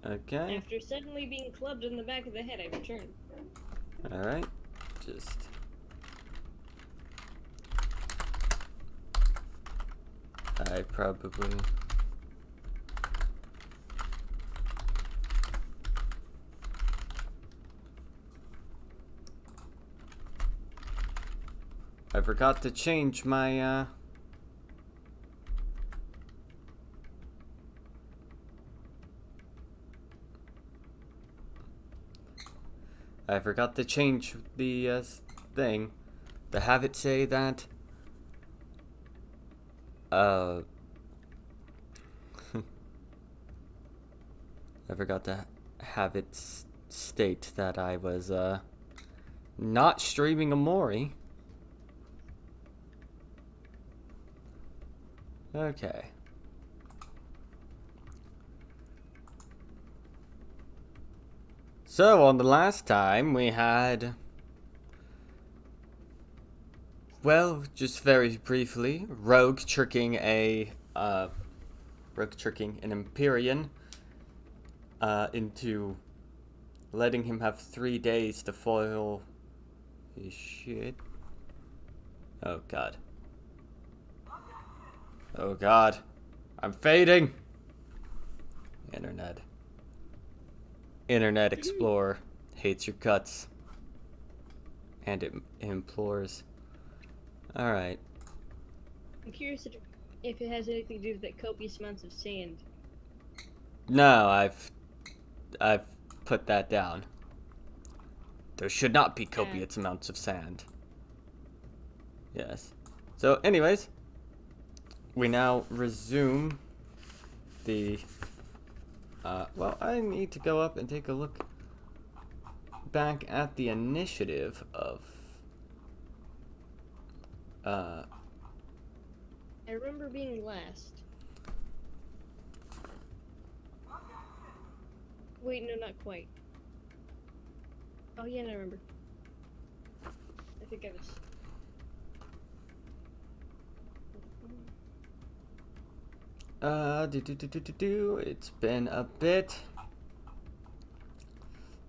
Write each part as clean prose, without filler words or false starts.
Okay. After suddenly being clubbed in the back of the head, I returned. Alright. Just... I probably... I forgot to change my, I forgot to change the, thing. To have it say that, I forgot to have it state that I was, not streaming a Mori. Okay. So, on the last time, we had... Well, just very briefly, Rogue tricking an Empyrean, into letting him have 3 days to foil his shit. Oh, God. Oh, God. I'm fading! Internet. Internet Explorer hates your guts. And it implores. Alright. I'm curious if it has anything to do with the copious amounts of sand. No, I've put that down. There should not be copious amounts of sand. Yes. So, anyways, we now resume the... well, I need to go up and take a look back at the initiative of... I remember being last. Wait, no, not quite. Oh yeah, I remember. I think I was... It's been a bit.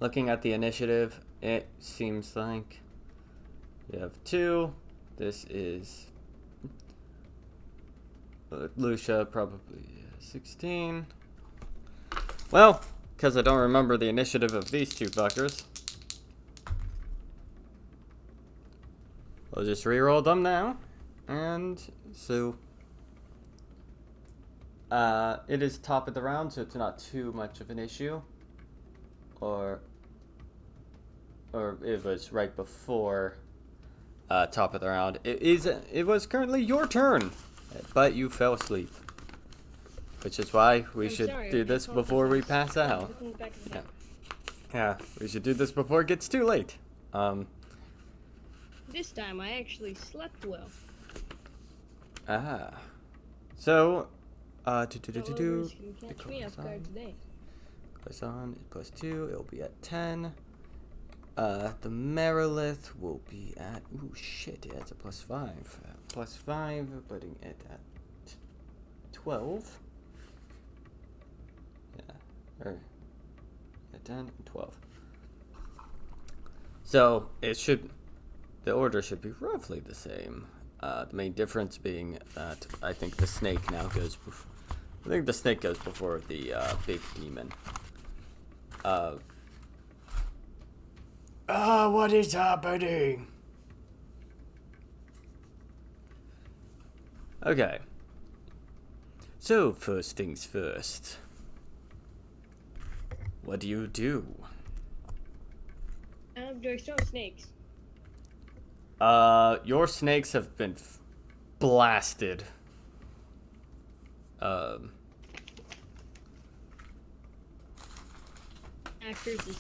Looking at the initiative, it seems like we have 2. This is Lucia, probably 16. Well, because I don't remember the initiative of these 2 fuckers, I'll just reroll them now. And so it is top of the round, so it's not too much of an issue. Or it was right before top of the round. It was currently your turn, but you fell asleep. Which is why we should do this before we pass out. Yeah, we should do this before it gets too late. This time I actually slept well. So, Catch me off guard today. Quasar is +2, it'll be at 10. The Merilith will be at, ooh shit, yeah, it's a +5. +5, putting it at 12. Yeah, or at 10 and 12. So, the order should be roughly the same. The main difference being that I think the snake now goes before. I think the snake goes before the big demon. What is happening? Okay. So, first things first. What do you do? Do I start with snakes? Your snakes have been blasted. Actors is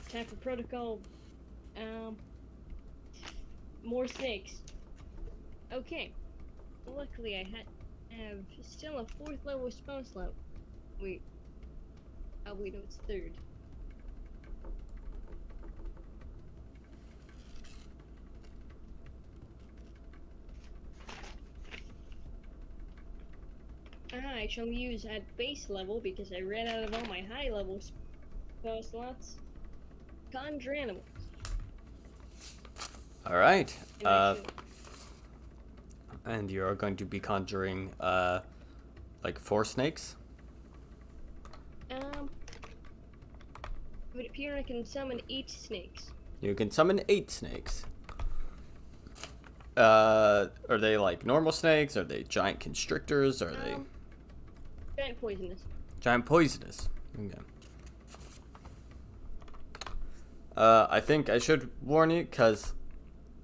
time for protocol. More snakes. Okay. Luckily, I have still a 4th level spawn slot. Wait. Oh wait, no, it's 3rd. I shall use at base level, because I ran out of all my high level spell slots. Conjure animals. Alright. And And you're going to be conjuring, like 4 snakes? It would appear I can summon 8 snakes. You can summon 8 snakes. Are they like normal snakes? Are they giant constrictors? Are they giant poisonous? Giant poisonous. Okay. I think I should warn you, because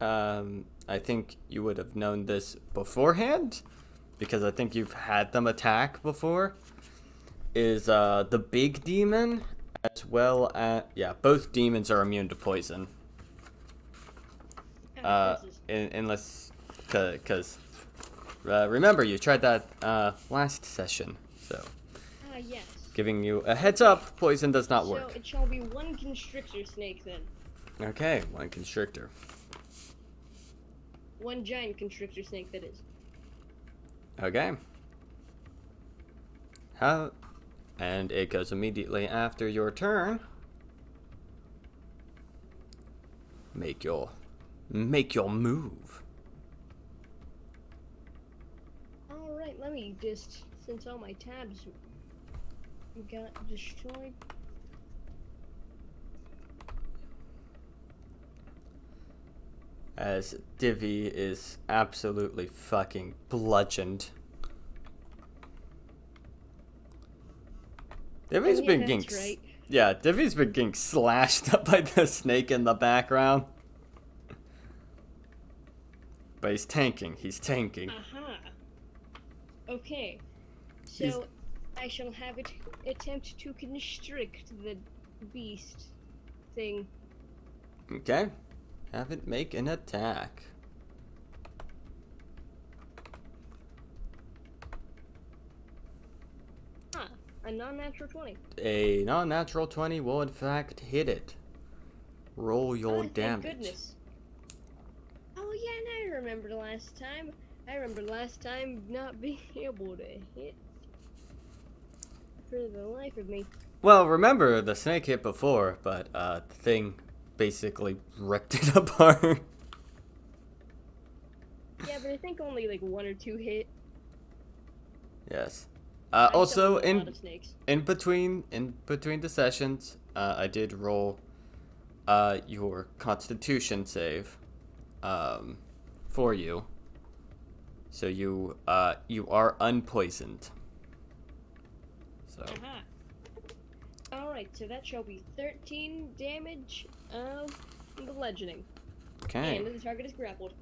I think you would have known this beforehand, because I think you've had them attack before, is the big demon, as well as, yeah, both demons are immune to poison. Unless, because remember, you tried that last session, so yes. giving you a heads up, poison does not work. So it shall be 1 constrictor snake then. Okay, 1 constrictor. 1 giant constrictor snake, that is. Okay. And it goes immediately after your turn. Make your move. Alright, let me just, since all my tabs got destroyed. As Divvy is absolutely fucking bludgeoned. Divvy's been getting, right. Yeah, Divvy's been getting slashed up by the snake in the background. But he's tanking. Aha. Okay. So I shall have it attempt to constrict the beast thing. Okay. Have it make an attack. A non-natural 20. A non-natural 20 will in fact hit it. Roll your damage. Thank goodness. Oh yeah, and I remember last time not being able to hit for the life of me. Well, remember, the snake hit before, but the thing basically ripped it apart. Yeah, but I think only like 1 or 2 hit. Yes. Also, a lot of snakes. in between the sessions, I did roll your Constitution save for you. So you are unpoisoned. So. Alright, so that shall be 13 damage of bludgeoning. Okay. And the target is grappled.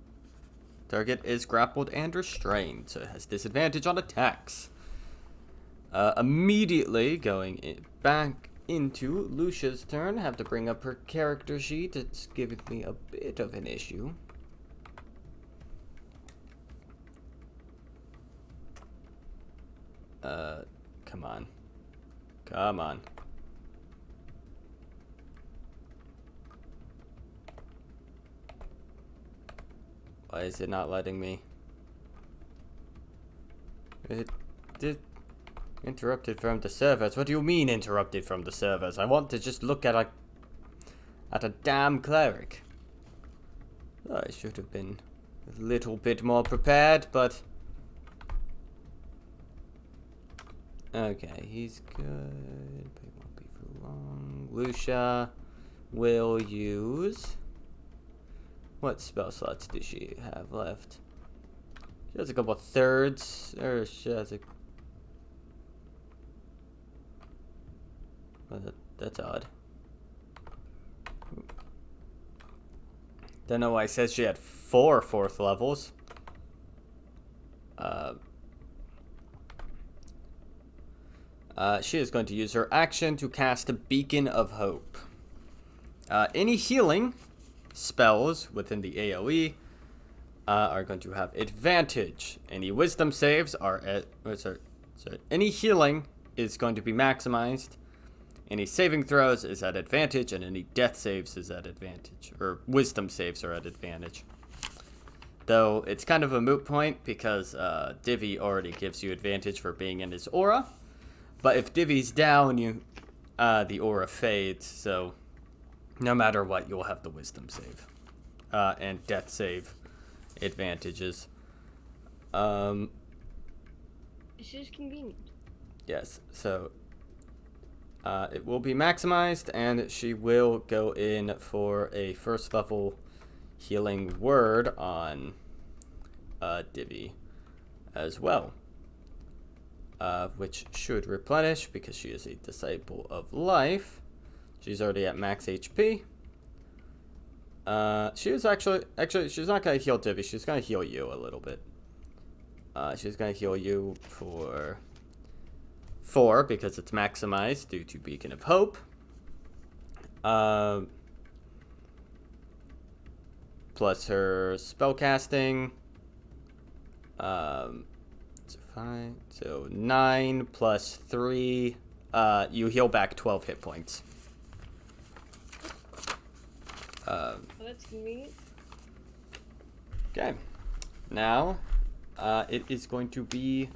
Target is grappled and restrained, so it has disadvantage on attacks. Immediately going back into Lucia's turn. Have to bring up her character sheet. It's giving me a bit of an issue. Come on. Come on. Why is it not letting me? It did. Interrupted from the servers. What do you mean interrupted from the servers? I want to just look at a damn cleric. I should have been a little bit more prepared, but okay, he's good. But it won't be for long. Lucia will use. What spell slots does she have left? She has a couple of thirds, or she has a. Well, that's odd. Don't know why it says she had 4 4th levels. She is going to use her action to cast a Beacon of Hope. Any healing spells within the AoE are going to have advantage. Any wisdom saves are at. Any healing is going to be maximized. Any saving throws is at advantage, and any death saves is at advantage. Or wisdom saves are at advantage. Though it's kind of a moot point because Divvy already gives you advantage for being in his aura. But if Divvy's down, the aura fades, so no matter what, you'll have the wisdom save. And death save advantages. This is convenient. Yes, so it will be maximized, and she will go in for a first level healing word on Divvy as well. Which should replenish because she is a disciple of life. She's already at max HP. She was actually she's not gonna heal Divvy. She's gonna heal you a little bit. She's gonna heal you for 4 because it's maximized due to Beacon of Hope. Plus her spellcasting. So 5, so 9 plus 3. You heal back 12 hit points. Well, that's convenient. Okay. Now, it is going to be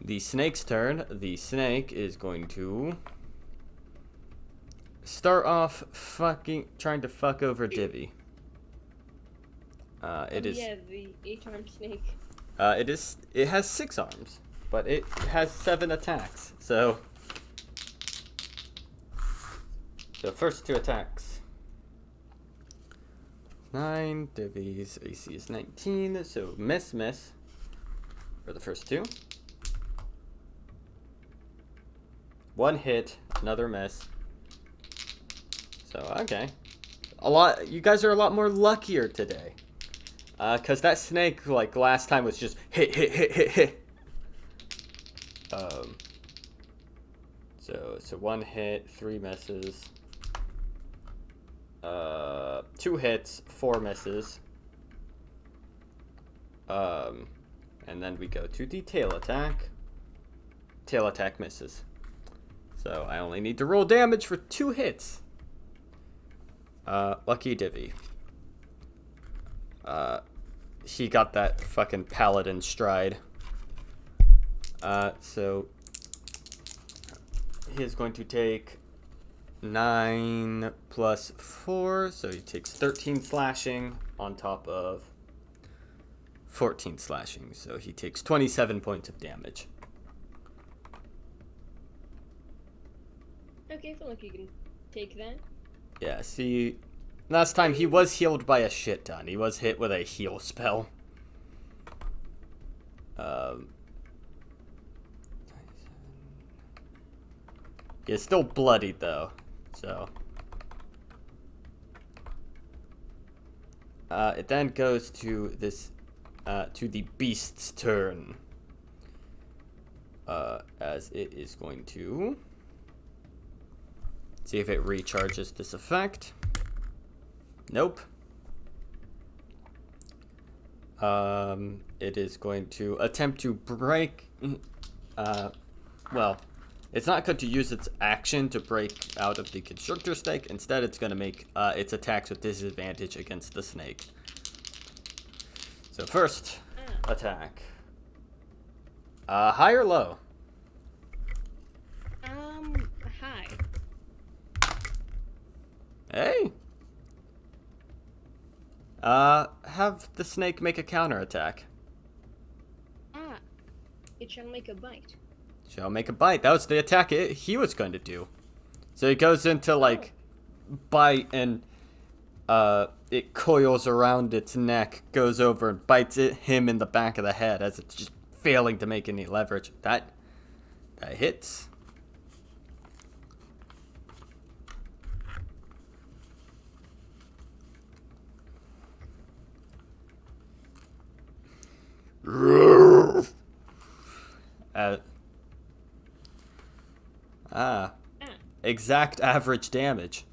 the snake's turn. The snake is going to start off trying to fuck over Divvy. It is. Yeah, the 8-armed snake. It has 6 arms, but it has 7 attacks. So first 2 attacks. 9. Divvy's AC is 19, so miss for the first 2. 1 hit, another miss. So okay, you guys are a lot more luckier today. Cause that snake, like last time, was just hit. So 1 hit, 3 misses. 2 hits, 4 misses. And then we go to the tail attack. Tail attack misses. So I only need to roll damage for 2 hits. Lucky Divvy. He got that fucking paladin stride. So he is going to take 9 plus 4, so he takes 13 slashing on top of 14 slashing, so he takes 27 points of damage. Okay, I feel like you can take that. Yeah, see, last time he was healed by a shit ton. He was hit with a heal spell. He's still bloodied though, so. It then goes to this, to the beast's turn. As it is going to see if it recharges this effect. Nope. It is going to attempt to break, well, it's not going to use its action to break out of the constrictor snake. Instead, it's going to make its attacks with disadvantage against the snake. So first attack. High or low? High. Hey. Have the snake make a counterattack. It shall make a bite. Shall make a bite. That was the attack he was going to do. So he goes into, like, bite, and it coils around its neck, goes over and bites him in the back of the head as it's just failing to make any leverage. That hits. Exact average damage.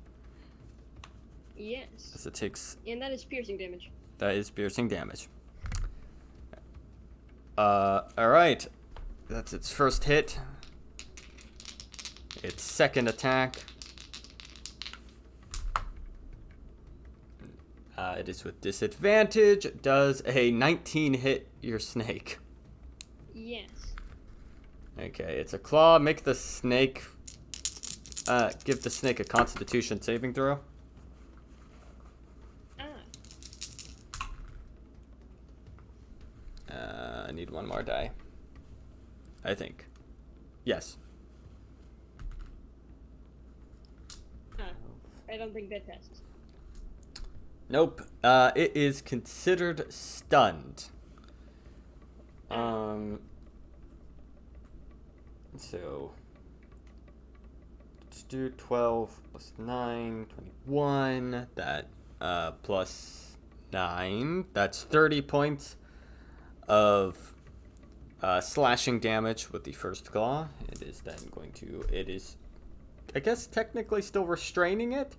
Yes. As it takes. And that is piercing damage. That is piercing damage. Alright. That's its first hit. Its second attack. It is with disadvantage. Does a 19 hit your snake? Yes. Okay, it's a claw. Make the snake... give the snake a constitution saving throw. I need one more die. I think. Yes. I don't think that tests. Nope. It is considered stunned. So let's do 12 plus 9, 21. That plus 9. That's 30 points of slashing damage with the first claw. It is then going to. It is, I guess, technically still restraining it.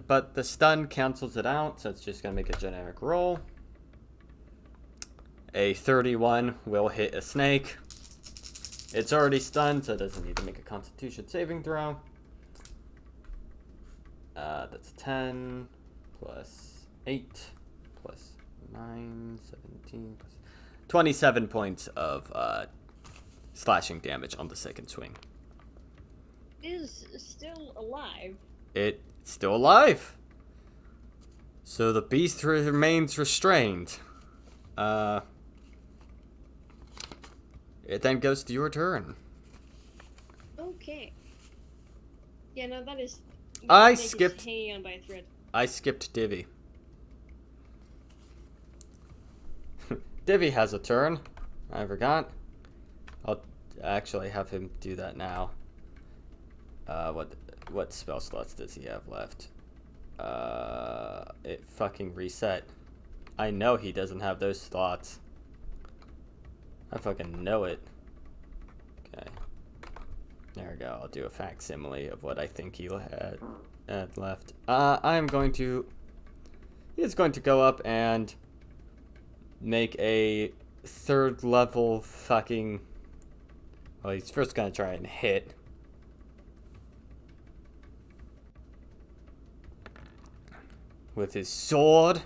But the stun cancels it out, so it's just going to make a generic roll. A 31 will hit a snake. It's already stunned, so it doesn't need to make a constitution saving throw. That's 10 plus 8 plus 9, 17 plus 27 points of slashing damage on the second swing. It is still alive. It's still alive. So the beast remains restrained. It then goes to your turn. Okay. Yeah, no, that is... I skipped... hanging on by a thread. I skipped Divvy. Divvy has a turn. I forgot. I'll actually have him do that now. What spell slots does he have left? It fucking reset. I know he doesn't have those slots. I fucking know it. Okay. There we go. I'll do a facsimile of what I think he had left. I'm going to... He's going to go up and make a third level fucking... Well, he's first going to try and hit. With his sword.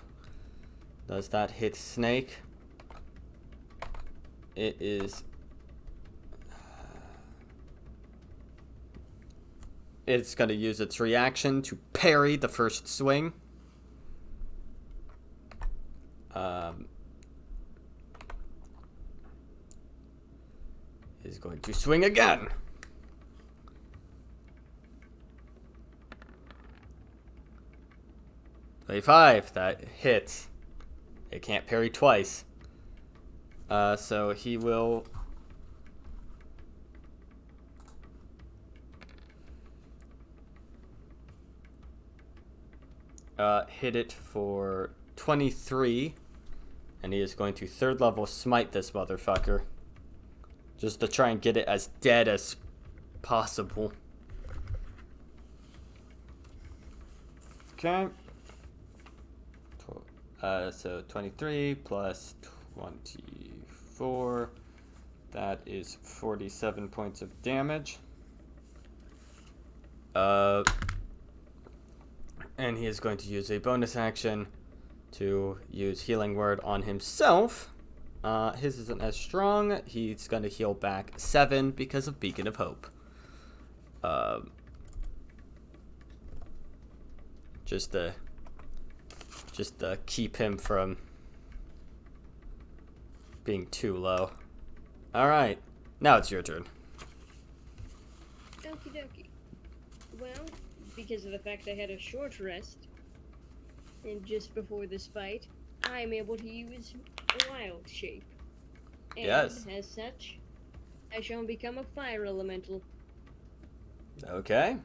Does that hit Snake? It is... It's going to use its reaction to parry the first swing. Is going to swing again. $25. That hits. It can't parry twice. So he will... hit it for 23. And he is going to third level smite this motherfucker. Just to try and get it as dead as possible. Okay. So 23 plus 24. That is 47 points of damage. And he is going to use a bonus action to use Healing Word on himself. His isn't as strong. He's going to heal back 7 because of Beacon of Hope. Just to keep him from being too low. Alright, now it's your turn. Okie dokie. Well, because of the fact I had a short rest, and just before this fight, I'm able to use Wild Shape. And yes. As such, I shall become a fire elemental. Okay.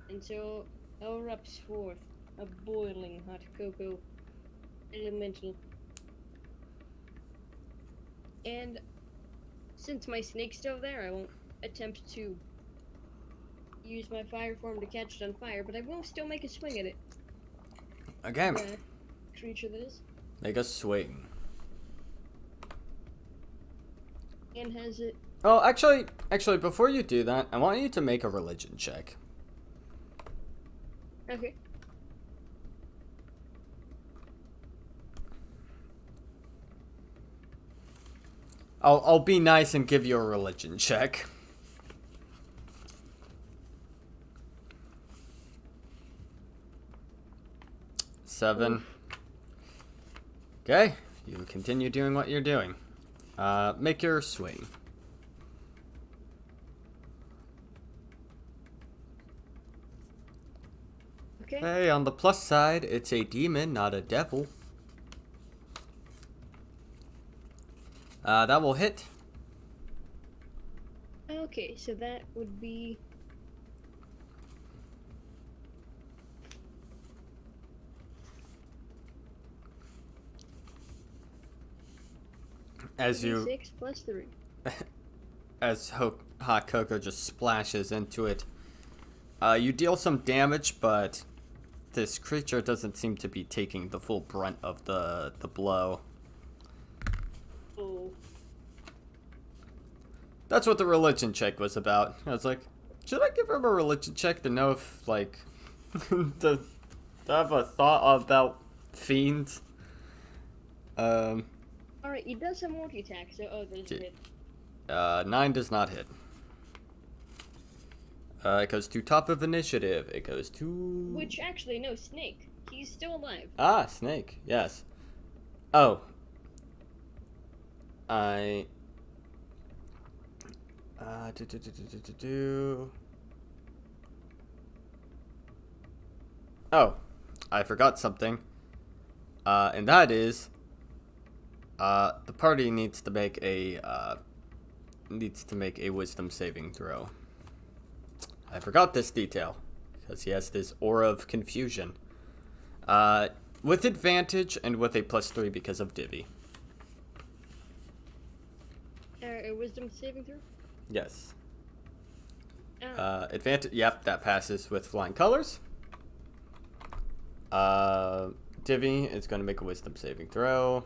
And so, erupts forth a boiling hot cocoa elemental. And since my snake's still there, I won't attempt to use my fire form to catch it on fire, but I will still make a swing at it. Okay. Creature that is. Make a swing. And has it... Oh, actually, before you do that, I want you to make a religion check. Okay. I'll be nice and give you a religion check. Seven. Oof. Okay, you continue doing what you're doing. Make your swing. Okay. Hey, on the plus side, it's a demon, not a devil. That will hit. Okay, so that would be... As you... 6 plus 3. As Hot Cocoa just splashes into it. You deal some damage, but this creature doesn't seem to be taking the full brunt of the blow. Oh. That's what the religion check was about. I was like, should I give him a religion check to know if, like, to have a thought about fiends? Alright, he does have multi-attack, so there's a hit. 9 does not hit. It goes to top of initiative. It goes to... Which, actually, no, Snake. He's still alive. Ah, Snake. Yes. Oh. I... Oh. I forgot something. And that is... the party needs to make a wisdom saving throw. I forgot this detail because he has this aura of confusion. With advantage and with a +3 because of Divvy. A wisdom saving throw? Yes. Oh. Advantage. Yep, that passes with flying colors. Divvy is going to make a wisdom saving throw.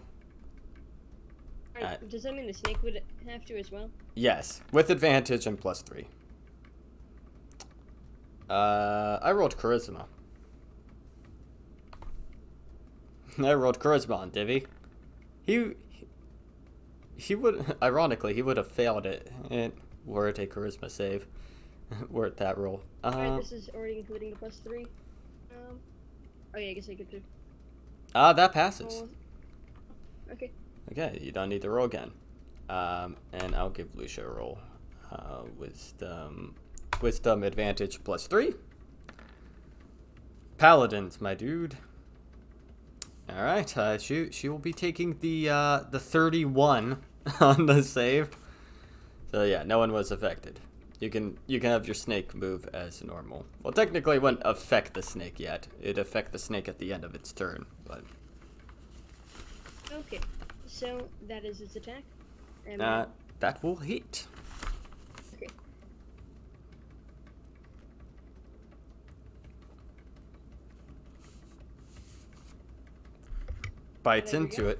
Does that mean the snake would have to as well? Yes, with advantage and +3. I rolled charisma. I rolled charisma on Divvy. He would, ironically, he would have failed it were it a charisma save. Were it that roll. Alright, this is already including the +3. Oh yeah, I guess I get to. That passes. Okay. Okay, you don't need to roll again. And I'll give Lucia a roll. Wisdom advantage +3. Paladins, my dude. All right, she will be taking the 31 on the save. So yeah, no one was affected. You can have your snake move as normal. Well, technically, it wouldn't affect the snake yet. It'd affect the snake at the end of its turn, but. Okay, so that is its attack. And that will hit. Okay. Bites into it.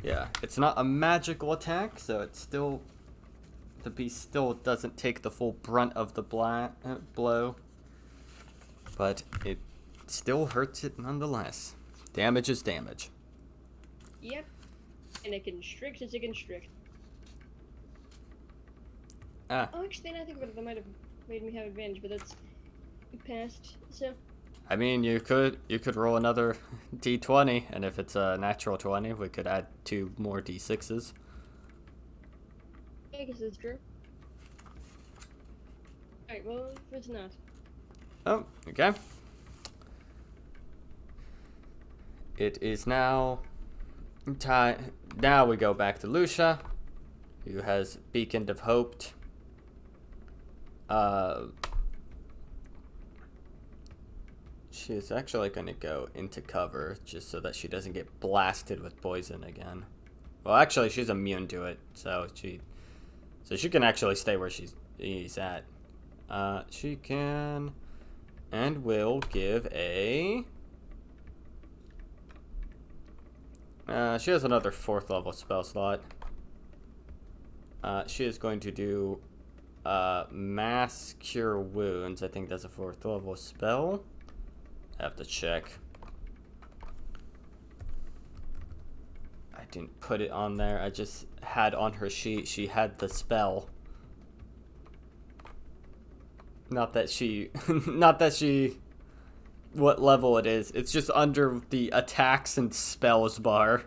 Yeah, it's not a magical attack, so it's still... The beast still doesn't take the full brunt of the blow. But it still hurts it nonetheless. Damage is damage. Yep. And it constricts as it constricts. Ah. Oh, actually, I think that might have made me have advantage, but that's passed, so... I mean, you could roll another d20, and if it's a natural 20, we could add 2 more d6s. I guess that's true. Alright, well, if it's not. Oh, okay. It is now time. Now we go back to Lucia, who has Beacon of Hope. She is actually going to go into cover just so that she doesn't get blasted with poison again. Well, actually, she's immune to it, so she can actually stay where she's at. She can and will give a. She has another 4th level spell slot. She is going to do Mass Cure Wounds. I think that's a 4th level spell. I have to check. I didn't put it on there. I just had on her sheet, she had the spell. Not that she, what level it is. It's just under the attacks and spells bar.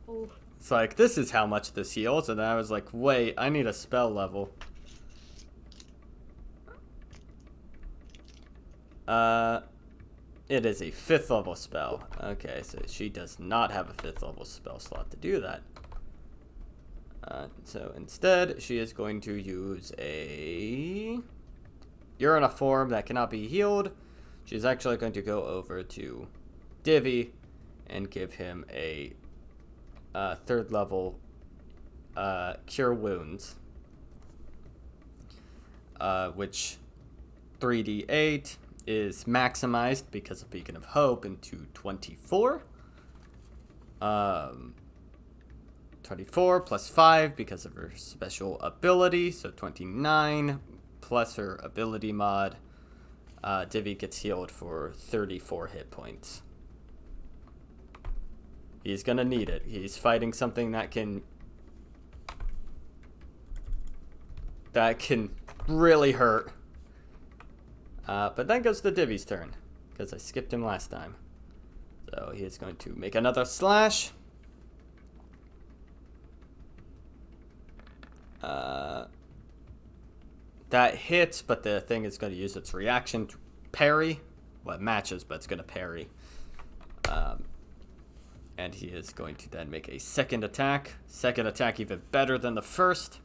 Oh. It's like, this is how much this heals, and then I was like, wait, I need a spell level. It is a 5th level spell. Okay, so she does not have a 5th level spell slot to do that. So instead, she is going to use a... You're in a form that cannot be healed. She's actually going to go over to Divvy and give him a 3rd level Cure Wounds. Which 3d8 is maximized because of Beacon of Hope into 24. 24 plus 5 because of her special ability, so 29 plus her ability mod. Divvy gets healed for 34 hit points. He's gonna need it. He's fighting something that can really hurt. But then goes to Divvy's turn, because I skipped him last time. So he is going to make another slash. That hits, but the thing is going to use its reaction to parry. Well, it matches, but it's going to parry. And he is going to then make a second attack. Second attack even better than the first.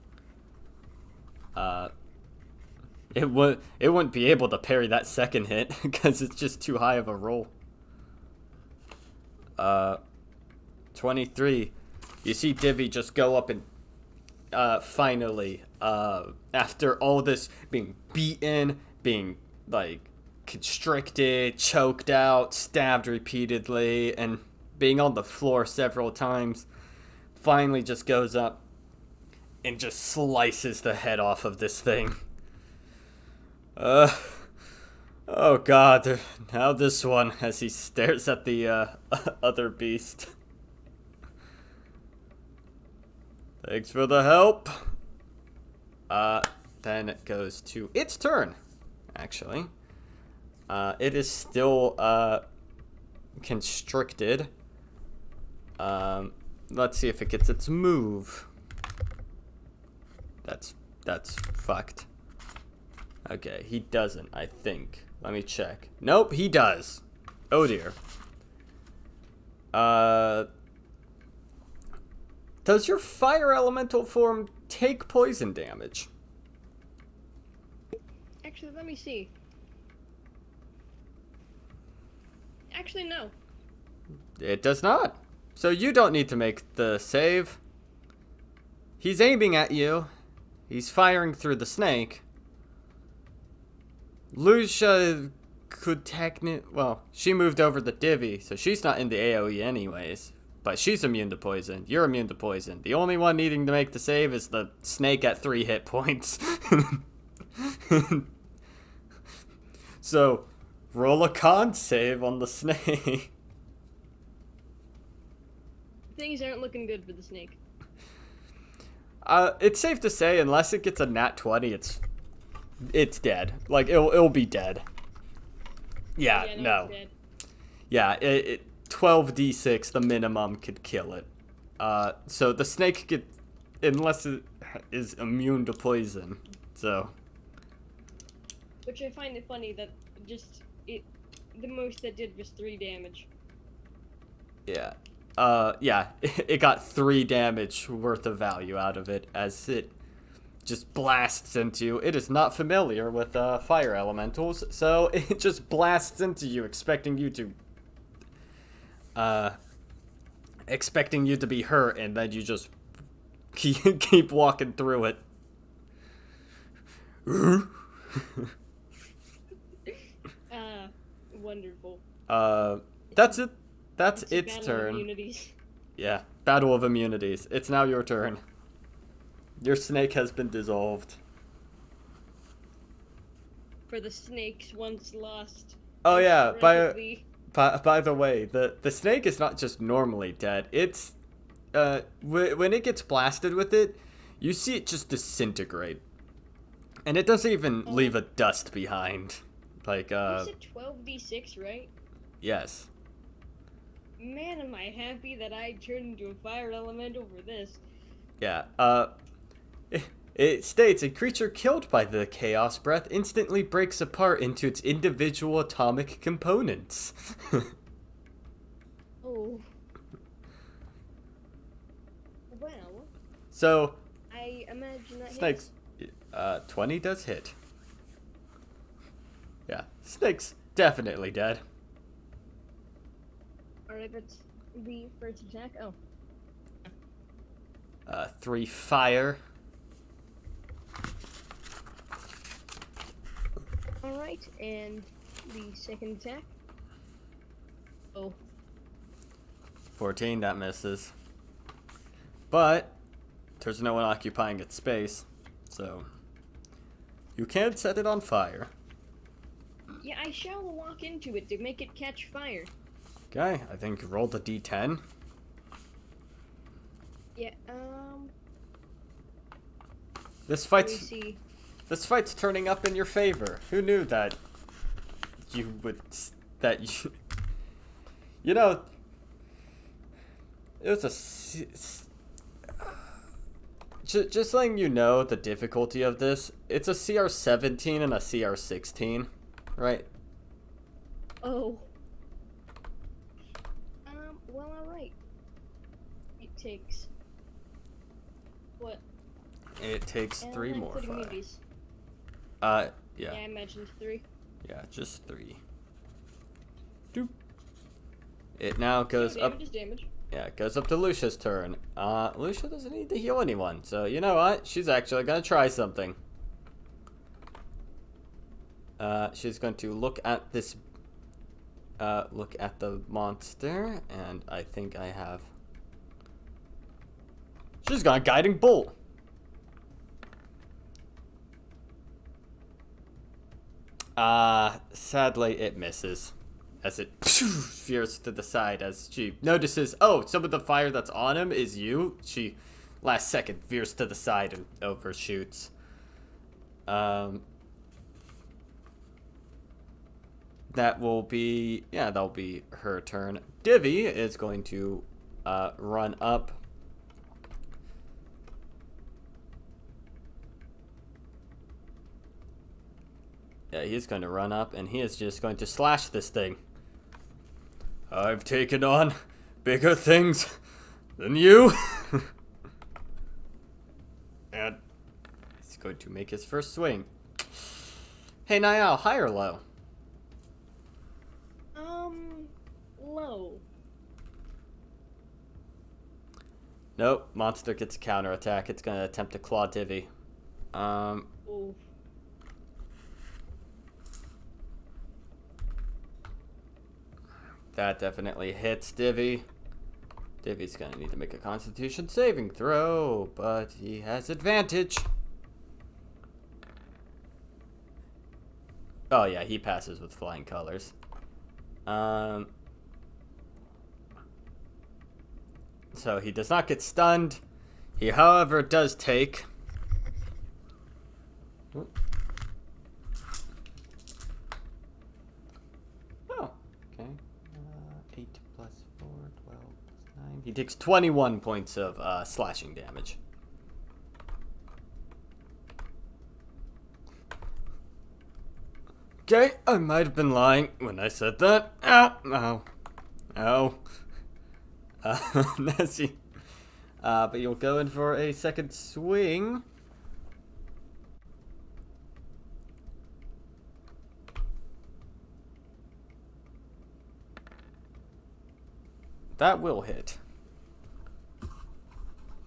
It wouldn't be able to parry that second hit because it's just too high of a roll. 23. You see Divvy just go up and finally, after all this being beaten, being like constricted, choked out, stabbed repeatedly, and being on the floor several times, finally just goes up and just slices the head off of this thing. Oh god, now this one, as he stares at the other beast. Thanks for the help. Then it goes to its turn, actually. It is still constricted. Let's see if it gets its move. That's fucked. Okay, he doesn't, I think. Let me check. Nope, he does. Oh dear. Does your fire elemental form take poison damage? Actually, let me see. Actually, no. It does not. So you don't need to make the save. He's aiming at you. He's firing through the snake. Lucia could well, she moved over the Divvy, so she's not in the AoE anyways. But she's immune to poison. You're immune to poison. The only one needing to make the save is the snake at 3 hit points. So, roll a con save on the snake. Things aren't looking good for the snake. It's safe to say, unless it gets a nat 20, it's dead. Like, it'll be dead. Yeah, no. It's dead. Yeah, 12d6, the minimum, could kill it. So the snake unless it is immune to poison, so. Which I find it funny that the most that did was 3 damage. Yeah. Yeah, it got 3 damage worth of value out of it as it just blasts into you. It is not familiar with fire elementals, so it just blasts into you, expecting you to be hurt, and then you just keep walking through it. Wonderful. That's it. That's It's its Battle of turn. Immunities. Yeah, Battle of Immunities. It's now your turn. Your snake has been dissolved. For the snakes once lost. Oh yeah, by the way, the snake is not just normally dead. It's when it gets blasted with it, you see it just disintegrate, and it doesn't even leave a dust behind. Like You said 12d6, right? yes. Man, am I happy that I turned into a fire element over this. Yeah. It states a creature killed by the chaos breath instantly breaks apart into its individual atomic components. Oh. Well. So. I imagine that Snakes. 20 does hit. Yeah, snake's definitely dead. Alright, that's the first attack. Oh. 3 fire. Alright, and the second attack. Oh. 14, that misses. But there's no one occupying its space, so you can't set it on fire. Yeah, I shall walk into it to make it catch fire. Okay, I think roll the d10. Yeah, This let me fight's see. this fight's turning up in your favor. Who knew that you would you know, it was just letting you know the difficulty of this. It's a CR 17 and a CR 16, right? Oh. Well, alright. It takes... What? It takes 3 more fire. Movies. Yeah. Yeah, I mentioned 3. Yeah, just 3. Doop. It now goes up. Damage is damage. Yeah, it goes up to Lucia's turn. Lucia doesn't need to heal anyone, so you know what? She's actually gonna try something. She's going to look at this. Look at the monster, and I think I have. She's got a guiding bolt. Sadly, it misses. As it veers to the side as she notices, oh, some of the fire that's on him is you. She, last second, veers to the side and overshoots. That will be, yeah, that'll be her turn. Divvy is going to run up. Yeah, he's going to run up, and he is just going to slash this thing. I've taken on bigger things than you. And he's going to make his first swing. Hey, Niall, high or low? Low. Nope, monster gets a counterattack. It's going to attempt to claw Divvy. Oof. That definitely hits Divvy. Divvy's going to need to make a Constitution saving throw, but he has advantage. Oh yeah, he passes with flying colors. So he does not get stunned. He, however, does take... Oh, okay. 8 plus 4, 12 plus 9. He takes 21 points of slashing damage. Okay, I might have been lying when I said that. Ow. Ow. Nessie. But you'll go in for a second swing. That will hit.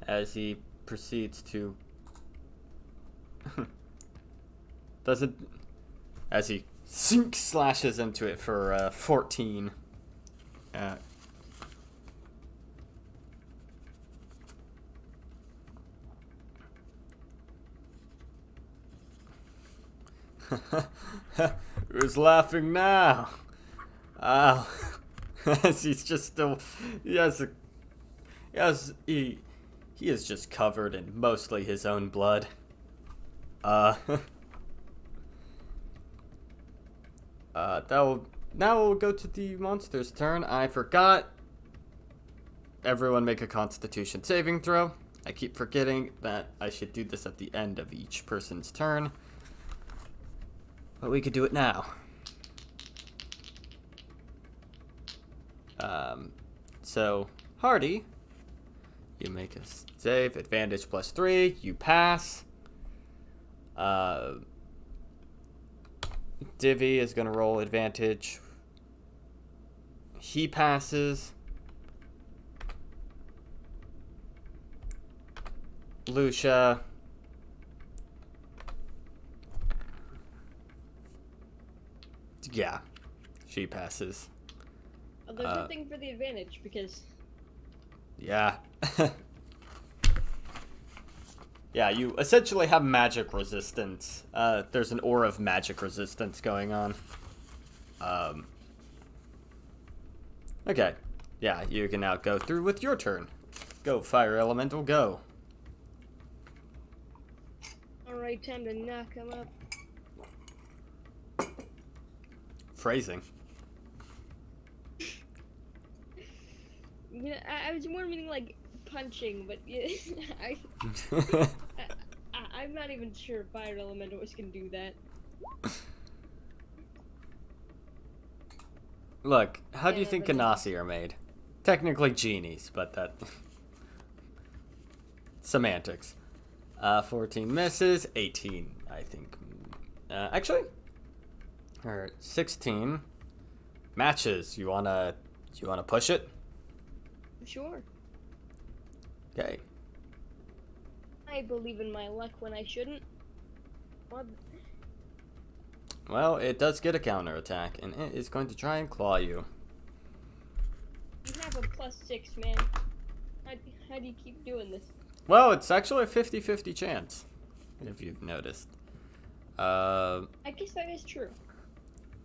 As he proceeds to... As he slashes into it for 14. Who's laughing now? As he's just still, he is just covered in mostly his own blood. Now we'll go to the monster's turn. I forgot. Everyone make a Constitution saving throw. I keep forgetting that I should do this at the end of each person's turn. But we could do it now. So, Hardy, you make a save, advantage +3, you pass. Divvy is going to roll advantage. He passes. Lucia. Yeah, she passes. There's nothing for the advantage because. Yeah. Yeah, you essentially have magic resistance. There's an aura of magic resistance going on. Okay. Yeah, you can now go through with your turn. Go, Fire Elemental, go. Alright, time to knock him up. Phrasing. You know, I was more meaning like punching, but yeah, I'm not even sure if Fire Elemental was gonna do that. Look, how do you think Ganassi are made? Technically genies, but that... Semantics. 14 misses, 18, I think. Actually, or 16 matches. You wanna push it? Sure. Okay. I believe in my luck when I shouldn't. What? Well, it does get a counterattack, and it is going to try and claw you. You have a +6, man. How do you keep doing this? Well, it's actually a 50-50 chance, if you've noticed. I guess that is true.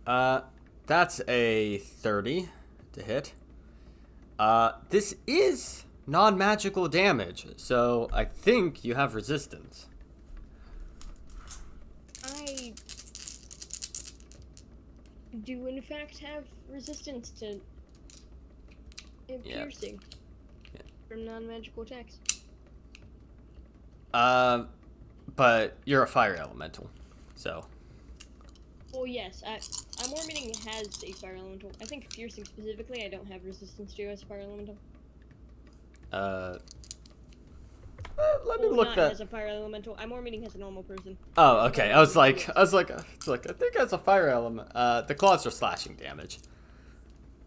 That's a 30 to hit. This is non-magical damage, so I think you have resistance. I do in fact have resistance to piercing from non-magical attacks. But you're a fire elemental, so. Well, yes, I'm more meaning has a fire elemental. I think piercing specifically, I don't have resistance to as a fire elemental. Let me look not that. as a fire elemental. I'm more meaning as a normal person. Oh, okay. I was like, I think as a fire element, the claws are slashing damage.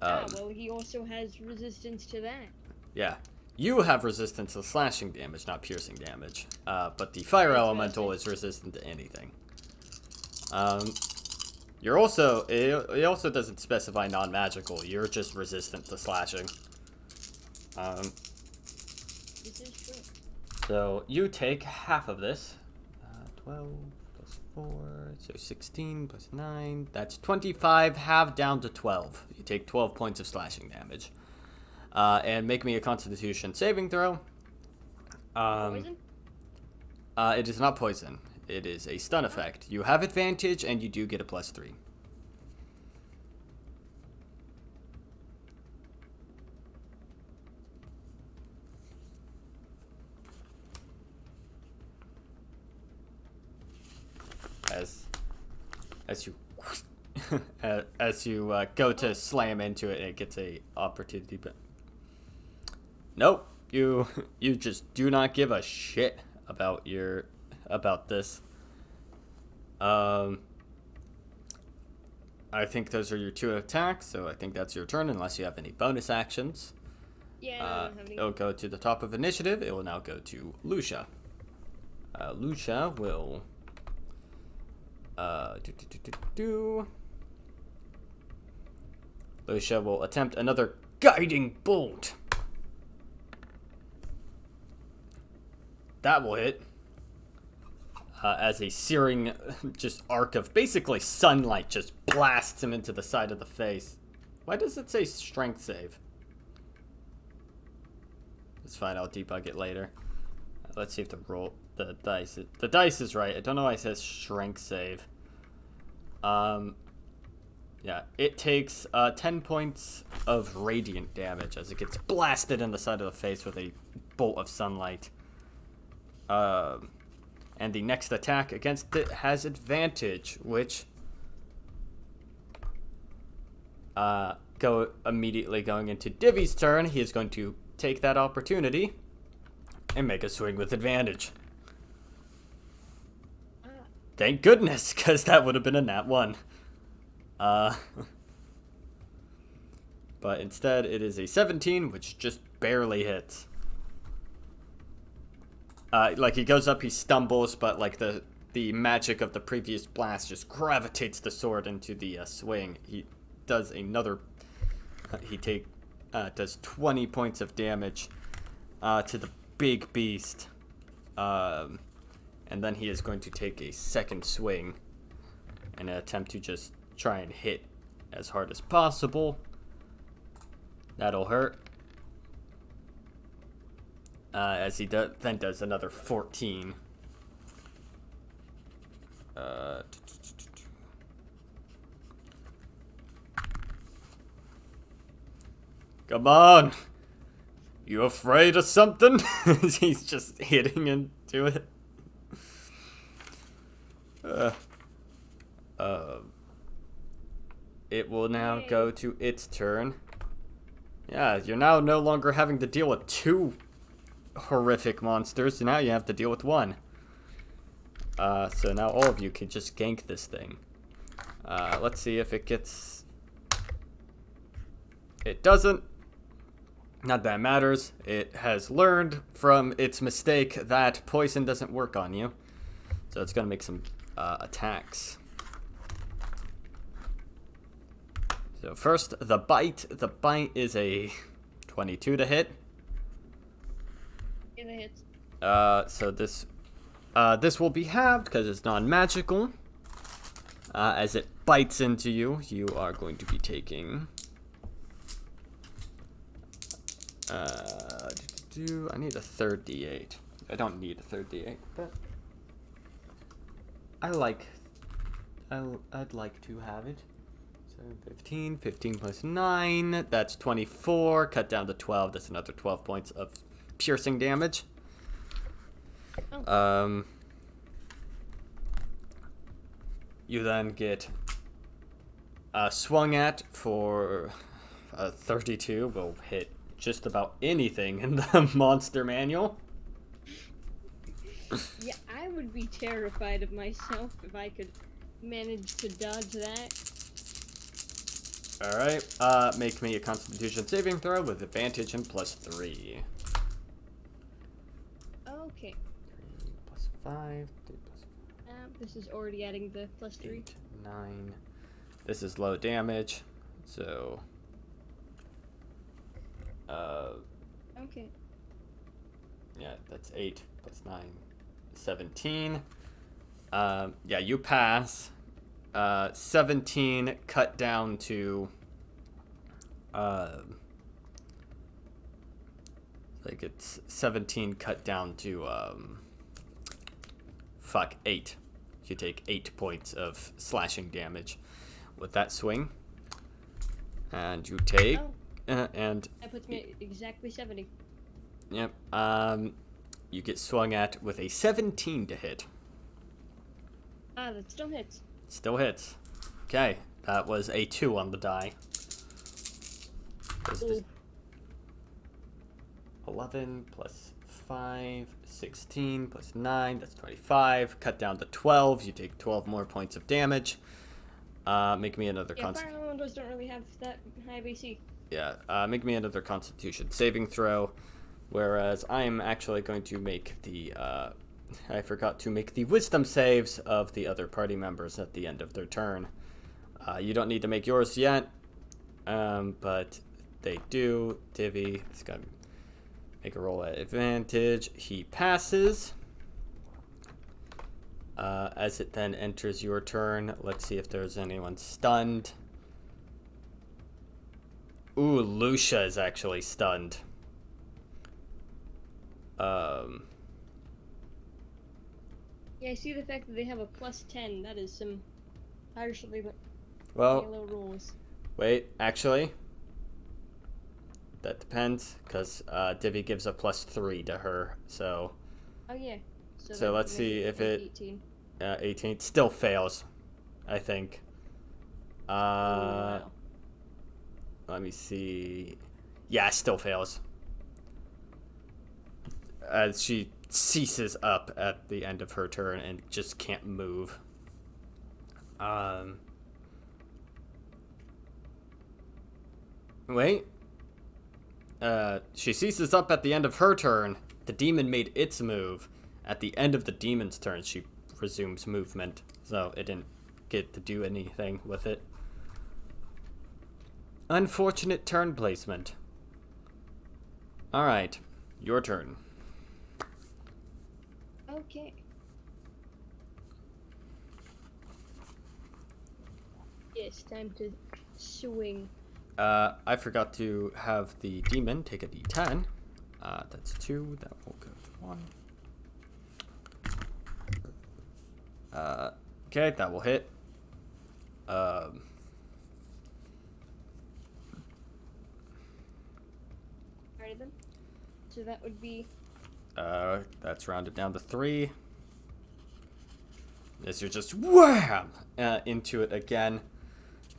Well, he also has resistance to that. Yeah. You have resistance to slashing damage, not piercing damage. But the fire elemental is resistant to anything. You're also, it also doesn't specify non-magical. You're just resistant to slashing. This is true. So you take half of this. 12 plus 4, so 16 plus 9. That's 25, half down to 12. You take 12 points of slashing damage. And make me a Constitution saving throw. Poison? It is not poison. It is a stun effect. You have advantage, and you do get a +3. As you as you go to slam into it, it gets a opportunity. But nope, you just do not give a shit about this. I think those are your 2 attacks, so I think that's your turn unless you have any bonus actions. Yeah, I don't have any. It'll go to the top of initiative. It will now go to Lucia. Lucia will Lucia will attempt another guiding bolt. That will hit. As a searing just arc of basically sunlight just blasts him into the side of the face. Why does it say strength save? It's fine, I'll debug it later. Let's see if the dice is right. I don't know why it says strength save. Yeah, it takes 10 points of radiant damage as it gets blasted in the side of the face with a bolt of sunlight. And the next attack against it has advantage, which immediately going into Divi's turn. He is going to take that opportunity and make a swing with advantage. Thank goodness, because that would have been a nat 1. But instead it is a 17, which just barely hits. Like, he goes up, he stumbles, but like the magic of the previous blast just gravitates the sword into the swing. He does another. Does 20 points of damage to the big beast, and then he is going to take a second swing in an attempt to just try and hit as hard as possible. That'll hurt. As he then does another 14. Come on! You afraid of something? He's just hitting into it. It will now go to its turn. Yeah, you're now no longer having to deal with 2 horrific monsters. Now you have to deal with 1. So now all of you can just gank this thing. Let's see if it gets... It doesn't. Not that it matters. It has learned from its mistake that poison doesn't work on you. So it's going to make some attacks. So first, the bite. The bite is a 22 to hit. Yeah, that hits. So this will be halved because it's non-magical. As it bites into you, you are going to be taking... I need a third d8. I don't need a third d8, but I'd like to have it. So 15 plus 9, that's 24. Cut down to 12, that's another 12 points of piercing damage. Oh. You then get swung at for 32. Will hit just about anything in the monster manual. Yeah, I would be terrified of myself if I could manage to dodge that. Alright, make me a Constitution saving throw with advantage and +3. 3 Okay. plus 5, 3 plus This is already adding the +3. 8, 9. This is low damage, so... Okay. Yeah, that's 8 plus 9, 17. Yeah, you pass. 17 cut down to... like it's 17 cut down to... 8. You take 8 points of slashing damage with that swing. And you take... and that puts me at exactly 70. Yep. You get swung at with a 17 to hit. That still hits. Still hits. Okay, that was a 2 on the die. 11 plus 5, 16 plus 9, that's 25. Cut down to 12, you take 12 more points of damage. Make me another Fire elementals don't really have that high BC. Yeah, make me another Constitution saving throw. Whereas I'm actually going to make the, I forgot to make the wisdom saves of the other party members at the end of their turn. You don't need to make yours yet, but they do. Divi is going to make a roll at advantage. He passes. As it then enters your turn, let's see if there's anyone stunned. Ooh, Lucia is actually stunned. Yeah, I see the fact that they have a +10. That is some harshly Well, low rules. wait, actually, that depends, because Divi gives a +3 to her, so... Oh yeah. So let's see if like it... 18. 18 still fails, I think. Wow. Let me see. Yeah, it still fails. As she ceases up at the end of her turn and just can't move. Wait. She ceases up at the end of her turn. The demon made its move. At the end of the demon's turn, she resumes movement. So it didn't get to do anything with it. Unfortunate turn placement. Alright, your turn. Okay. Yes, time to swing. I forgot to have the demon take a d10. That's 2. That will go to 1. Okay, that will hit. Alright then. So that would be... That's rounded down to 3. As you're just wham into it again.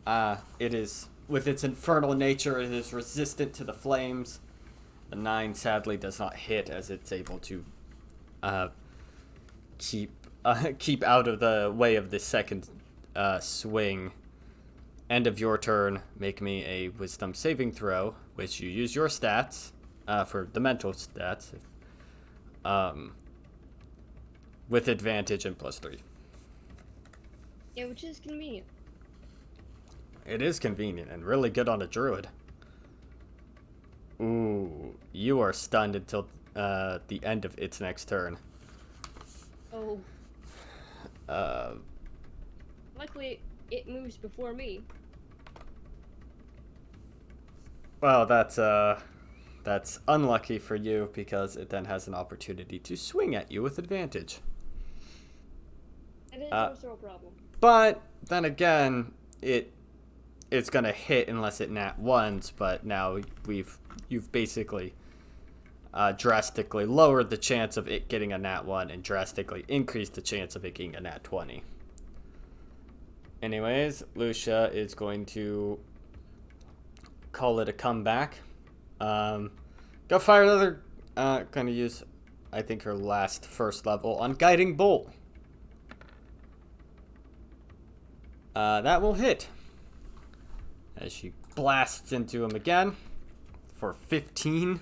It is, with its infernal nature, it is resistant to the flames. The 9 sadly does not hit, as it's able to keep out of the way of the second swing. End of your turn. Make me a wisdom saving throw, which you use your stats for the mental stats, with advantage and +3. Yeah, which is convenient. It is convenient and really good on a druid. Ooh, you are stunned until the end of its next turn. Oh. Luckily, it moves before me. Well, that's unlucky for you because it then has an opportunity to swing at you with advantage. That is also a problem. But then again, it's gonna hit unless it nat ones. But now you've basically drastically lowered the chance of it getting a nat 1 and drastically increased the chance of it getting a nat 20. Anyways, Lucia is going to call it a comeback. Go fire another. Gonna use, I think, her last first level on Guiding Bolt. That will hit. As she blasts into him again for 15.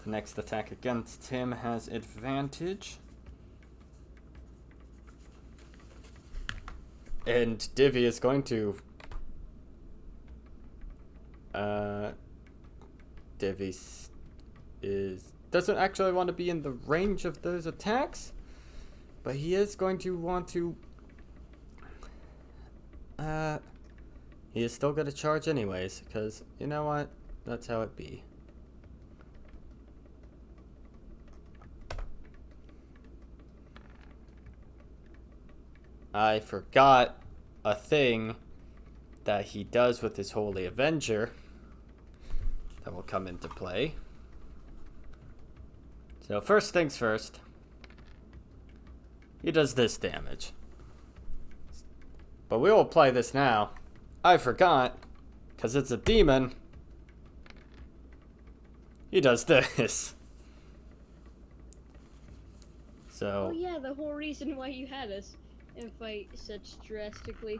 The next attack against him has advantage. And Divi is going to... Divi doesn't actually want to be in the range of those attacks, but he is going to want to... he is still going to charge anyways, because, you know what? That's how it be. I forgot a thing that he does with his Holy Avenger that will come into play. So first things first, he does this damage. But we will apply this now. I forgot, because it's a demon. He does this. So... Oh yeah, the whole reason why you had us and fight such drastically.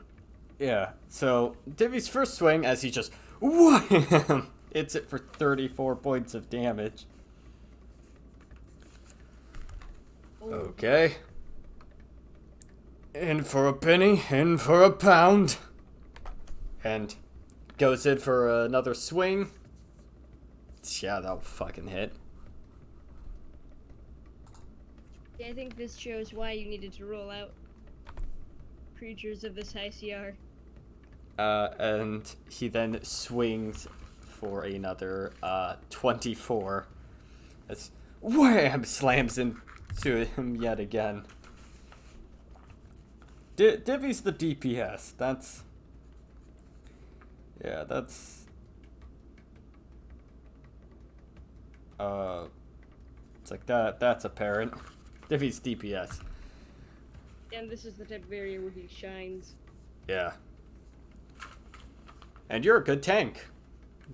Yeah, so Divi's first swing as he just wham, hits it for 34 points of damage. Oh. Okay. In for a penny, in for a pound. And goes in for another swing. Yeah, that'll fucking hit. Yeah, I think this shows why you needed to roll out creatures of this high CR. And he then swings for another 24. As wham! Slams into him yet again. Divvy's the DPS. That's... Yeah, that's... It's like that's apparent. Divvy's DPS. And this is the type of area where he shines. Yeah. And you're a good tank.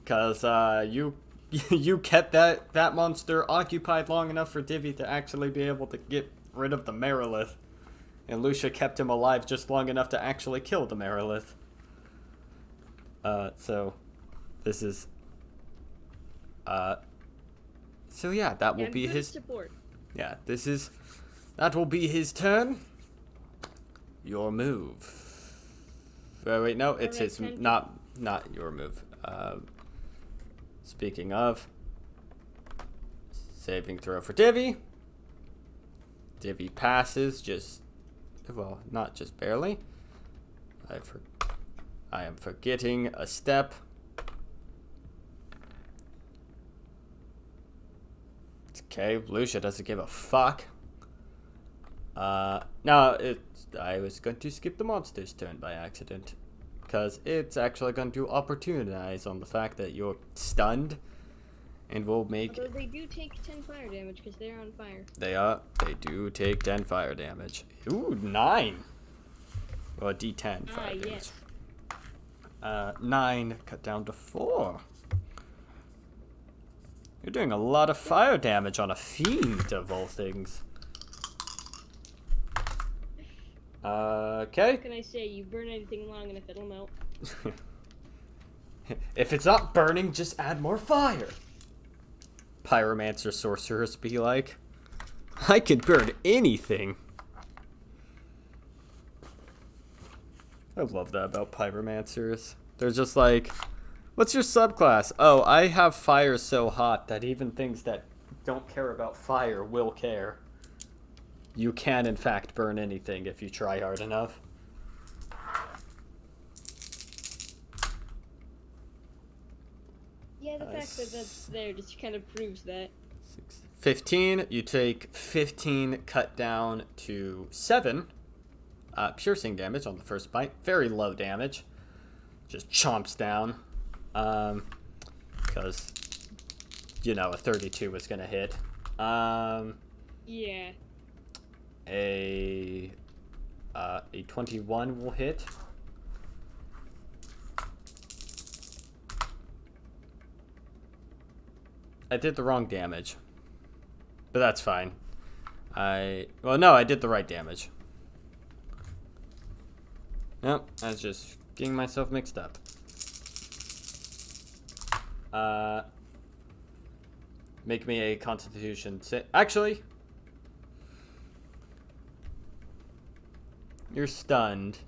Because, you kept that monster occupied long enough for Divvy to actually be able to get rid of the Merilith. And Lucia kept him alive just long enough to actually kill the Merilith. So, this is... So yeah, that will be his... support. Yeah, that will be his turn. Your move. Wait, no, it's his... Not your move. Speaking of... Saving throw for Divvy. Divvy passes just... Well, not just barely. I am forgetting a step. It's okay, Lucia doesn't give a fuck. No, I was going to skip the monster's turn by accident. Because it's actually going to opportunize on the fact that you're stunned. And will make... Although they do take 10 fire damage because they're on fire. They do take 10 fire damage. Ooh, 9. Well, D10 fire damage. Yes. 9 cut down to 4. You're doing a lot of fire damage on a fiend, of all things. Okay. What can I say? You burn anything long enough, it'll melt. If it's not burning, just add more fire. Pyromancer sorcerers be like, I can burn anything. I love that about pyromancers. They're just like, what's your subclass? Oh, I have fire so hot that even things that don't care about fire will care. You can, in fact, burn anything if you try hard enough. Yeah, the fact that that's there just kind of proves that. 15, you take 15 cut down to 7. Piercing damage on the first bite. Very low damage. Just chomps down. Because, you know, a 32 was going to hit. Yeah. A 21 will hit. I did the wrong damage. But that's fine. Well, no, I did the right damage. Nope, I was just getting myself mixed up. Make me a constitution save. Actually, you're stunned.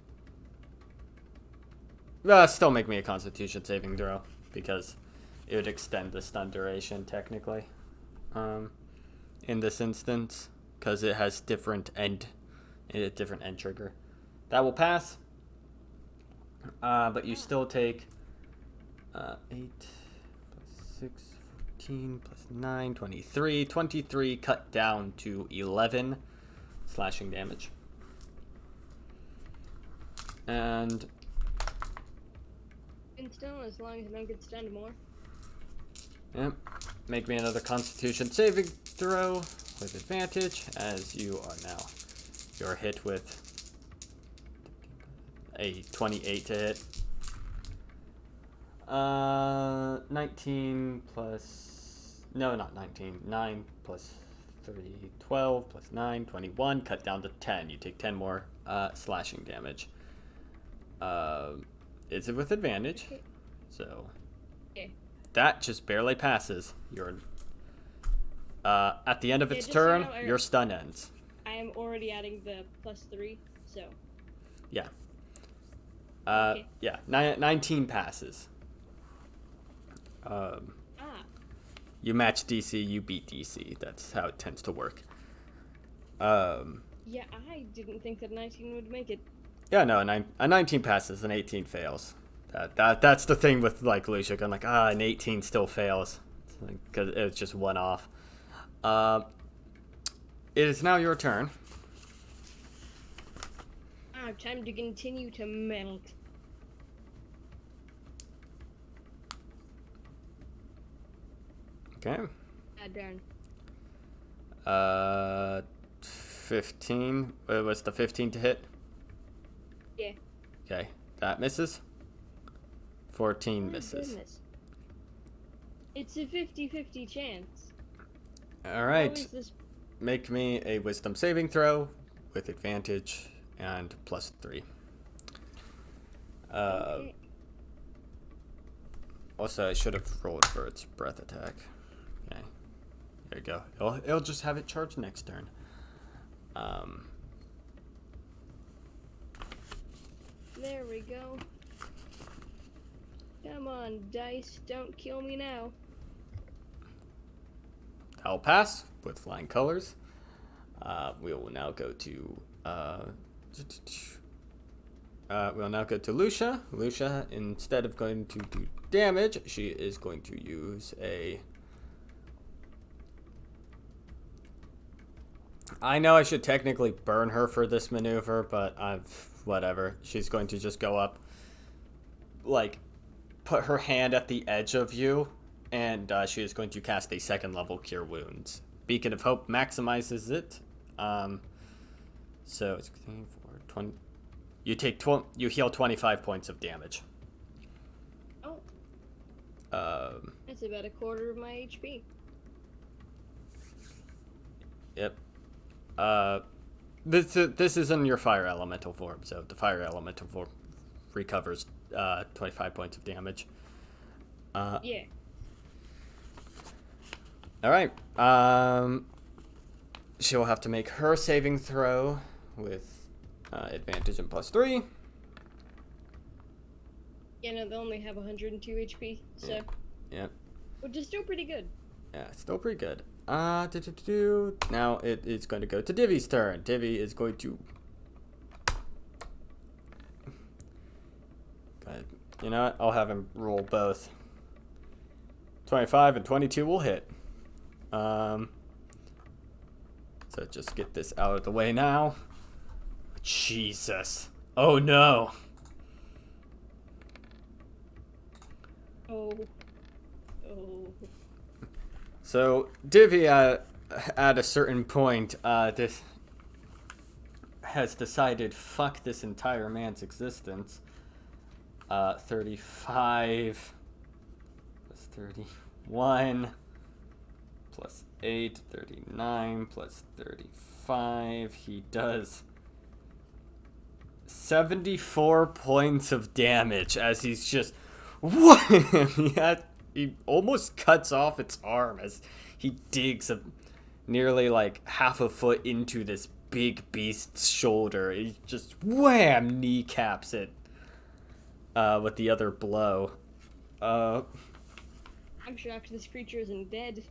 Still make me a constitution saving throw, because it would extend the stun duration, technically. In this instance, because it has different end trigger. That will pass. But you still take 8 plus 6, 14 plus 9, 23. 23 cut down to 11 slashing damage. And still, as long as I don't get stunned more. Yep. Make me another constitution saving throw with advantage, as you are now. You're hit with a 28 to hit. 19 plus... No, not 19. 9 plus 3, 12 plus 9, 21. Cut down to 10. You take 10 more slashing damage. Is it with advantage? So... Okay. That just barely passes. You're... at the end of its turn, so your stun ends. I am already adding the +3, so... Yeah. Yeah, 19 passes. You match DC, you beat DC. That's how it tends to work. Yeah, I didn't think that 19 would make it. Yeah, no, a 19 passes, an 18 fails. That's the thing with like Lucia. I'm like, an 18 still fails because it's just one off. It is now your turn. Time to continue to melt. Okay. Darn. 15. Was the 15 to hit? Yeah. Okay, that misses. 14 misses. Goodness. It's a 50-50 chance. All right. Make me a wisdom saving throw with advantage and +3. Okay. Also, I should have rolled for its breath attack. Okay. There you go. It'll just have it charge next turn. There we go. Come on, dice, don't kill me now. I'll pass with flying colors. We will now go to Lucia. Lucia, instead of going to do damage, she is going to use a... I know I should technically burn her for this maneuver, but whatever. She's going to just go up, like, put her hand at the edge of you, and she is going to cast a 2nd level Cure Wounds. Beacon of Hope maximizes it. So it's 20. You take you heal 25 points of damage. Oh. That's about a quarter of my HP. Yep. This is in your fire elemental form, so the fire elemental form recovers 25 points of damage. Yeah. All right. She'll have to make her saving throw with advantage and +3. Yeah, no, they only have 102 HP, so. Yeah. Which is still pretty good. Yeah, still pretty good. Now it is going to go to Divi's turn. Divi is going to... You know what? I'll have him roll both. 25 and 22 will hit. So just get this out of the way now. Jesus. Oh no. Oh. So Divi at a certain point this has decided fuck this entire man's existence. 35 plus 31 plus 8, 39 plus 35. He does 74 points of damage as he's just he almost cuts off its arm as he digs nearly like half a foot into this big beast's shoulder. He just wham kneecaps it with the other blow. I'm shocked this creature isn't dead.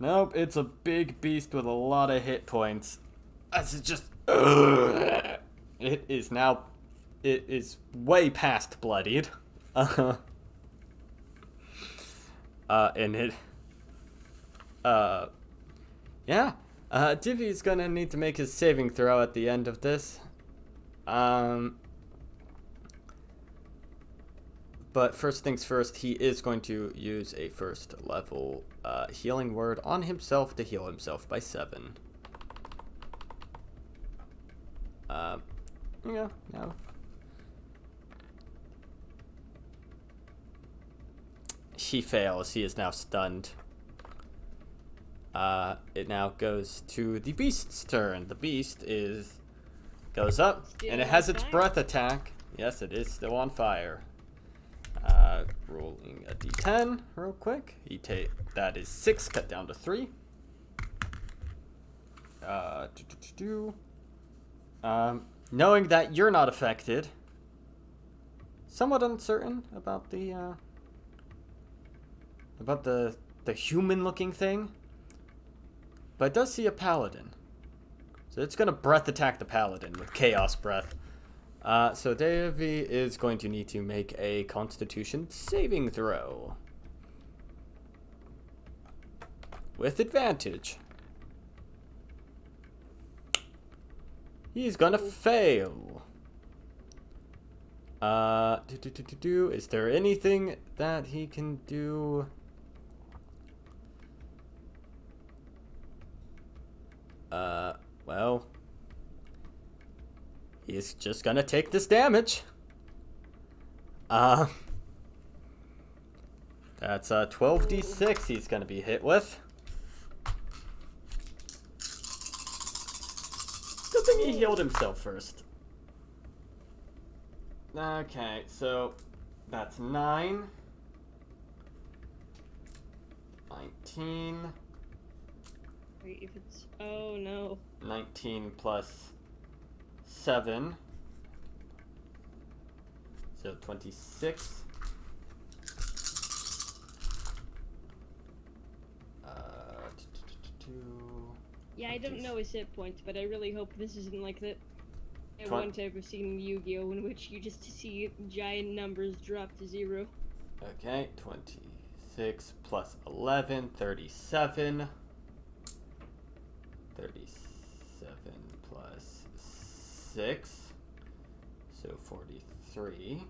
Nope, it's a big beast with a lot of hit points. This is just... It is way past bloodied. And it... Yeah. Divi's gonna need to make his saving throw at the end of this. But first things first, he is going to use a 1st level healing word on himself to heal himself by 7. Yeah, no. He fails. He is now stunned. It now goes to the beast's turn. The beast goes up, and it has its breath attack. Yes, it is still on fire. Rolling a d10 real quick. That is 6 cut down to 3. Knowing that you're not affected, somewhat uncertain about the human-looking thing, but it does see a paladin, so it's gonna breath attack the paladin with chaos breath. So Davy is going to need to make a Constitution saving throw. With advantage. He's gonna fail. Is there anything that he can do? Well, he's just gonna take this damage. That's 12d6 he's gonna be hit with. Good thing he healed himself first. Okay, so that's 9. 19. Wait, if it's... Oh, no. 19 plus 7. So 26. Yeah, I don't know his hit points, but I really hope this isn't like that one type of scene in Yu-Gi-Oh! In which you just see giant numbers drop to 0. Okay, 26 plus 11, 37. 37 plus 6, so 43.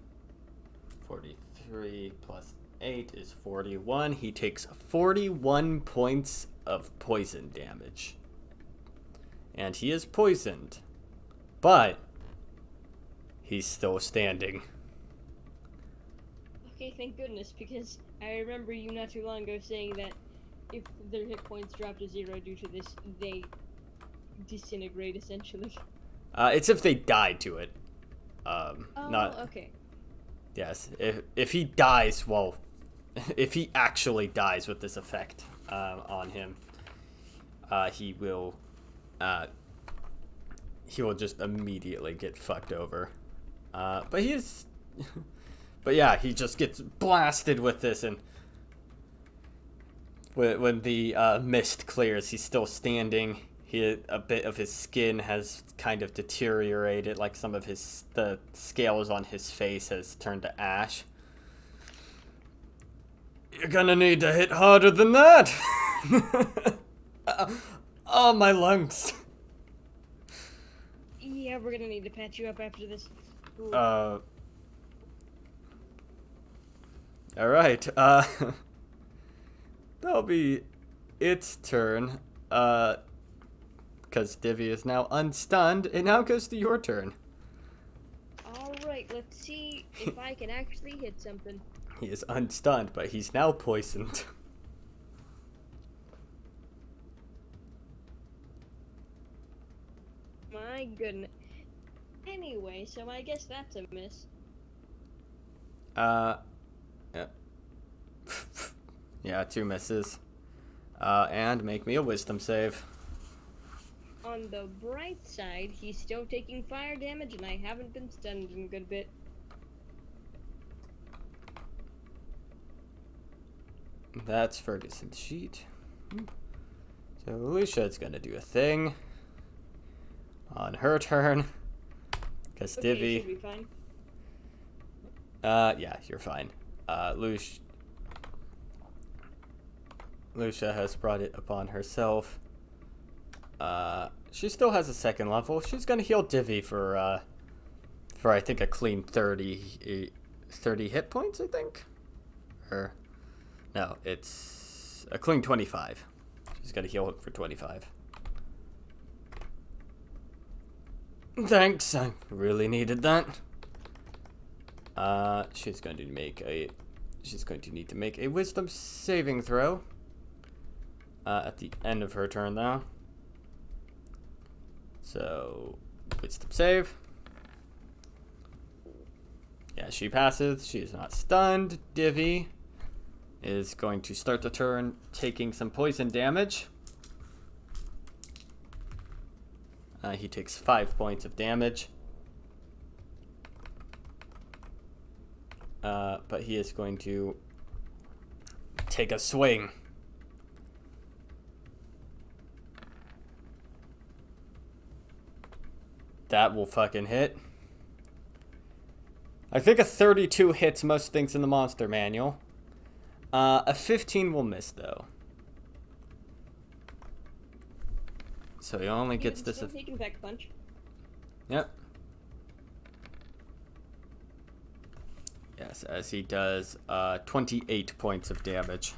43 plus 8 is 41. He takes 41 points of poison damage. And he is poisoned. But he's still standing. Okay, thank goodness, because I remember you not too long ago saying that if their hit points drop to 0 due to this, they disintegrate, essentially. It's if they die to it. Oh, not okay. Yes, if he dies, well, if he actually dies with this effect on him, he will just immediately get fucked over. But yeah, he just gets blasted with this, and when the mist clears, he's still standing. A bit of his skin has kind of deteriorated, like some of the scales on his face has turned to ash. You're gonna need to hit harder than that! Oh, my lungs. Yeah, we're gonna need to patch you up after this. Ooh. Alright, that'll be its turn. Because Divvy is now unstunned, it now goes to your turn. Alright, let's see if I can actually hit something. He is unstunned, but he's now poisoned. My goodness. Anyway, so I guess that's a miss. Yeah. Yeah, 2 misses. And make me a wisdom save. On the bright side, he's still taking fire damage, and I haven't been stunned in a good bit. That's Ferguson's sheet. So Lucia's gonna do a thing on her turn. Because Okay, Divvy... should be fine. Yeah, you're fine. Lucia has brought it upon herself. She still has a 2nd level. She's gonna heal Divvy for I think a clean 30 hit points, I think? Or, no, it's a clean 25. She's gonna heal him for 25. Thanks, I really needed that. She's going to need to make a wisdom saving throw. At the end of her turn, though. So, wisdom save. Yeah, she passes. She is not stunned. Divvy is going to start the turn taking some poison damage. He takes 5 points of damage. But he is going to take a swing. That will fucking hit. I think a 32 hits most things in the monster manual. A 15 will miss, though. So he only gets this. He can back punch. Yep. Yes, as he does 28 points of damage.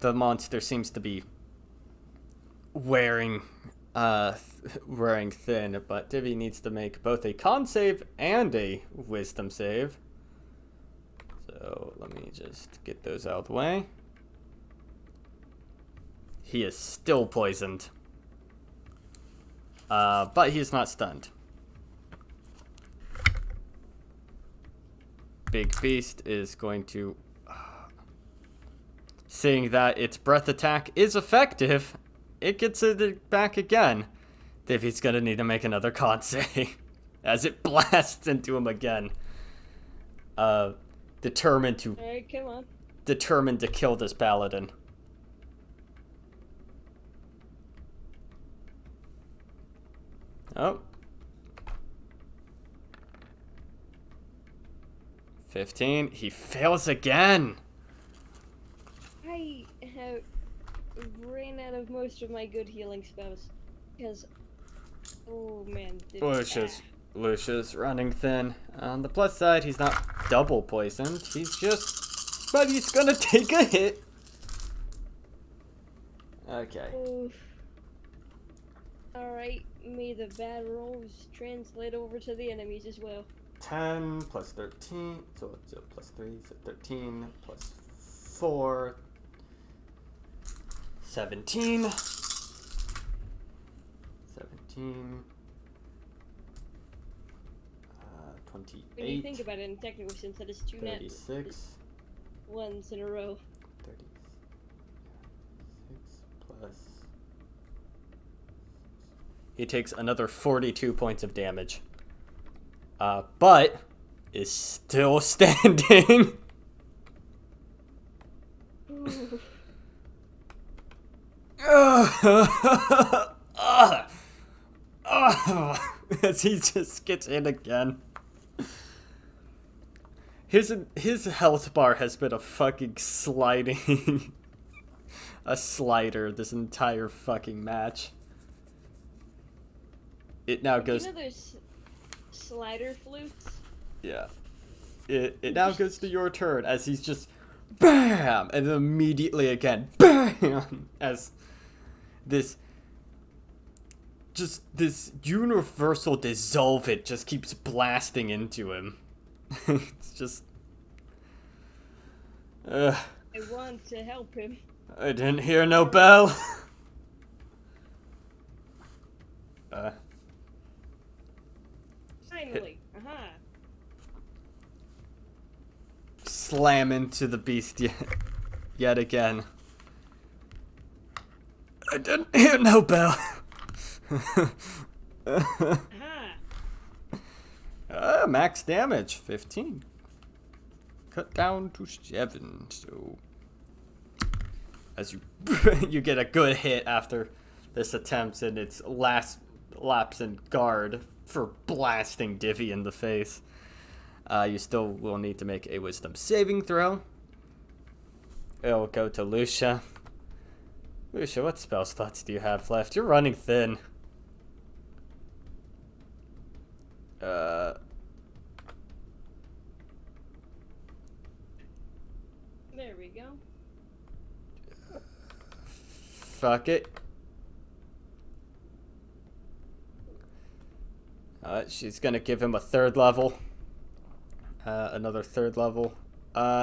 The monster seems to be wearing thin, but Divvy needs to make both a con save and a wisdom save. So let me just get those out of the way. He is still poisoned. But he's not stunned. Big Beast is going to... seeing that its breath attack is effective, it gets it back again. Divvy's gonna need to make another con save as it blasts into him again. Determined to... Alright, come on. Determined to kill this paladin. Oh. 15. He fails again. I have ran out of most of my good healing spells. Because, oh man. Lucia's running thin. On the plus side, he's not double poisoned. He's just... but he's gonna take a hit. Okay. Oof. Alright, may the bad rolls translate over to the enemies as well. 10 plus 13, so it's plus 3, so 13 plus 4, 17, 28, When you think about it in technical sense, that is 2 36, ones in a row. 36 plus... He takes another 42 points of damage. But is still standing. As he just gets in again. His health bar has been a fucking sliding a slider this entire fucking match. It now goes... You know those slider flutes? Yeah. It now goes to your turn as he's just BAM! And then immediately again BAM! As this universal dissolve it just keeps blasting into him. It's just... I want to help him. I didn't hear no bell. Finally. Aha. Slam into the beast yet again. I didn't hear no bell. Aha. Max damage, 15. Cut down to 7, so... As you get a good hit after this attempt and its last lapse in guard for blasting Divvy in the face. You still will need to make a wisdom saving throw. It'll go to Lucia. Lucia, what spell slots do you have left? You're running thin. There we go. Fuck it. She's gonna give him a 3rd level. Another 3rd level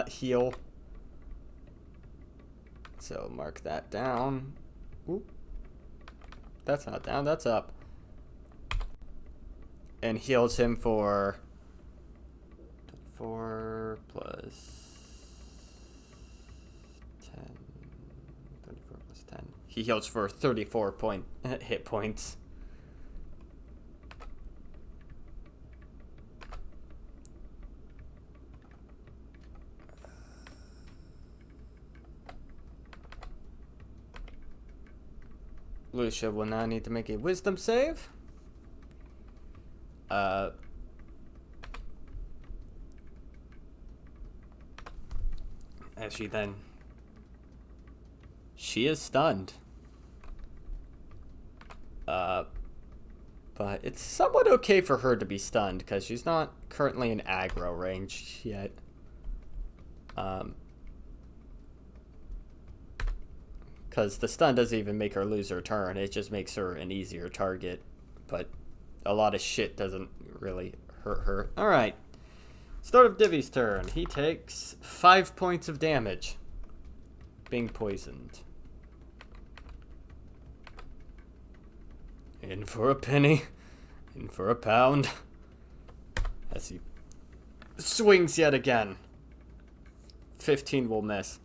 heal. So mark that down. Oop. That's not down, that's up. And heals him for 4 plus 10. 34 plus 10. He heals for 34 hit points. Lucia will now need to make a wisdom save. As she is stunned. But it's somewhat okay for her to be stunned because she's not currently in aggro range yet. Because the stun doesn't even make her lose her turn. It just makes her an easier target. But a lot of shit doesn't really hurt her. Alright. Start of Divi's turn. He takes 5 points of damage. Being poisoned. In for a penny. In for a pound. As he swings yet again. 15 will miss.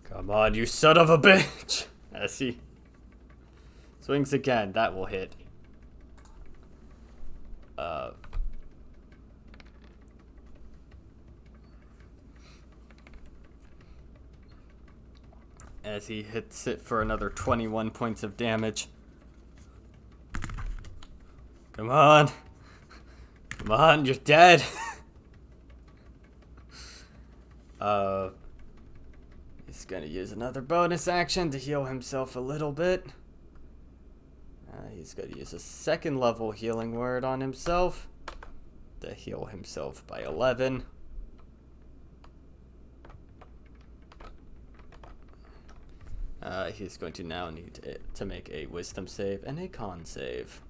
Come on, you son of a bitch! As he swings again, that will hit. As he hits it for another 21 points of damage. Come on. Come on, you're dead. He's gonna use another bonus action to heal himself a little bit. He's gonna use a second level healing word on himself to heal himself by 11. He's going to now need to make a wisdom save and a con save.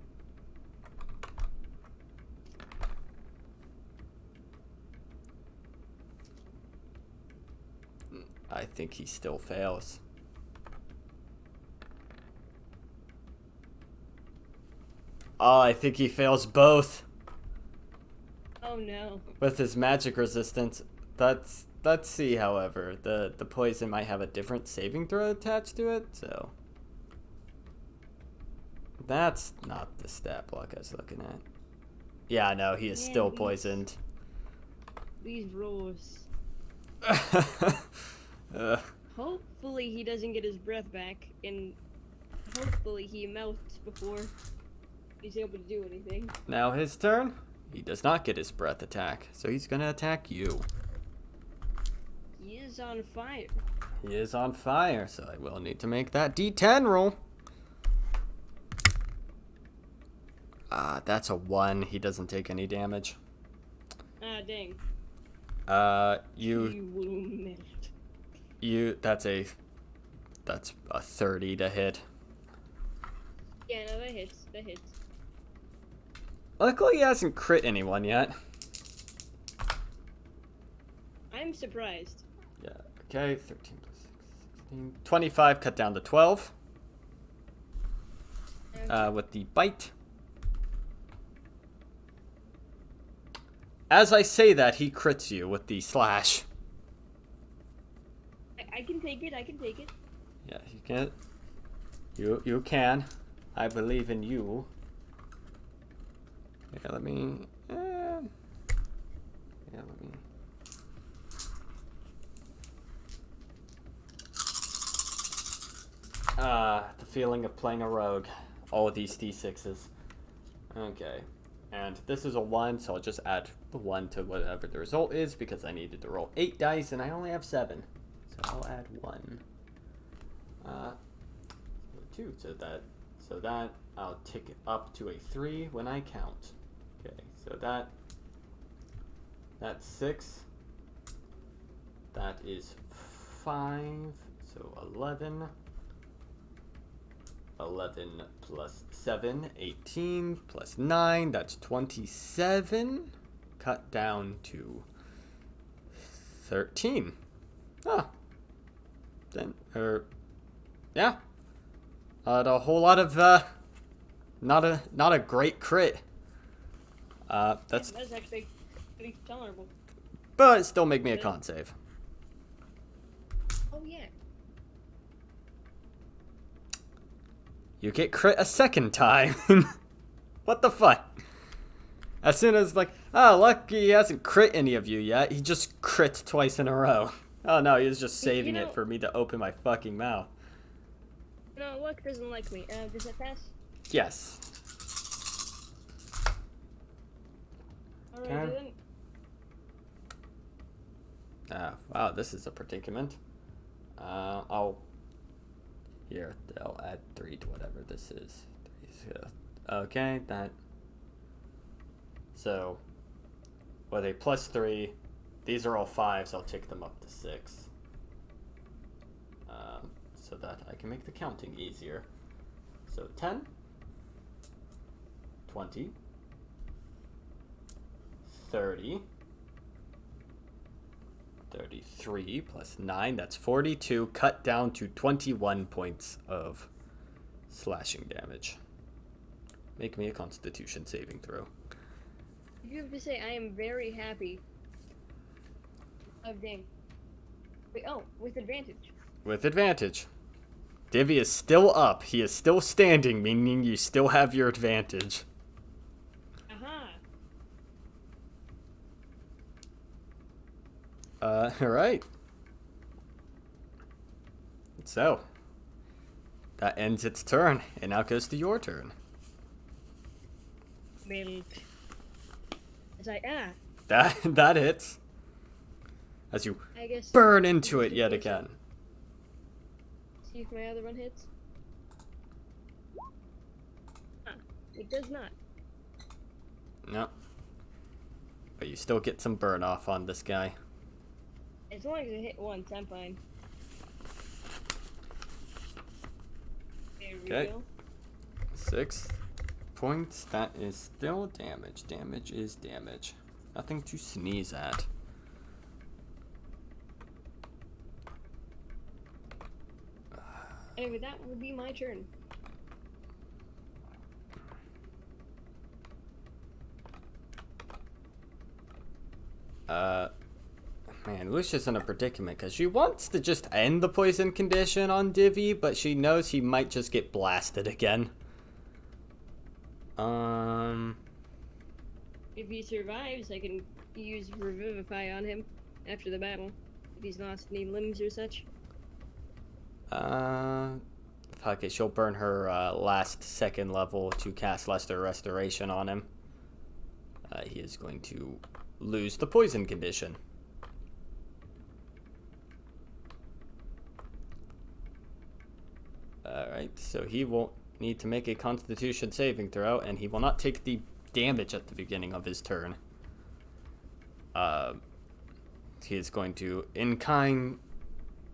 I think he still fails. Oh, I think he fails both. Oh no. With his magic resistance. Let's see, however. The poison might have a different saving throw attached to it, so. That's not the stat block I was looking at. Yeah, no, he is still poisoned. These rules. Hopefully he doesn't get his breath back, and hopefully he melts before he's able to do anything. Now his turn. He does not get his breath attack, so he's gonna attack you. He is on fire. He is on fire, so I will need to make that D10 roll. That's a 1. He doesn't take any damage. Ah, dang. That's a 30 to hit. Yeah, no, that hits. That hits. Luckily, he hasn't crit anyone yet. I'm surprised. Yeah, okay, 13 plus 6, 16. 25 cut down to 12. Okay. With the bite. As I say that, he crits you with the slash. I can take it. I can take it. Yeah, you can. You can. I believe in you. Yeah, let me. The feeling of playing a rogue. All of these D6s. Okay. And this is a 1, so I'll just add the 1 to whatever the result is because I needed to roll 8 dice and I only have 7. So I'll add 1. 2. So that I'll tick it up to a 3 when I count. Okay, so that's 6. That is 5. So 11. 11 plus 7, 18 plus 9, that's 27. Cut down to 13. Ah. Then, yeah. A whole lot of, not a great crit. That's actually pretty tolerable. But it still make me a con save. Oh, yeah. You get crit a second time. What the fuck? As soon as, like, oh, lucky he hasn't crit any of you yet. He just crits twice in a row. Oh, no, he was just saving it for me to open my fucking mouth. No, luck doesn't like me. Does that pass? Yes. Alright, Okay. then. Wow, this is a predicament. Here, I'll add 3 to whatever this is. Okay, that. So, with a +3, these are all 5s, I'll take them up to 6. So that I can make the counting easier. So 10, 20, 30, 33 plus 9, that's 42, cut down to 21 points of slashing damage. Make me a Constitution saving throw. You have to say, I am very happy. Oh, dang. Wait, oh, with advantage. With advantage. Divvy is still up. He is still standing, meaning you still have your advantage. Aha! Alright. So, that ends its turn, and now goes to your turn. Milk. It's like, That hits. As you I guess burn into it yet again. See if my other one hits. It does not. No. But you still get some burn off on this guy. As long as it hit once, I'm fine. There we Okay. go. 6 points. That is still damage. Damage is damage. Nothing to sneeze at. Anyway, that will be my turn. Man, Lucia's in a predicament because she wants to just end the poison condition on Divvy, but she knows he might just get blasted again. If he survives, I can use Revivify on him after the battle. If he's lost any limbs or such. Okay, she'll burn her last 2nd level to cast Lesser Restoration on him. He is going to lose the poison condition. Alright, so he won't need to make a Constitution saving throw, and he will not take the damage at the beginning of his turn. He is going to, in kind,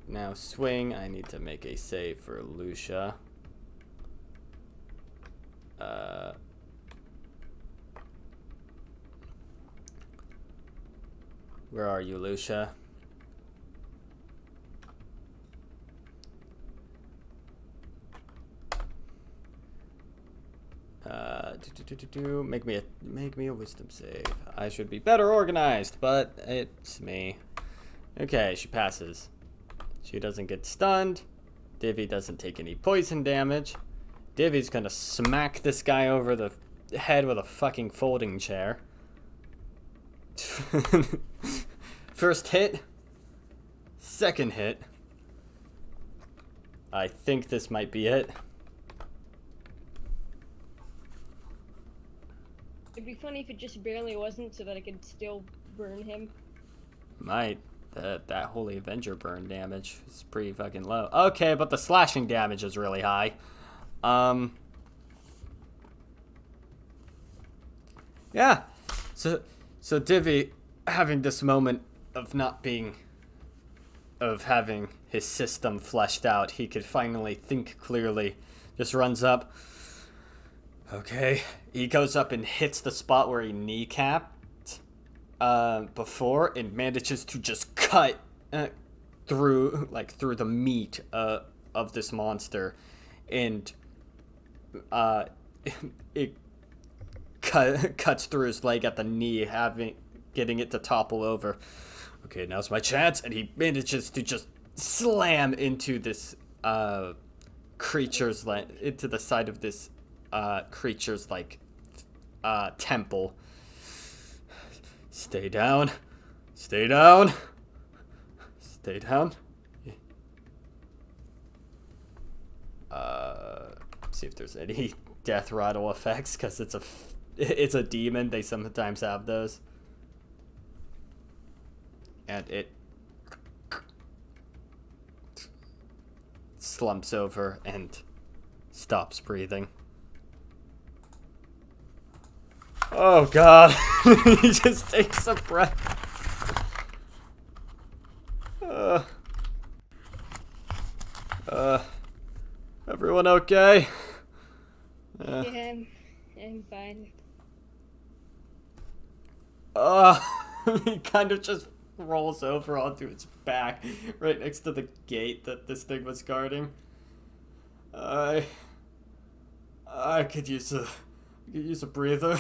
now swing. I need to make a save for Lucia. Where are you, Lucia? Make me a wisdom save. I should be better organized, but it's me. Okay, she passes. She doesn't get stunned. Divvy doesn't take any poison damage. Divvy's gonna smack this guy over the head with a fucking folding chair. First hit. Second hit. I think this might be it. It'd be funny if it just barely wasn't, so that I could still burn him. Might. That Holy Avenger burn damage is pretty fucking low. Okay, but the slashing damage is really high. Yeah. So Divvy, having this moment of having his system fleshed out, he could finally think clearly. Just runs up. Okay. He goes up and hits the spot where he kneecapped before, and manages to just cut through the meat of this monster, and it cuts through his leg at the knee, getting it to topple over. Okay, now's my chance, and he manages to just slam into this into the side of this creature's temple. Stay down. Stay down. Stay down. See if there's any death rattle effects, because it's a demon. They sometimes have those. And it slumps over and stops breathing. Oh god. He just takes a breath. Everyone okay? Yeah, I'm fine. He kind of just rolls over onto its back right next to the gate that this thing was guarding. I could use a breather.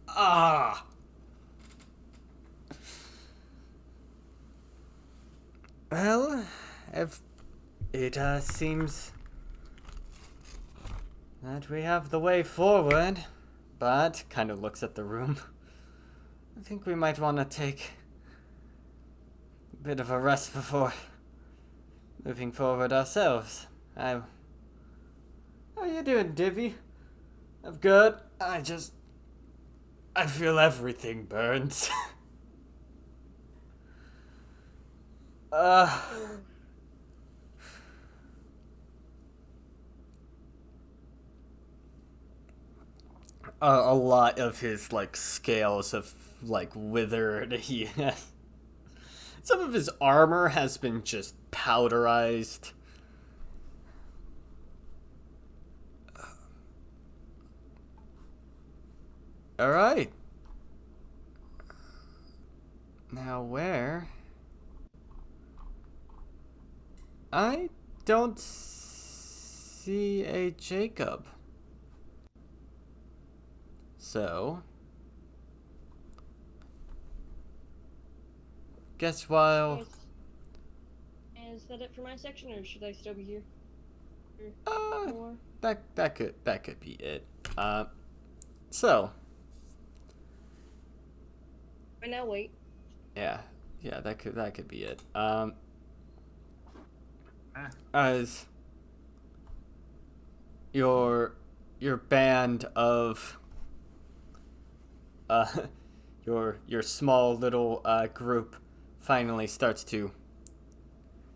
Ah. Well, if it seems that we have the way forward, but kind of looks at the room. I think we might want to take a bit of a rest before moving forward ourselves. How you doing, Divvy? I'm good. I feel everything burns. A lot of his, like, scales have, like, withered. Some of his armor has been just powderized. Alright. Now where? I don't see a Jacob. So, guess while... Is that it for my section, or should I still be here? More? That could be it. So. Right now, wait. Yeah, that could be it. As your band of your small little group finally starts to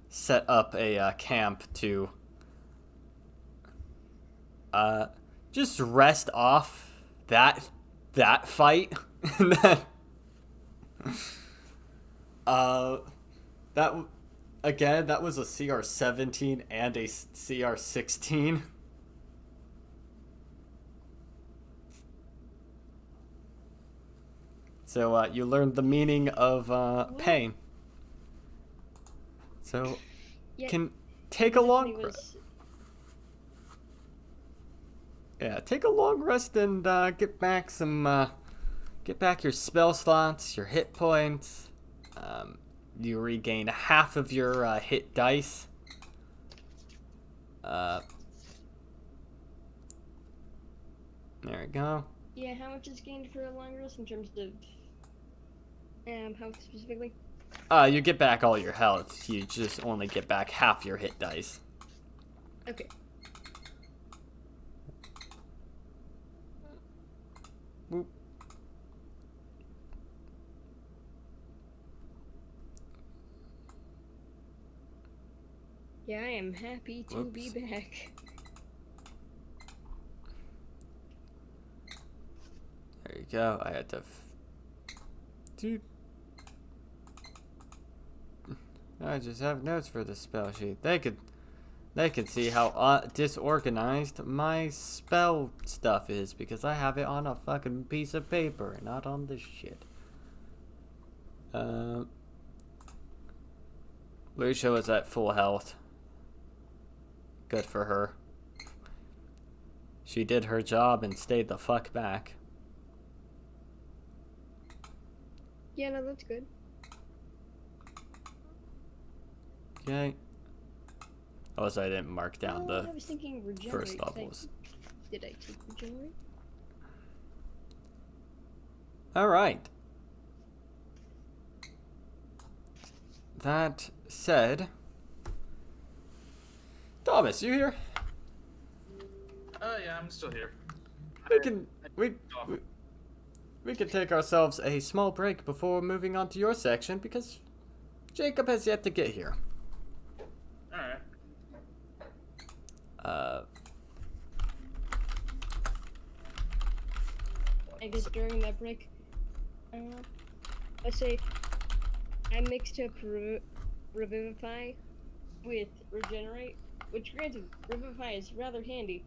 set up a camp to just rest off that fight. That was a CR 17 and a CR 16. So you learned the meaning of pain. So can take a long rest. Yeah, take a long rest and get back your spell slots, your hit points. You regain half of your hit dice. There we go. Yeah, how much is gained for a long rest in terms of health specifically? You get back all your health. You just only get back half your hit dice. Okay. Boop. Yeah, I am happy to be back. There you go. I had to... Dude. I just have notes for the spell sheet. They could see how disorganized my spell stuff is because I have it on a fucking piece of paper and not on this shit. Lucia was at full health. Good for her. She did her job and stayed the fuck back. Yeah, no, that's good. Okay. Also, I didn't mark down the I was thinking first levels. Did I take regenerate? Alright. That said, Thomas, you here? Yeah, I'm still here. We can take ourselves a small break before moving on to your section because Jacob has yet to get here. Alright. I guess during that break, let's say I mixed up Revivify with Regenerate, which granted, Revivify is rather handy.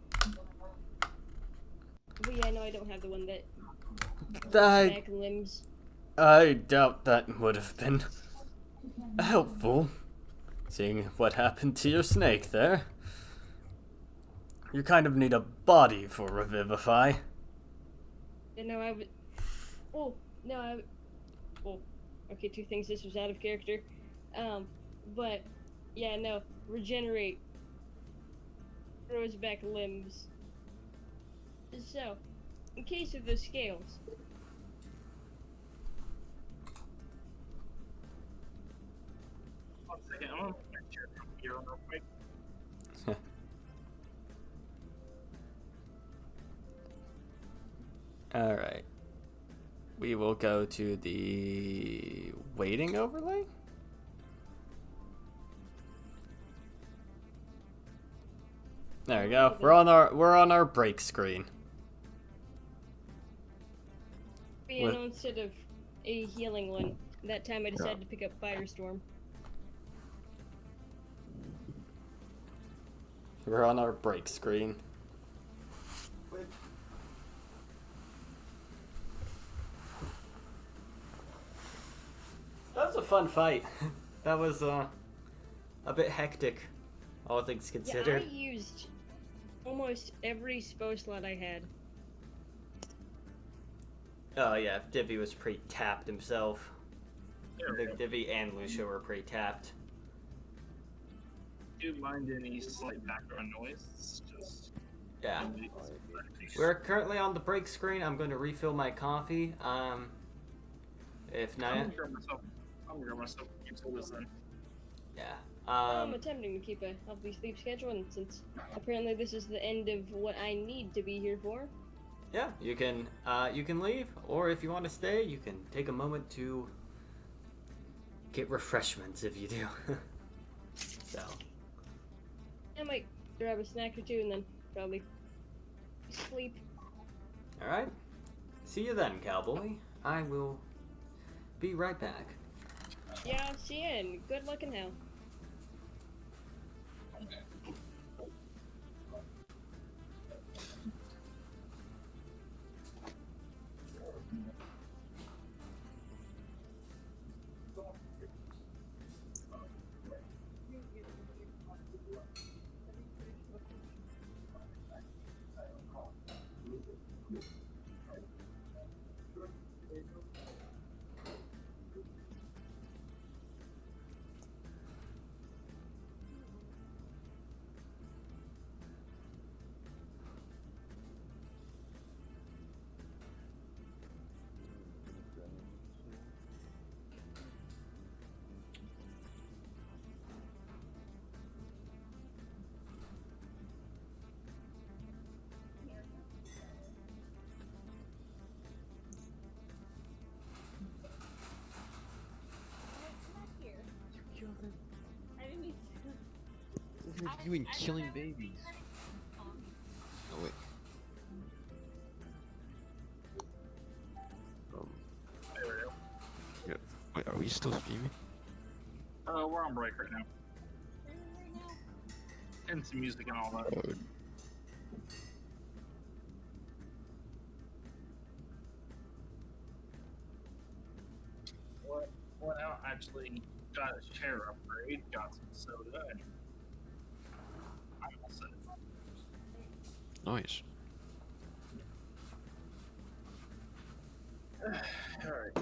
But yeah, no, I don't have the one that back limbs. I doubt that would have been helpful, seeing what happened to your snake there. You kind of need a body for Revivify. No, I would. Oh, no, I. Well, okay, two things. This was out of character. But yeah, no. Regenerate grows back limbs. So, in case of the scales. One second, I'm gonna make sure I'm here real quick. Alright. We will go to the waiting overlay. There we go. We're on our break screen. You know, instead of a healing one, that time I decided to pick up Firestorm. We're on our break screen. That was a fun fight. That was a bit hectic, all things considered. Yeah, I used almost every spell slot I had. Oh yeah, Divi was pre-tapped himself. I think Divi and Lucia were pre-tapped. Do you mind any slight background noise? It's just... Yeah. We're currently on the break screen. I'm going to refill my coffee. If not... I'm gonna grab myself until this then. Yeah. I'm attempting to keep a healthy sleep schedule, and since apparently this is the end of what I need to be here for. Yeah, you can leave, or if you want to stay, you can take a moment to get refreshments if you do. So. I might grab a snack or two and then probably sleep. Alright. See you then, cowboy. I will be right back. Yeah, I'll see you, and good luck in hell. What are you doing killing babies? Oh wait. There we go. Yeah. Wait, are we still streaming? We're on break right now. And some music and all that. Oh. Went out, actually got a chair upgrade, got some soda, and I'm all set. Nice. Alright.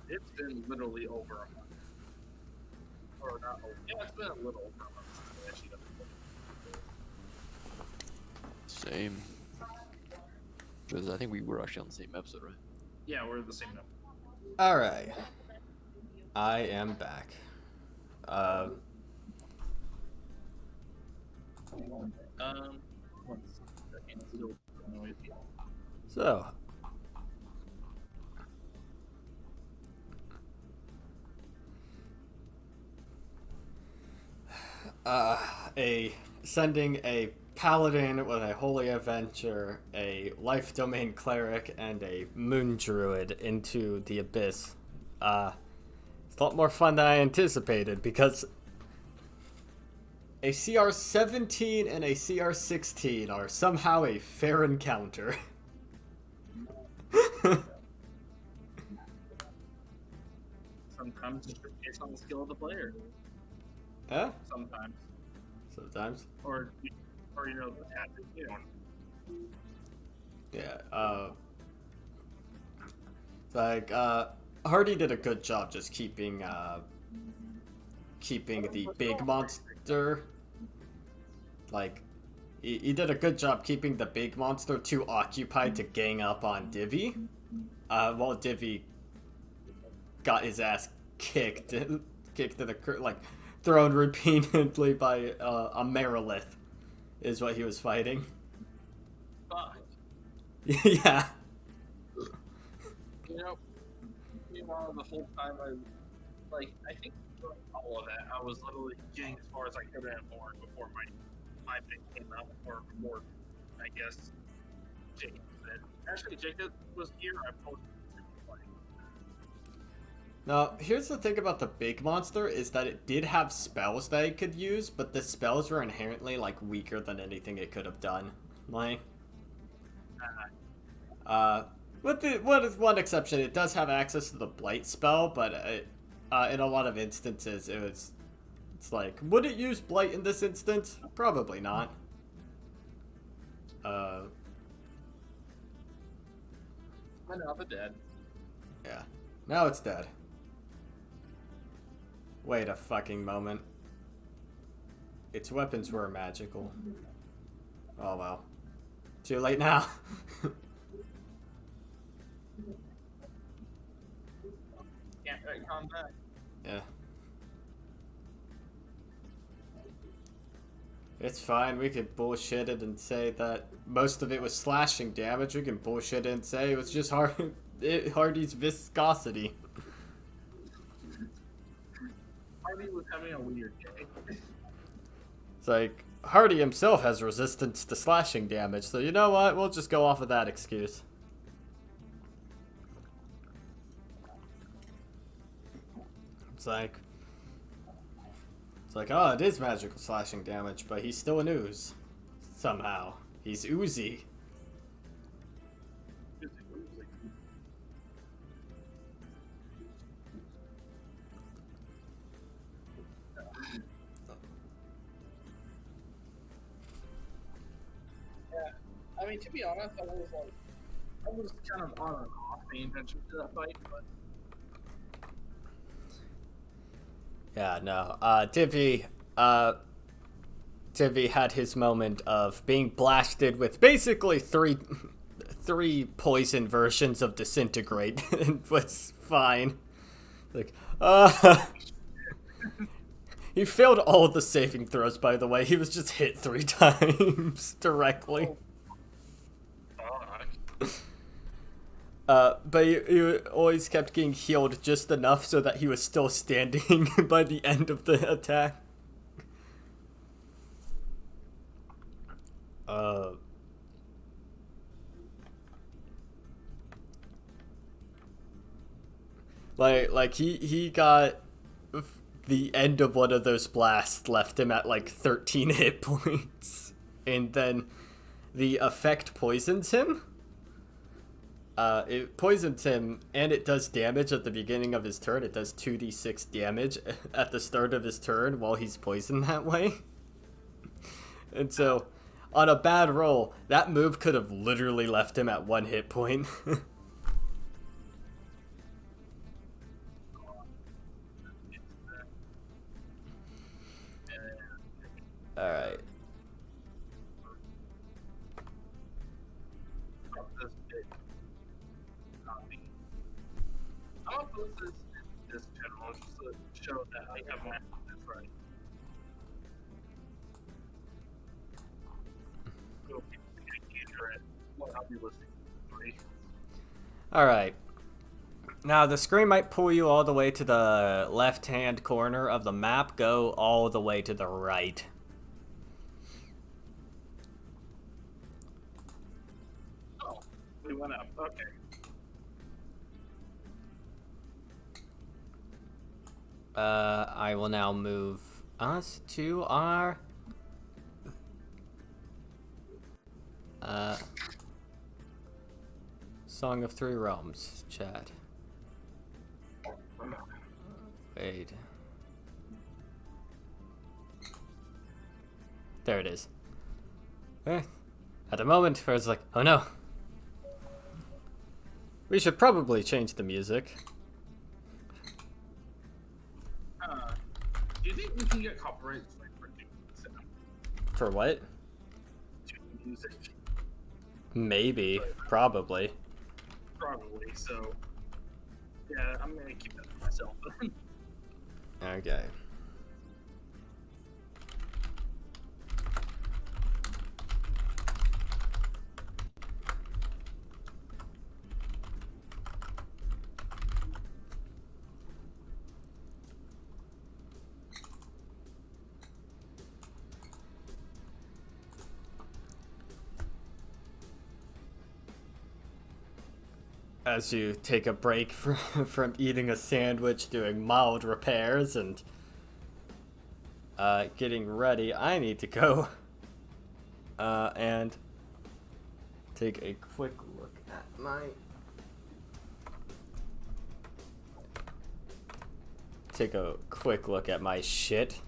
It's been literally over a month. Or not over. Yeah, it's been a little over a month since we actually got the Same. Because I think we were actually on the same episode, right? Yeah, we're the same number. Alright. I am back. One second, still noisy. So, sending a paladin with a holy adventure, a life domain cleric, and a moon druid into the abyss. It's a lot more fun than I anticipated because a CR 17 and a CR 16 are somehow a fair encounter. Sometimes it's just based on the skill of the player. Huh? Sometimes. Sometimes. Or you know, the tactic, you know. Yeah, like, Hardy did a good job just keeping the big monster. Like, he did a good job keeping the big monster too occupied to gang up on Divvy. While Divvy got his ass kicked to the like thrown repeatedly by a Merilith, is what he was fighting. Fuck. Yeah. You know, meanwhile, the whole time I think during all of that, I was literally getting as far as I could and more before my pick came out, or before, I guess, Jacob said. Actually, Jacob was here, I posted to play. Now, here's the thing about the big monster, is that it did have spells that it could use, but the spells were inherently, like, weaker than anything it could have done. Like, with one exception, it does have access to the Blight spell, but in a lot of instances, it's like, would it use Blight in this instance? Probably not. I know, the dead. Yeah. Now it's dead. Wait a fucking moment. Its weapons were magical. Oh well. Too late now. Can't come back. Yeah. It's fine, we could bullshit it and say that most of it was slashing damage. We can bullshit it and say it was just Hardy's viscosity. Hardy was having a weird day. It's like, Hardy himself has resistance to slashing damage, so you know what? We'll just go off of that excuse. It's like, oh, it is magical slashing damage, but he's still an ooze. Somehow. He's oozy. I mean, to be honest, I was kind of on and off paying attention to that fight, but Yeah, no. Tivy had his moment of being blasted with basically three poison versions of Disintegrate and was fine. Like, he failed all of the saving throws, by the way. He was just hit 3 times directly. But he always kept getting healed just enough so that he was still standing by the end of the attack. Like he got the end of one of those blasts left him at like 13 hit points, and then the effect poisons him. It poisons him, and it does damage at the beginning of his turn. It does 2d6 damage at the start of his turn while he's poisoned that way. And so, on a bad roll, that move could have literally left him at 1 hit point. Alright. I'll post this general just to show that I have mastered this right. listening to me. Alright. Now, the screen might pull you all the way to the left-hand corner of the map. Go all the way to the right. Oh, we went up. Okay. I will now move us to our... Song of Three Realms, chat. Wait. There it is. At the moment, where it's like, oh no. We should probably change the music. Do you think we can get copyright strike for doing this? For what? Music? Maybe. Probably. Probably, so... Yeah, I'm gonna keep that to myself. Okay. As you take a break from eating a sandwich, doing mild repairs, and getting ready, I need to go and take a quick look at my... Take a quick look at my shit.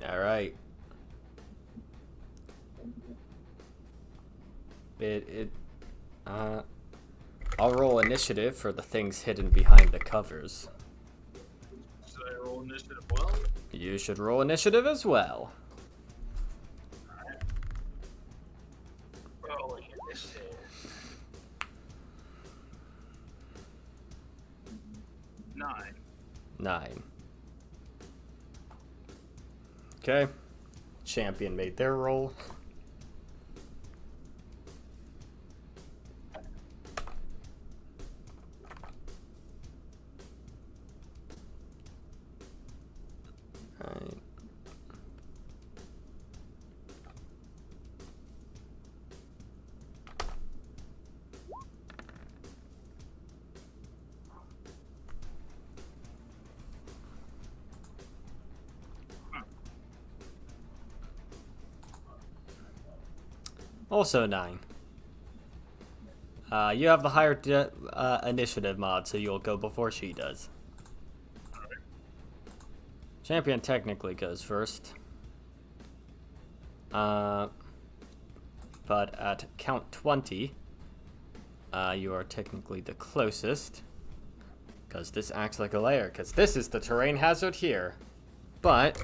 Alright. I'll roll initiative for the things hidden behind the covers. Should I roll initiative well? You should roll initiative as well. Alright. Rolling initiative. 9. 9. Okay. Champion made their roll. Alright. Also 9. You have the higher initiative mod, so you'll go before she does. Champion technically goes first. But at count 20, you are technically the closest. Because this acts like a layer, because this is the terrain hazard here. But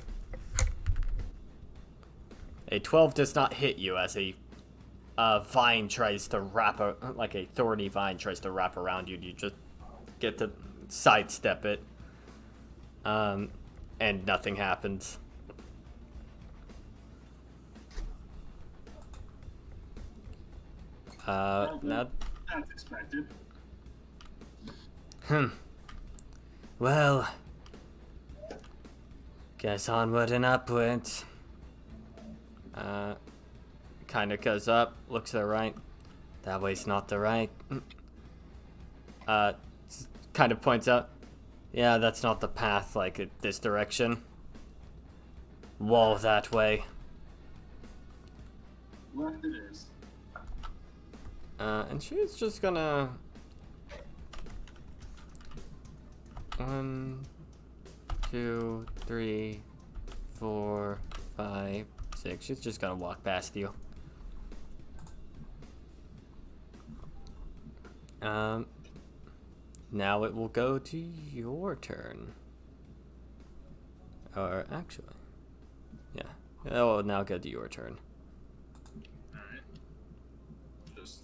a 12 does not hit you as a vine tries to wrap, like a thorny vine tries to wrap around you. You just get to sidestep it. And nothing happens. Now... That's expected. Well... Guess onward and upward. Kinda goes up, looks to the right. That way's not the right. Kind of points out. Yeah, that's not the path, like, this direction. Wall that way. Left it is. And she's just gonna... 1, 2, 3, 4, 5, 6. She's just gonna walk past you. now it will go to your turn. Or actually, yeah, it will now go to your turn. Alright. Just.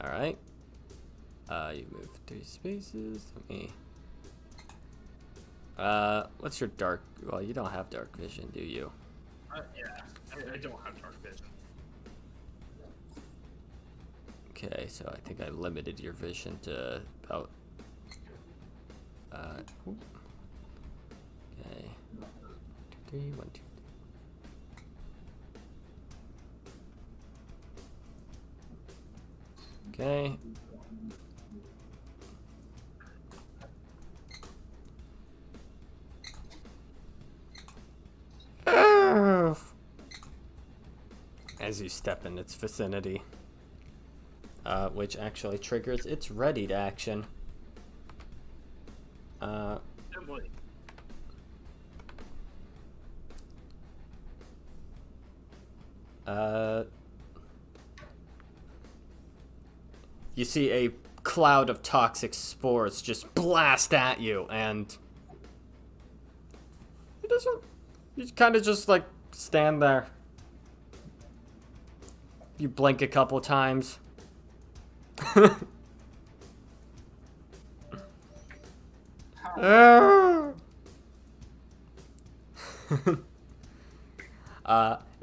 All right. You move 3 spaces. Let me. What's your dark? Well, you don't have dark vision, do you? Yeah. I don't have dark vision. Okay, so I think I limited your vision to about. Okay. 2, 3, 1, 2. Okay. As you step in its vicinity, which actually triggers its readied action. Emily. You see a cloud of toxic spores just blast at you, and it doesn't. You kind of just like stand there. You blink a couple times. It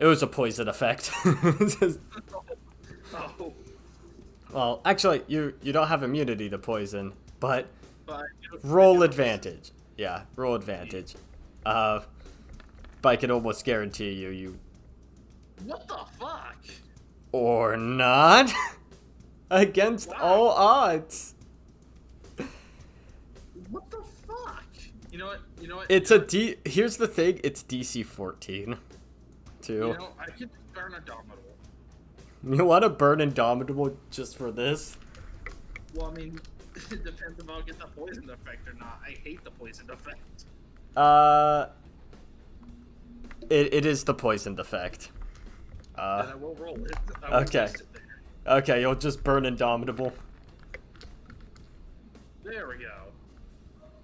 was a poison effect. Oh. Well, actually, you don't have immunity to poison, but But roll advantage. Yeah, roll advantage. But I can almost guarantee you What the fuck? or not against all odds. What the fuck? You know what? It's a D. Here's the thing. It's DC 14. Too. You know, I could burn Indomitable. You want to burn Indomitable just for this? Well, I mean, it depends if I'll get the poison effect or not. I hate the poison effect. It is the poisoned effect. Then I will roll it. I will Okay. waste it there. Okay, you'll just burn Indomitable. There we go.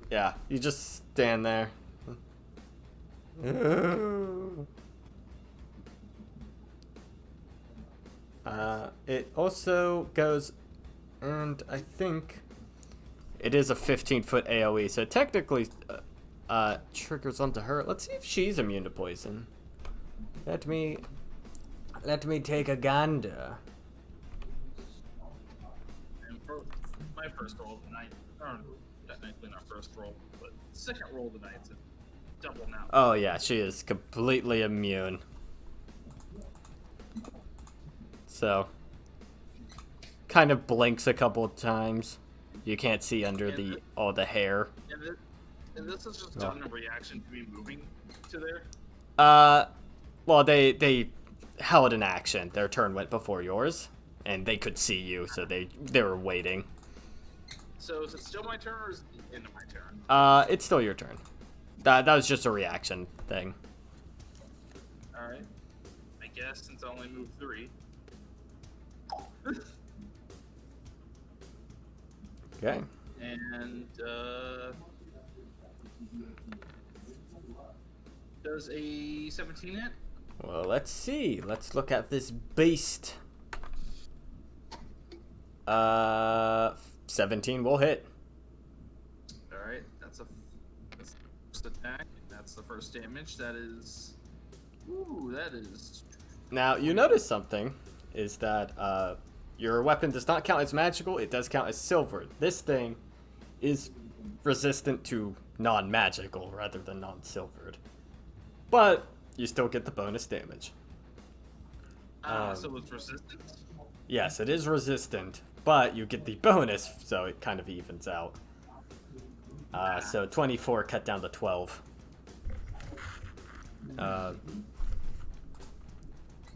Yeah, you just stand there. It also goes, and I think it is a 15-foot AoE, so it technically triggers onto her. Let's see if she's immune to poison. Let me take a gander. And for my first roll of the night, or technically not first roll, but second roll of the night, it's a double now. Oh yeah, she is completely immune. So, kind of blinks a couple of times. You can't see under all the hair. And this is just done in reaction to me moving to there. Well, they held an action. Their turn went before yours, and they could see you, so they were waiting. So is it still my turn, or is it the end of my turn? It's still your turn. That was just a reaction thing. All right. I guess since I only moved 3. Okay. And does a 17 hit? Well, let's see. Let's look at this beast. 17 will hit. All right, that's the first attack. That's the first damage. That is. Ooh, that is. Now, you notice something, is that your weapon does not count as magical, it does count as silver. This thing is resistant to non-magical rather than non-silvered. But you still get the bonus damage. So it's resistant. Yes, it is resistant, but you get the bonus, so it kind of evens out. So 24 cut down to 12.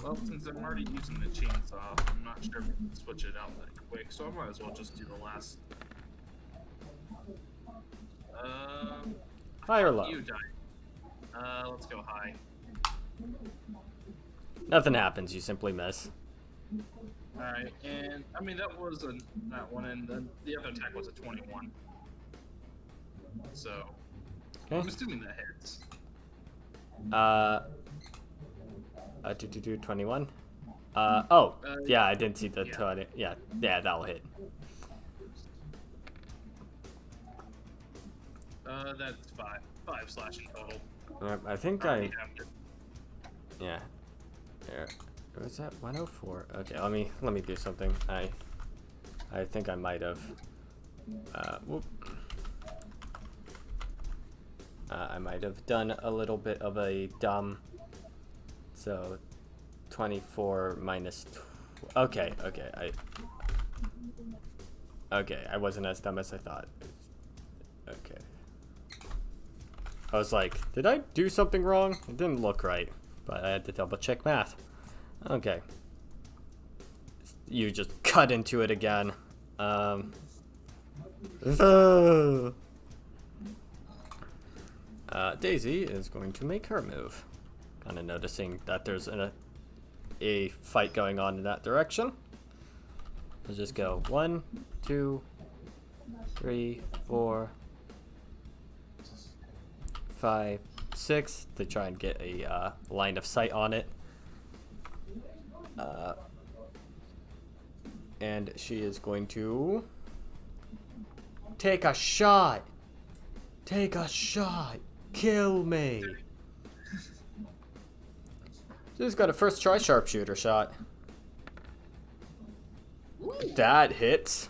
Well, since I'm already using the chainsaw, I'm not sure if I can switch it out that quick, so I might as well just do the last. High or low? You die. Let's go high. Nothing happens, you simply miss. Alright, and I mean that was that one, and then the other attack was a 21. So I'm Okay. assuming that hits. 21. Uh, Yeah, I didn't see the yeah. 20. Yeah, that'll hit. That's five slashing total. I think Already halved it. yeah. There. Was that 104? Okay, let me do something. I think I might have. Whoop. I might have done a little bit of a dumb. So, 24 minus. Okay. I wasn't as dumb as I thought. Okay. I was like, did I do something wrong? It didn't look right, but I had to double check math. Okay. You just cut into it again. Daisy is going to make her move. Kind of noticing that there's a fight going on in that direction. Let's just go 1, 2, 3, 4, 5, 6 to try and get a line of sight on it. And she is going to take a shot. Take a shot. Kill me. She's got a first try sharpshooter shot. That hits.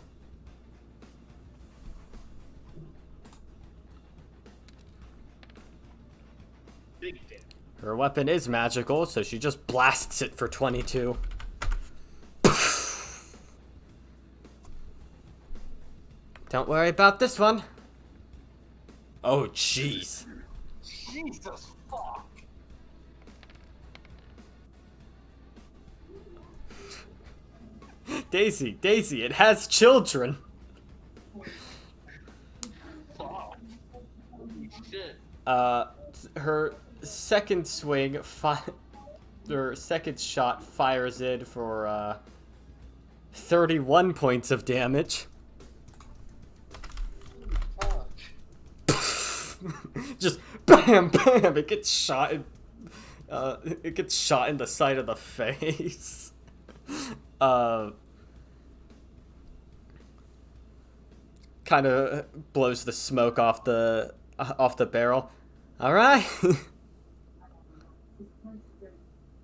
Big damage. Her weapon is magical, so she just blasts it for 22. Don't worry about this one. Oh, jeez. Jesus fuck. Daisy, it has children. Wow. Holy shit. Her second swing, her second shot fires in for 31 points of damage. Just bam, bam! It gets shot in. It gets shot in the side of the face. Kind of blows the smoke off the barrel. All right.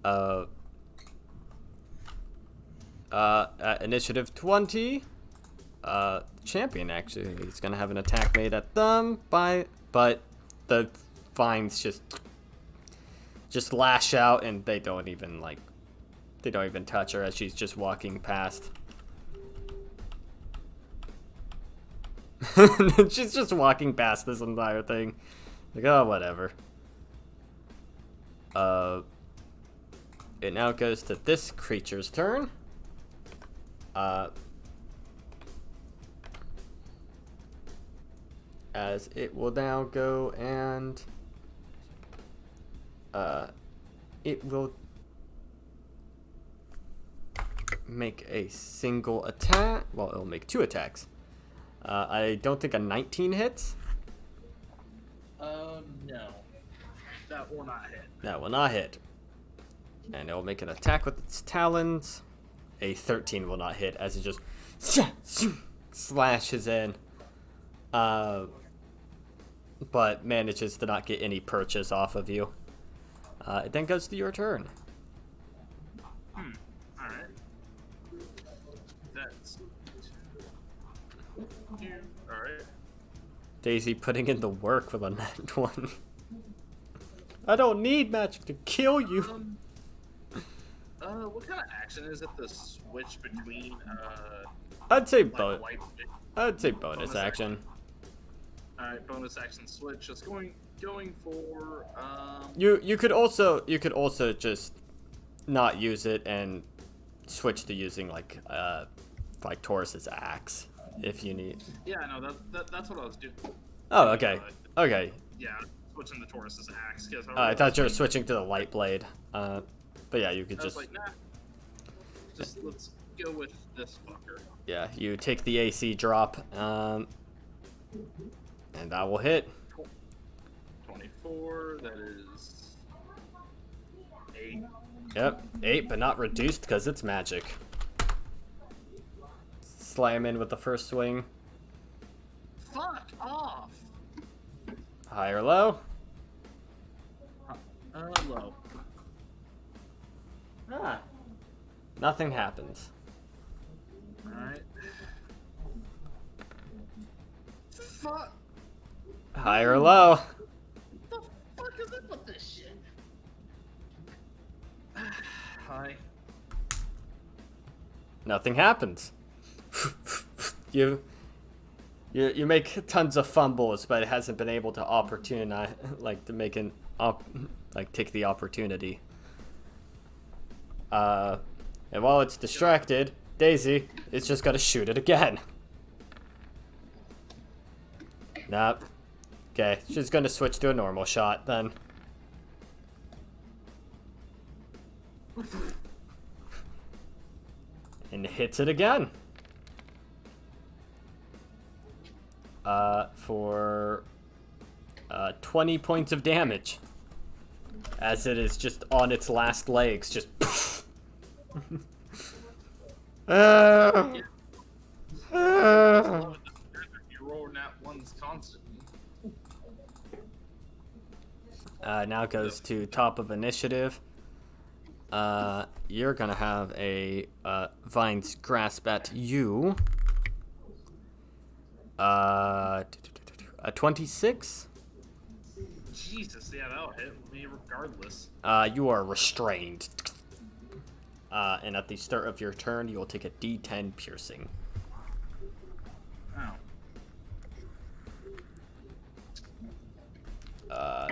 At initiative 20, champion actually is gonna have an attack made at them but the vines just lash out and they don't even touch her as she's just walking past. She's just walking past this entire thing. Like, oh, whatever. It now goes to this creature's turn. As it will now go and it will make a single attack. Well, it'll make 2 attacks. I don't think a 19 hits. No. That will not hit. That will not hit. And it will make an attack with its talons. A 13 will not hit as it just slashes in. But manages to not get any purchase off of you. It then goes to your turn. Alright. That's... Alright. Daisy putting in the work with a nat 1. I don't need magic to kill you. What kind of action is it to switch between, I'd say like bonus action. Alright, bonus action switch. It's going for, You could also just not use it and switch to using like Taurus's axe if you need. Yeah, no, that's what I was doing. Oh, okay. Okay. Yeah, switching the Taurus's axe. I thought you were switching to the light blade. But yeah, you could I was just. like, nah. Just let's go with this fucker. Yeah, you take the AC drop, and that will hit. 24, that is 8. Yep, 8, but not reduced because it's magic. Slam in with the first swing. Fuck off! High or low? Low. Ah. Nothing happens. Alright. Fuck! High or low? What the fuck is up with this shit? Hi. Nothing happens. You make tons of fumbles, but it hasn't been able to take the opportunity. And while it's distracted, Daisy is just gonna shoot it again. Nope. Okay, she's gonna switch to a normal shot then. And hits it again. For 20 points of damage. As it is just on its last legs, just You roll nat ones constantly. Now goes to top of initiative. You're gonna have a Vine's grasp at you. A 26. Jesus, yeah, that'll hit me regardless. You are restrained. And at the start of your turn, you will take a D10 piercing. Oh.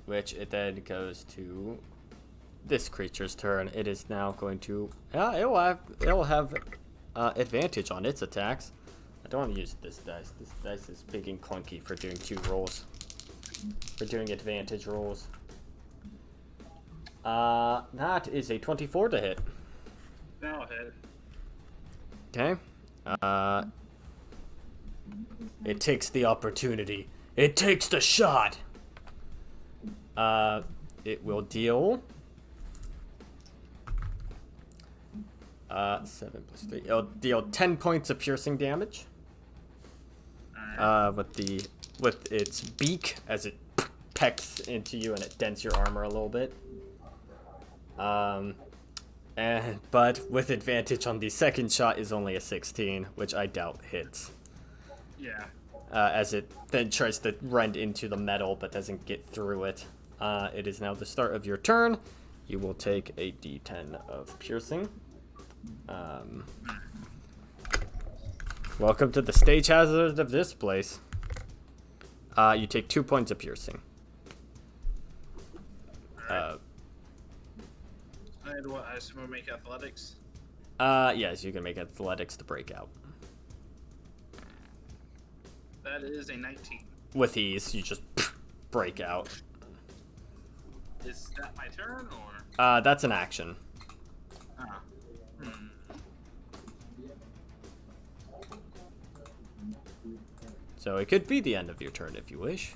Which it then goes to this creature's turn. It is now going to. It will have advantage on its attacks. I don't want to use this dice. This dice is big and clunky for doing 2 rolls. For doing advantage rolls. That is a 24 to hit. That'll hit. Okay. It takes the opportunity. It takes the shot. It will deal 7 plus 3. It'll deal 10 points of piercing damage. With its beak as it pecks into you and it dents your armor a little bit. But with advantage on the second shot is only a 16, which I doubt hits. Yeah. As it then tries to rend into the metal but doesn't get through it. It is now the start of your turn. You will take a D10 of piercing. Welcome to the stage hazard of this place. You take 2 points of piercing. And what, I assume we'll make athletics? Yes, you can make athletics to break out. That is a 19. With ease, you just break out. Is that my turn, or? That's an action. So it could be the end of your turn if you wish.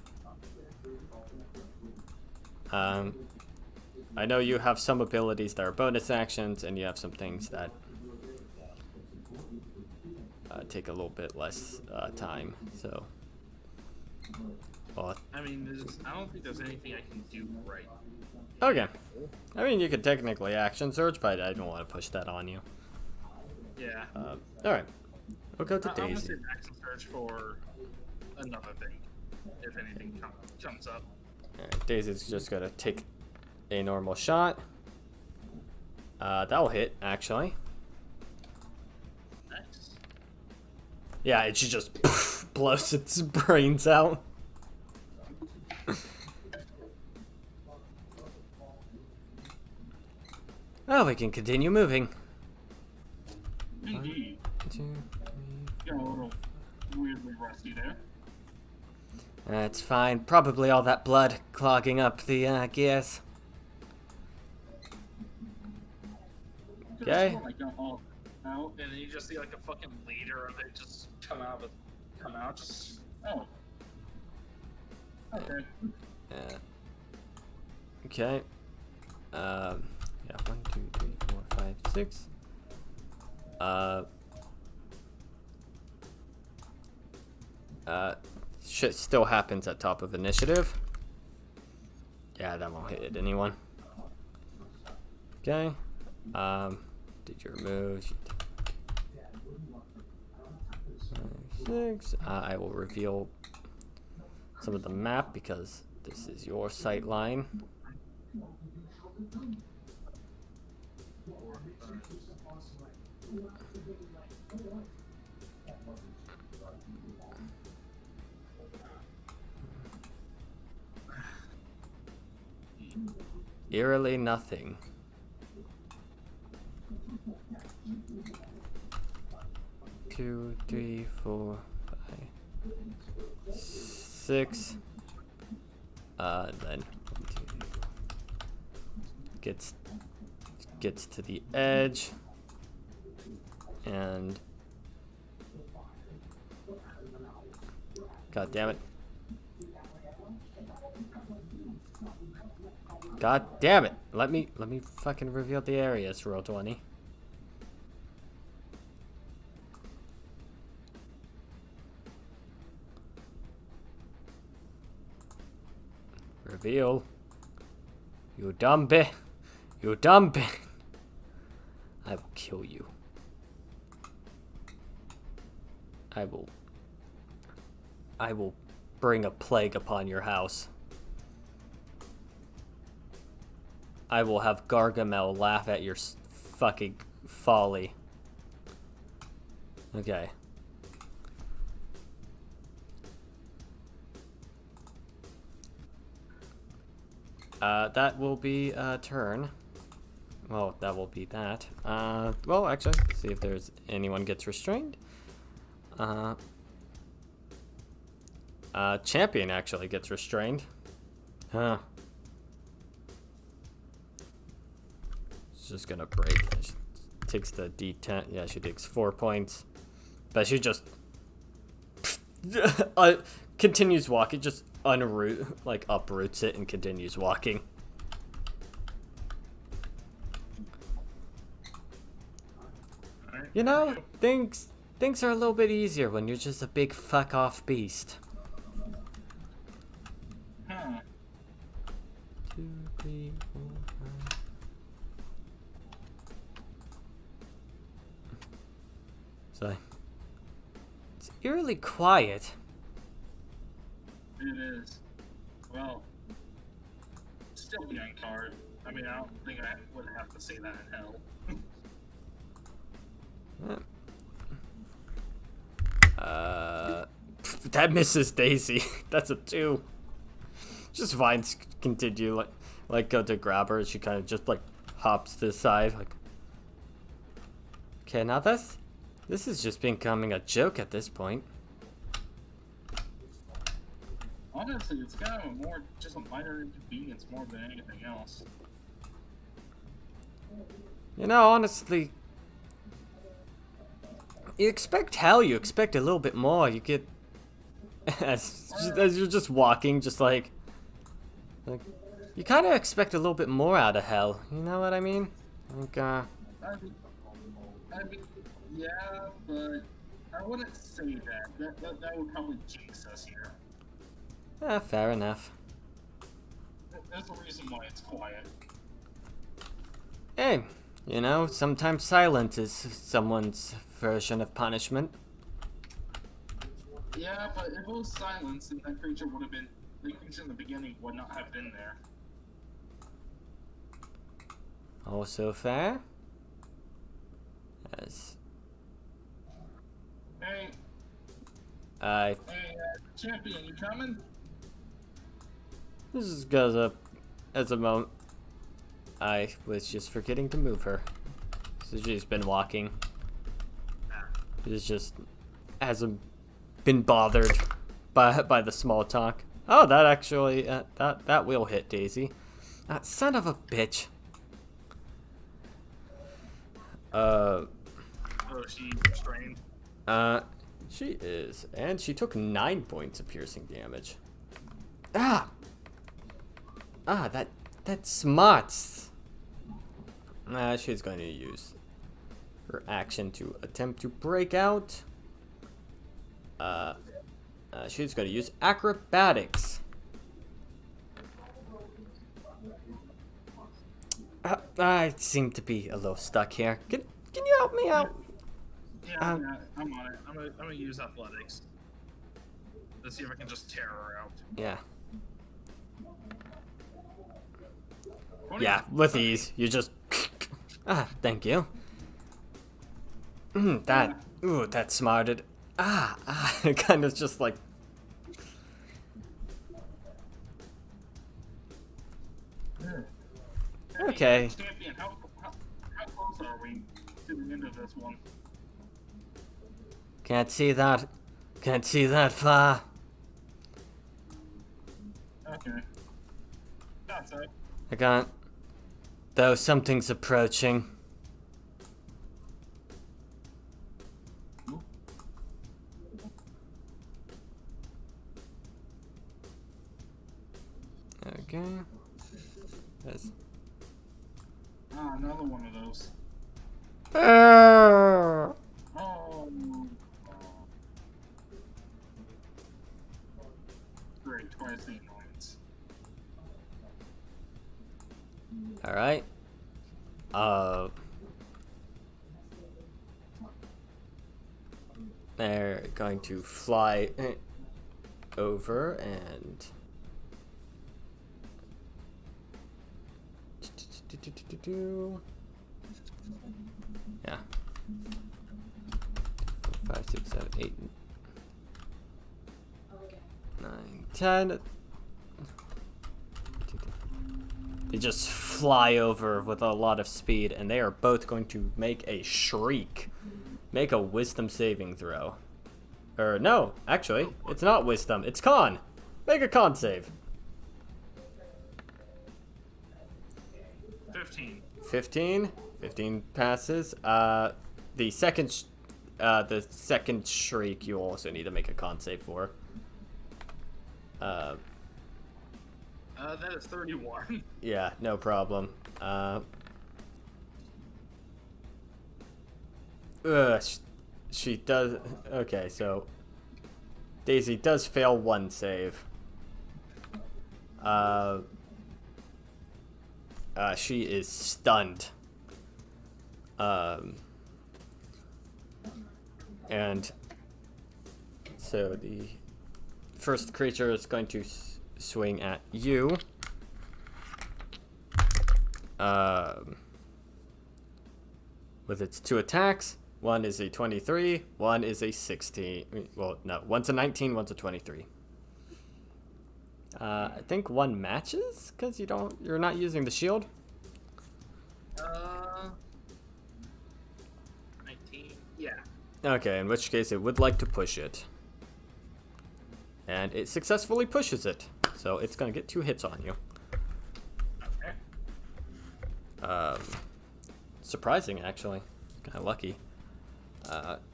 I know you have some abilities that are bonus actions, and you have some things that take a little bit less time. So, well, I mean, I don't think there's anything I can do right. Okay. I mean, you could technically action surge, but I don't want to push that on you. Yeah. All right. We'll go to I'm gonna Daisy. save action search for another thing, if anything comes up. All right, Daisy's just gonna take a normal shot. That will hit, actually. Nice. Yeah, it should just blows its brains out. Oh, we can continue moving. Indeed. 1, 2, 3. Got a little weirdly rusty there. That's fine. Probably all that blood clogging up the gears. Okay. Like, out, and then you just see like a fucking leader of it just come out, just okay. Yeah. Okay. Yeah, 1, 2, 3, 4, 5, 6. Shit still happens at top of initiative. Yeah, that won't hit anyone. Okay. Did your moves? 6. I will reveal some of the map because this is your sight line. Eerily nothing. Two, 3, 4, 5, 6. Then gets to the edge, and God damn it. God damn it. Let me fucking reveal the areas, roll 20. Reveal. You dumb bitch. You dumb bitch. I will kill you. I will bring a plague upon your house. I will have Gargamel laugh at your fucking folly. Okay. That will be a turn. Well, that will be that. Well, actually, see if there's anyone gets restrained. Champion actually gets restrained. Huh. She's just gonna break. She takes the D10. Yeah, she takes 4 points. But she just continues walking, just uproots it and continues walking. You know, things are a little bit easier when you're just a big fuck off beast. 2, 3, 4, 5. So it's eerily quiet. It is. Well, still being card. I mean, I don't think I would have to say that in hell. That misses Daisy. That's a 2. Just Vines continue like go to grab her. She kind of just like hops to the side. Like, okay, now this is just becoming a joke at this point. Honestly, it's kind of just a minor inconvenience more than anything else. You know, honestly, you expect hell. You expect a little bit more. You get as you're just walking, just like you kind of expect a little bit more out of hell. You know what I mean? Like, I mean, yeah, but I wouldn't say that. That would probably jinx us here. Fair enough. There's a reason why it's quiet. Hey, you know, sometimes silence is someone's version of punishment. Yeah, but if it was silence, then that creature would have been. The creature in the beginning would not have been there. Also fair. As Hey, I champion, you coming? this just goes up as a moment. I was just forgetting to move her. So she's been walking. She's just hasn't been bothered by the small talk. Oh, that actually that will hit Daisy. Son of a bitch. Oh, she restrained. She is, and she took 9 points of piercing damage. Ah, that smarts. She's going to use her action to attempt to break out. She's going to use acrobatics. I seem to be a little stuck here. Can you help me out? Yeah, I'm on it. I'm gonna use athletics. Let's see if I can just tear her out. Yeah. 20. Yeah, with ease. You just... thank you. That smarted. It kind of just like... Okay. Champion, how close are we to the end of this one? Can't see that. Can't see that far. Okay. That's it. I can't. Though something's approaching. Okay. That's... another one of those. Oh. Great, twice the annoyance. Alright. They're going to fly over and... Yeah. 5, 6, 7, 8, 9, 10. They just fly over with a lot of speed, and they are both going to make a shriek. Make a wisdom saving throw. Or no, actually, it's not wisdom, it's con. Make a con save. 15. 15 passes. The second shriek you also need to make a con save for. That is 31. Yeah, no problem. She does. Okay, so Daisy does fail one save. She is stunned. And so the first creature is going to swing at you. With its 2 attacks. One is a 23, one is a 16. Well, no, one's a 19, one's a 23. I think one matches because you're not using the shield. 19. Yeah. Okay, in which case it would like to push it. And it successfully pushes it. So it's going to get 2 hits on you. Okay. Surprising, actually. Kind of lucky.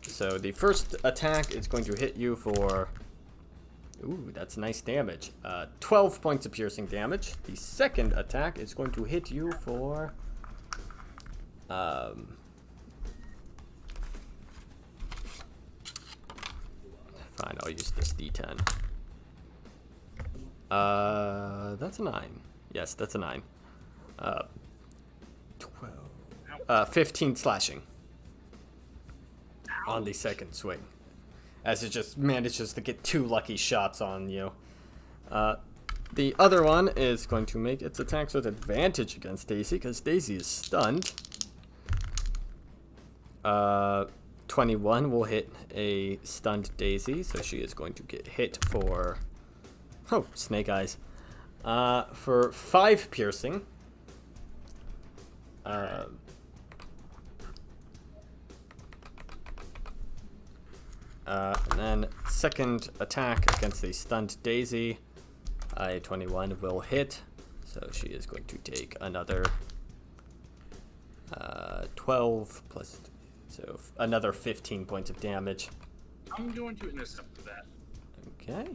So the first attack is going to hit you for... Ooh, that's nice damage. 12 points of piercing damage. The second attack is going to hit you for... Fine, I'll use this D10. That's a 9. Yes, that's a 9. 15 slashing. On the second swing. As it just manages to get 2 lucky shots on you. The other one is going to make its attacks with advantage against Daisy, because Daisy is stunned. 21 will hit a stunned Daisy, so she is going to get hit for... Oh, snake eyes. For 5 piercing. And then second attack against the stunned Daisy, a 21 will hit, so she is going to take another 12 plus, so another 15 points of damage. I'm going to intercept for that. Okay.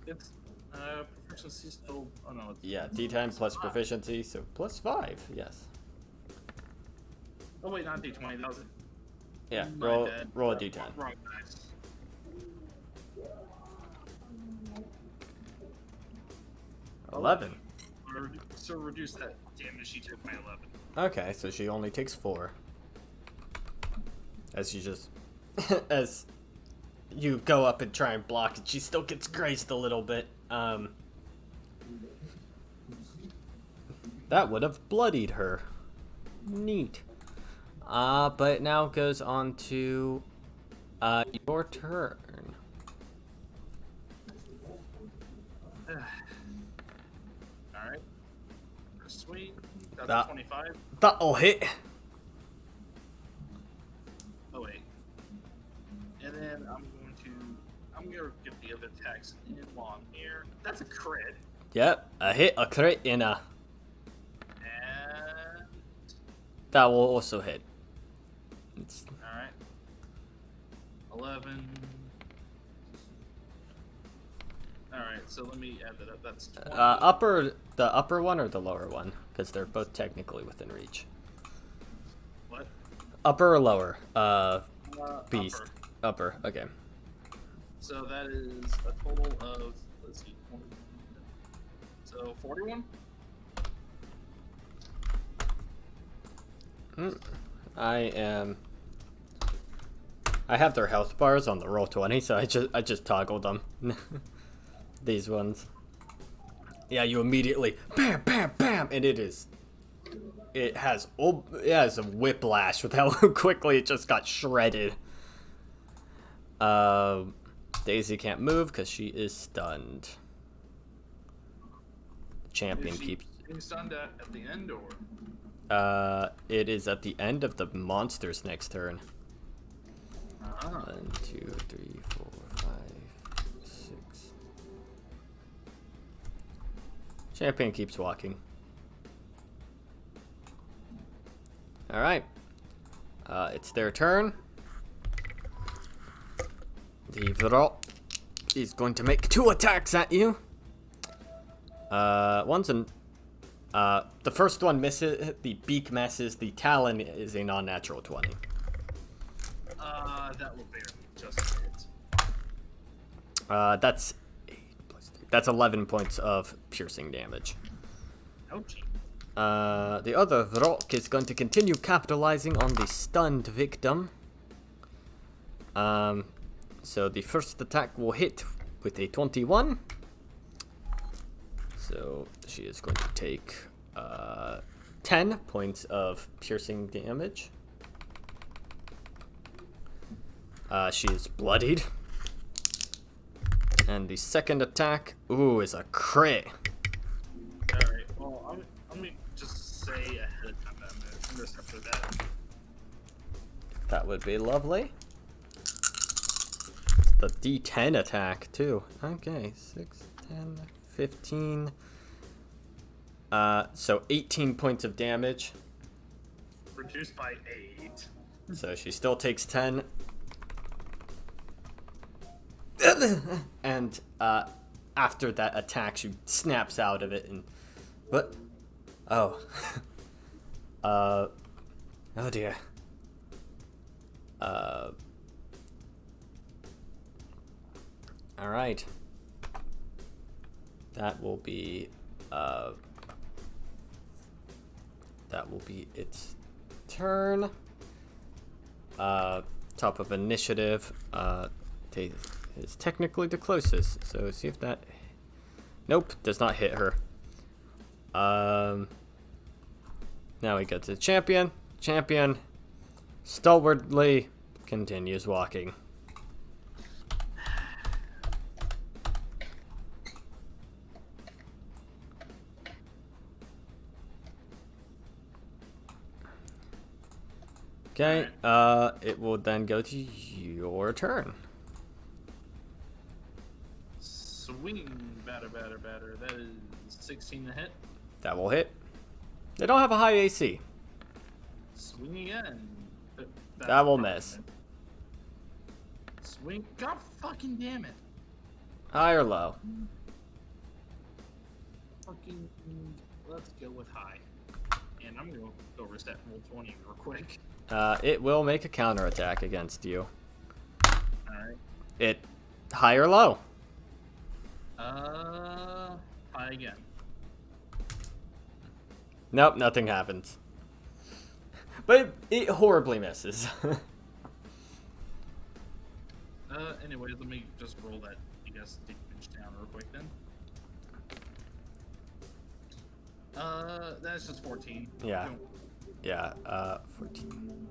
It's proficiency still. Oh no. It's Yeah, D10 plus proficiency, so plus 5. Yes. Oh wait, not D20. That was it. Yeah. My Roll bad. a D10. Wrong dice. Oh. 11. So reduce that damage she took by 11. Okay, so she only takes 4. As you just, as you go up and try and block it, she still gets grazed a little bit. That would have bloodied her. Neat. But it now goes on to your turn. Alright. Sweet. That's That- 25. That'll hit. Oh wait. And then I'm gonna get the other attacks in while I'm here. That's a crit. Yep, a hit, a crit, and a... And That will also hit. It's... alright. 11. Alright, so let me add that up. That's 20. the upper one or the lower one? Because they're both technically within reach. What? Upper or lower? Beast. Upper. Upper, okay. So that is a total of, let's see, 20. So 41? I have their health bars on the roll 20, so I just toggled them. These ones. Yeah, you immediately bam, bam, bam, and it has a whiplash with how quickly it just got shredded. Daisy can't move because she is stunned. Champion Is she keeps. being stunned at the end, or? It is at the end of the monster's next turn. Uh-huh. 1, 2, 3, 4, 5, 6. Champion keeps walking. Alright. It's their turn. The Vrot is going to make 2 attacks at you. One's an... the first one misses, the beak misses, the talon is a non-natural 20. That will barely just hit. That's 8 plus 3. That's 11 points of piercing damage. Ouchie. The other Vrok is going to continue capitalizing on the stunned victim. So the first attack will hit with a 21. So she is going to take 10 points of piercing damage. She is bloodied. And the second attack, is a crit. Alright, well, let me just say ahead of time that I'm going to intercept for that. That would be lovely. It's the D10 attack, too. Okay, 6, 10, 15. So 18 points of damage. Reduced by 8. So she still takes 10. And after that attack, she snaps out of it and... What? Oh. Oh dear. Alright. That will be its turn. Top of initiative. Is technically the closest, so see if that... Nope, does not hit her. Now we go to the champion. Champion stalwartly continues walking. Okay, it will then go to your turn. Swing, batter. That is 16 to hit. That will hit. They don't have a high AC. Swing again. That will miss. Swing. God fucking damn it. High or low? Fucking. Let's go with high. And I'm gonna go reset roll 20 real quick. It will make a counterattack against you. Alright. It high or low? High again. Nope, nothing happens. But it horribly misses. Anyways, let me just roll that, I guess, damage down real quick then. That's just 14. Yeah. No. Yeah, 14.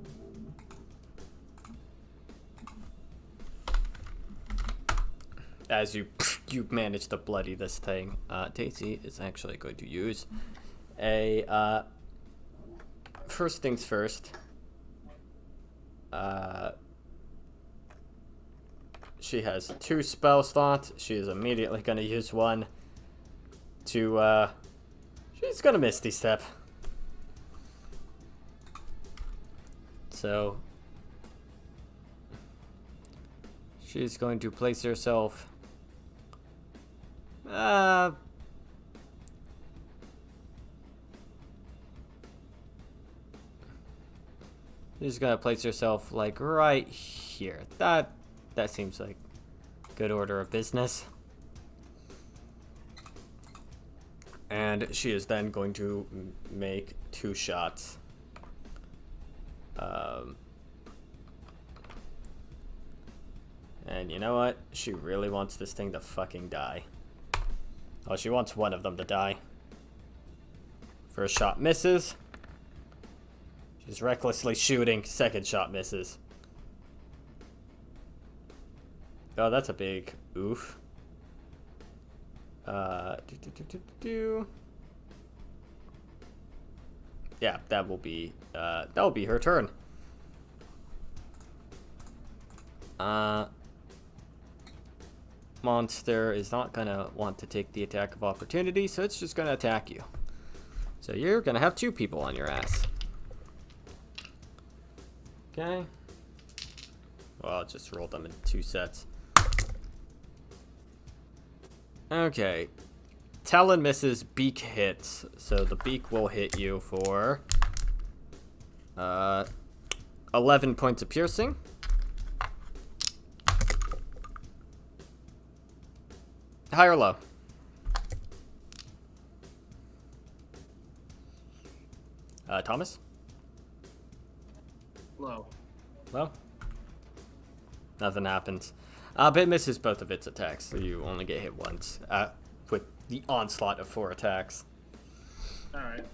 As you manage to bloody this thing, Daisy is actually going to use a, first things first. She has 2 spell slots. She is immediately going to use one to, she's going to Misty Step. So, she's going to place herself, she's going to place herself, like, right here. That seems like good order of business. And she is then going to make 2 shots. And you know what? She really wants this thing to fucking die. Oh, she wants one of them to die. First shot misses. She's recklessly shooting. Second shot misses. Oh, that's a big oof. Yeah, that will be her turn. Monster is not gonna want to take the attack of opportunity, so it's just gonna attack you. So you're gonna have 2 people on your ass. Okay. Well, I'll just roll them in 2 sets. Okay. Talon misses, beak hits. So the beak will hit you for 11 points of piercing. High or low? Thomas? Low. Low? Nothing happens. But it misses both of its attacks, so you only get hit once. With the onslaught of 4 attacks. Alright.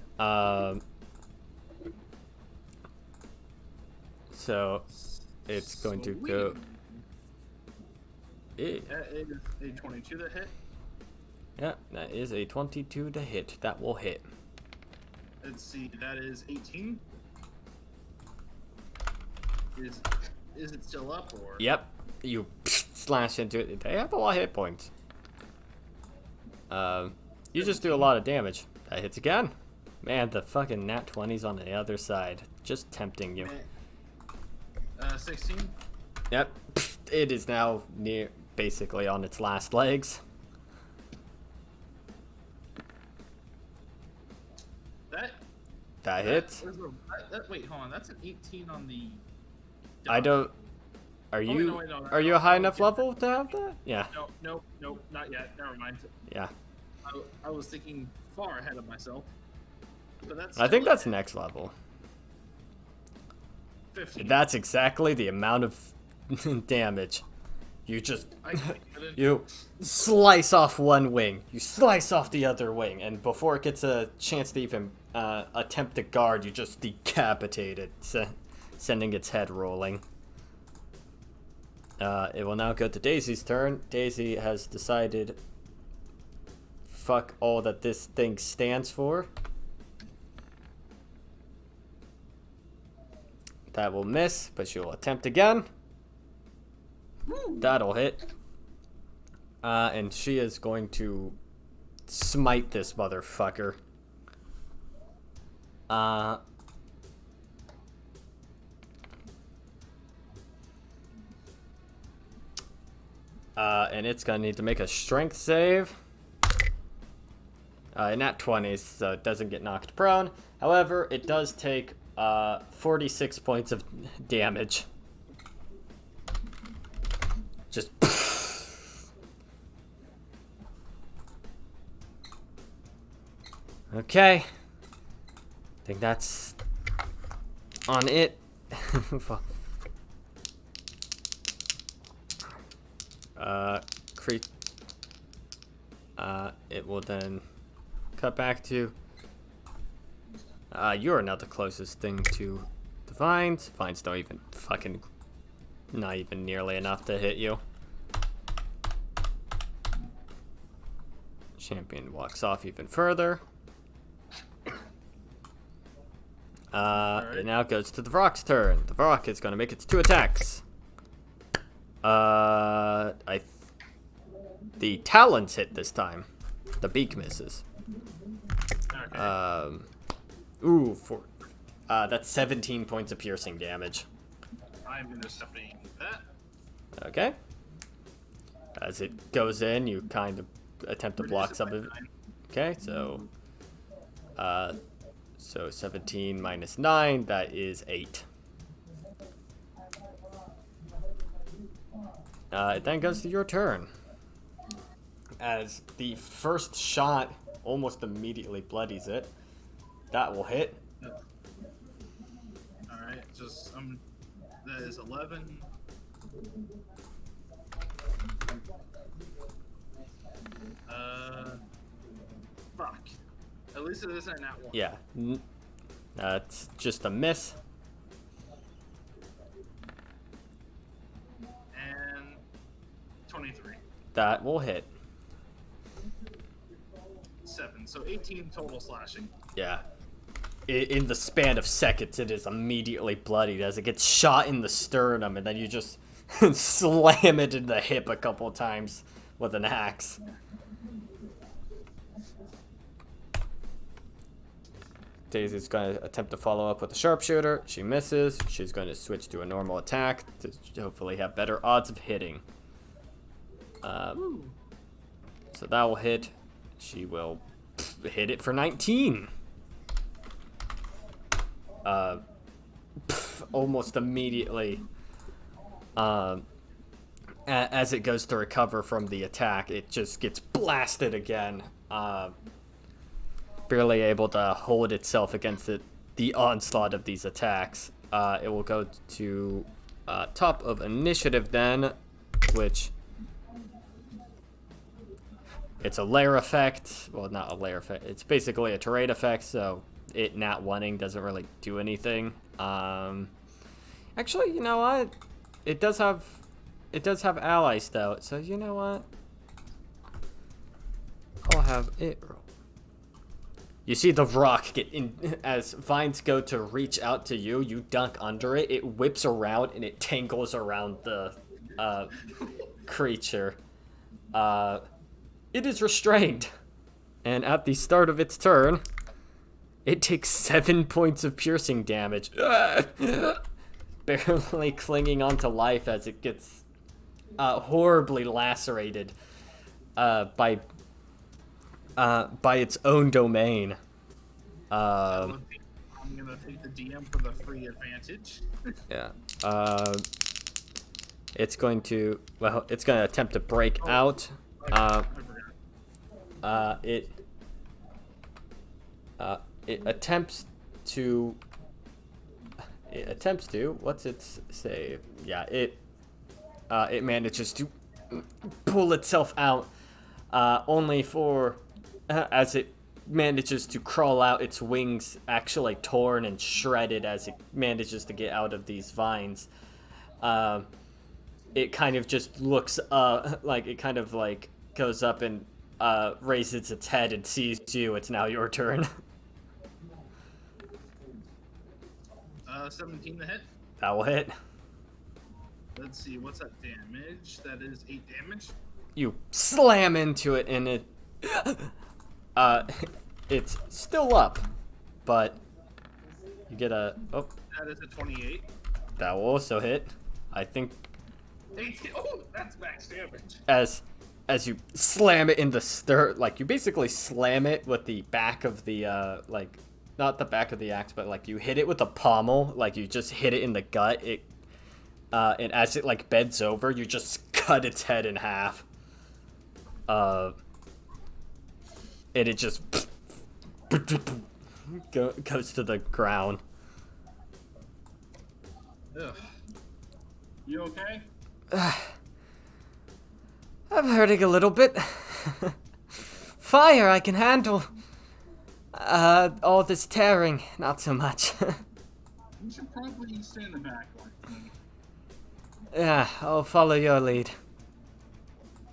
So it's going to go. That is a 22 to hit. Yeah, that is a 22 to hit. That will hit. Let's see, that is 18. Is it still up or? Yep. You slash into it. They have a lot of hit points. You just do a lot of damage. That hits again. Man, the fucking nat 20's on the other side. Just tempting you. 16. Yep. It is now basically on its last legs. That hits. Wait, hold on. That's an 18 on the. I don't. Are you are you a high enough level to have that? Yeah. No, not yet. Never mind. Yeah. I was thinking far ahead of myself. But that's. I think that's next level. 15. That's exactly the amount of damage. You just you slice off one wing, you slice off the other wing, and before it gets a chance to even attempt to guard, you just decapitate it, sending its head rolling. It will now go to Daisy's turn. Daisy has decided, fuck all that this thing stands for. That will miss, but she will attempt again. That'll hit. And she is going to smite this motherfucker. And it's gonna need to make a strength save. Nat 20s, so it doesn't get knocked prone. However, it does take 46 points of damage. Just. Okay. I think that's on it. It will then cut back to you're not the closest thing to the vines. Vines don't even fucking, not even nearly enough to hit you. Champion walks off even further. It now goes to the Vrock's turn. The Vrock is going to make its 2 attacks. The talons hit this time. The beak misses. Okay. That's 17 points of piercing damage. I'm intercepting that. Okay. As it goes in, you kind of attempt to block some of it. Okay, so 17 minus 9, that is 8. It then goes to your turn. As the first shot almost immediately bloodies it. That will hit. Yep. Alright, just that is 11. Fuck. At least it isn't that one. Yeah. It's just a miss. And 23. That will hit. 7. So 18 total slashing. Yeah. In the span of seconds, it is immediately bloodied as it gets shot in the sternum, and then you just slam it in the hip a couple times with an axe. Daisy's going to attempt to follow up with a sharpshooter. She misses. She's going to switch to a normal attack to hopefully have better odds of hitting. So that will hit. She will hit it for 19. Almost immediately, as it goes to recover from the attack, it just gets blasted again. Barely able to hold itself against the onslaught of these attacks. It will go to top of initiative then, which it's a lair effect. Well, not a lair effect. It's basically a terrain effect, so it nat 1ing doesn't really do anything. Actually, you know what? It does have allies though, so you know what? I'll have it roll. You see the rock get in as vines go to reach out to you. You dunk under it. It whips around and it tangles around the creature. It is restrained, and at the start of its turn, it takes 7 points of piercing damage. Barely clinging onto life as it gets horribly lacerated by its own domain. I'm gonna take the DM for the free advantage. Yeah. It's going to attempt to break out. I forgot. It attempts to. What's its save? Yeah, it manages to pull itself out, only for as it manages to crawl out, its wings actually torn and shredded as it manages to get out of these vines. It kind of just looks goes up and raises its head and sees you. It's now your turn. 17 to hit. That will hit. Let's see, what's that damage? That is 8 damage. You slam into it and it's still up, but You get a... Oh, That is a 28. that will also hit. I think 18. Oh, that's max damage. as you slam it in the like you basically slam it with the back of the like not the back of the axe, but like you hit it with the pommel, like you just hit it in the gut. It and as it like bends over, you just cut its head in half. And it just goes to the ground. Ugh. You okay? I'm hurting a little bit. Fire I can handle. All this tearing, not so much. You should probably stay in the back one. Yeah, I'll follow your lead.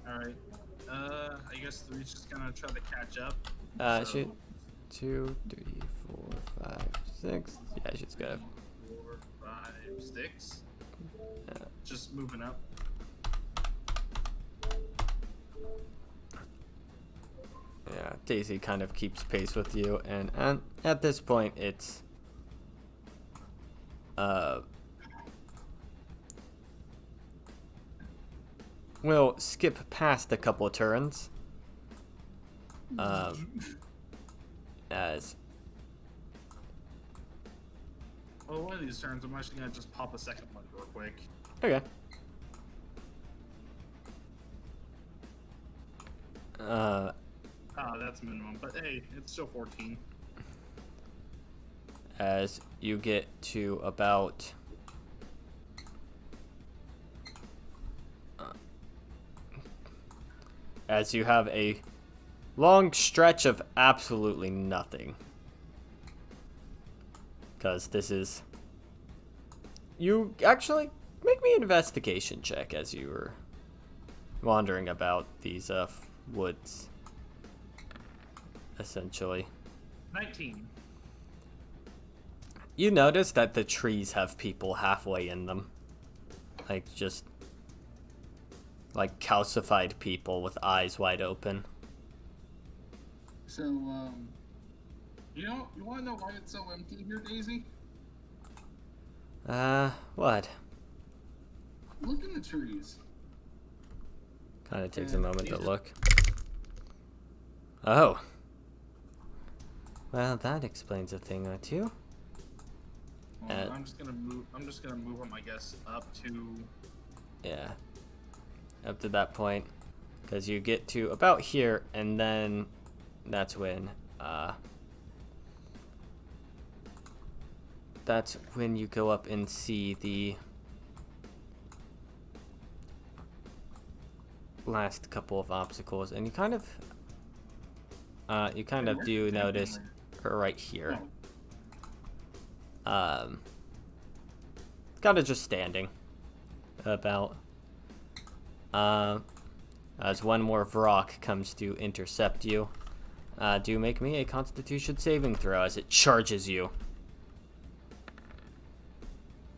Alright. I guess 3's just gonna try to catch up. Shoot. 2, 3, 4, 5, 6. Yeah, she's good. 4, 5, 6. Yeah. Just moving up. Yeah, Daisy kind of keeps pace with you, and at this point, it's we'll skip past a couple of turns. As Well, one of these turns, I'm actually gonna just pop a second one real quick. okay. That's minimum, but hey, it's still 14. As you get to about as you have a long stretch of absolutely nothing, because this is, you actually make me an investigation check as you were wandering about these woods, essentially. 19. You notice that the trees have people halfway in them. Like, just... like, calcified people with eyes wide open. So, you wanna know why it's so empty here, Daisy? What? Look in the trees. Kind of takes a moment to look. Oh. Well, that explains a thing or two. Well, I'm just gonna move them, I guess, up to... Yeah. Up to that point. Because you get to about here, and then that's when, you go up and see the last couple of obstacles, and you kind of do notice her right here. Kind of just standing about, as one more Vrock comes to intercept you. Do make me a Constitution saving throw as it charges you.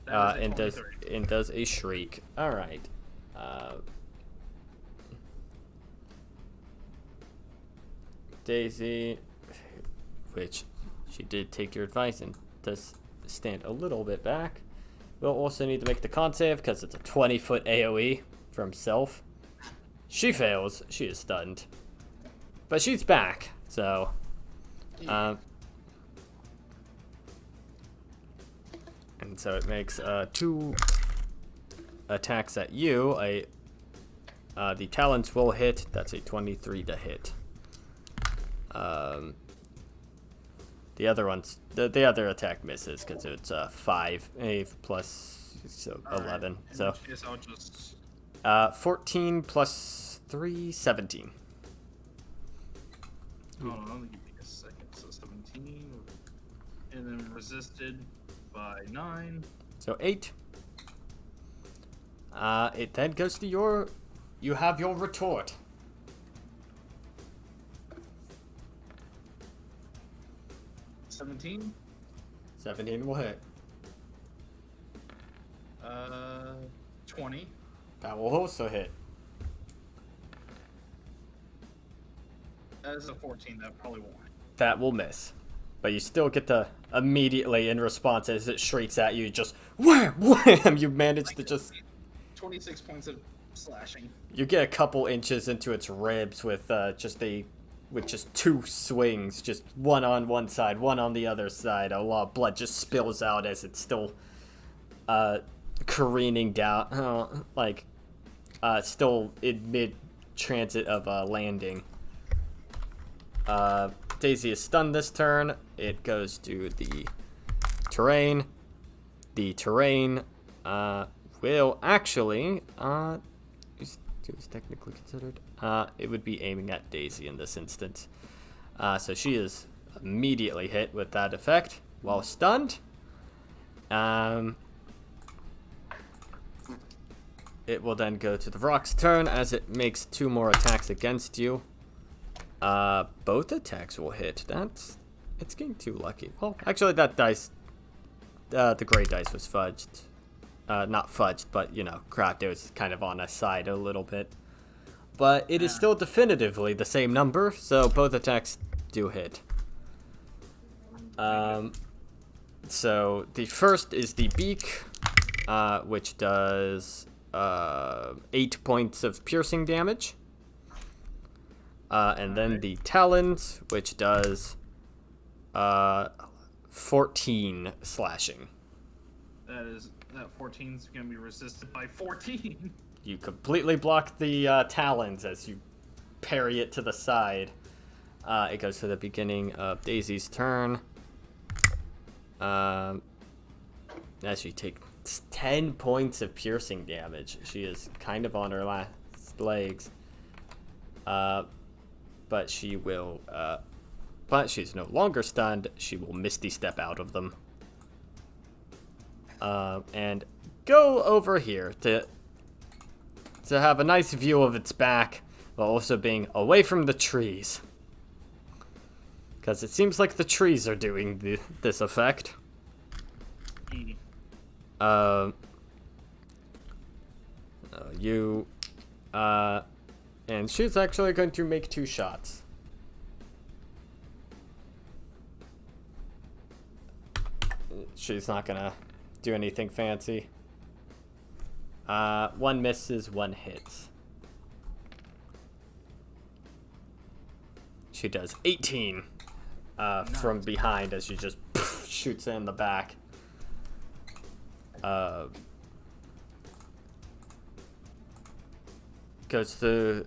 And does a shriek. All right. Daisy, which she did take your advice and does stand a little bit back. We'll also need to make the con save because it's a 20-foot AoE from self. She fails. She is stunned. But she's back, so... and so it makes 2 attacks at you. The talents will hit. That's a 23 to hit. The other one's the other attack misses because it's 5 plus, so 11. Right. So Yes, I'll just... 14 plus 3, 17. Hold on, let me give me a second. So 17, and then resisted by 9. So 8. It then goes to your... You have your retort. 17. 17 will hit. 20. That will also hit. That is a 14. That probably won't. That will miss. but you still get to immediately, in response as it shrieks at you, just wham, wham, you manage to just... 26 points of slashing. You get a couple inches into its ribs with just two swings, just one on one side, one on the other side. A lot of blood just spills out as it's still careening down, still in mid-transit of landing. Daisy is stunned this turn. It goes to the terrain. The terrain will actually... is technically considered. It would be aiming at Daisy in this instance. So she is immediately hit with that effect while stunned. It will then go to the Rock's turn as it makes 2 more attacks against you. Both attacks will hit. It's getting too lucky. Well, actually, that dice, the gray dice was fudged. Not fudged, but, cracked. It was kind of on a side a little bit. But it is still definitively the same number, so both attacks do hit. So the first is the beak, which does 8 points of piercing damage. And then the talons, which does 14 slashing. That 14 is going to be resisted by 14. You completely block the talons as you parry it to the side. It goes to the beginning of Daisy's turn. As she takes 10 points of piercing damage. She is kind of on her last legs. But she will... but she's no longer stunned. She will Misty Step out of them. And go over here to have a nice view of its back, while also being away from the trees. Because it seems like the trees are doing this effect. And she's actually going to make 2 shots. She's not gonna do anything fancy. 1 misses, 1 hits. She does 18 from behind as she just shoots it in the back. Goes to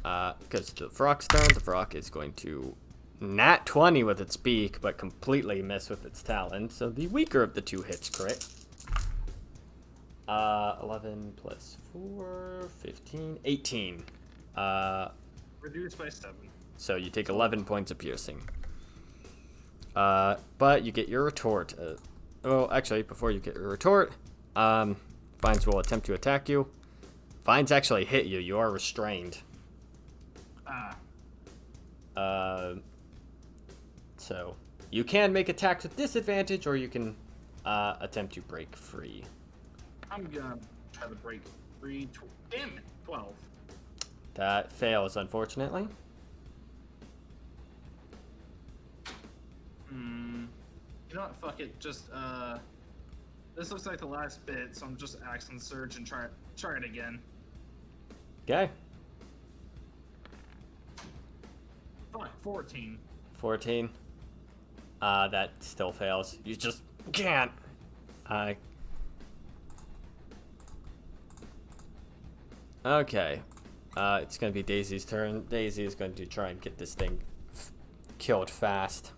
the Frog's turn. The Frog is going to nat 20 with its beak, but completely miss with its talon. So the weaker of the 2 hits crit. 11 plus 4, 15, 18. Reduced by 7. So you take 11 points of piercing. But you get your retort. Actually, before you get your retort, Vines will attempt to attack you. Vines actually hit you. You are restrained. So you can make attacks with disadvantage, or you can attempt to break free. I'm gonna try to break free. Damn it, 12. That fails, unfortunately. You know what? Fuck it. Just this looks like the last bit, so I'm just axing surge and try it again. Okay. Fuck, 14. 14. That still fails. You just can't. Okay. It's going to be Daisy's turn. Daisy is going to try and get this thing killed fast.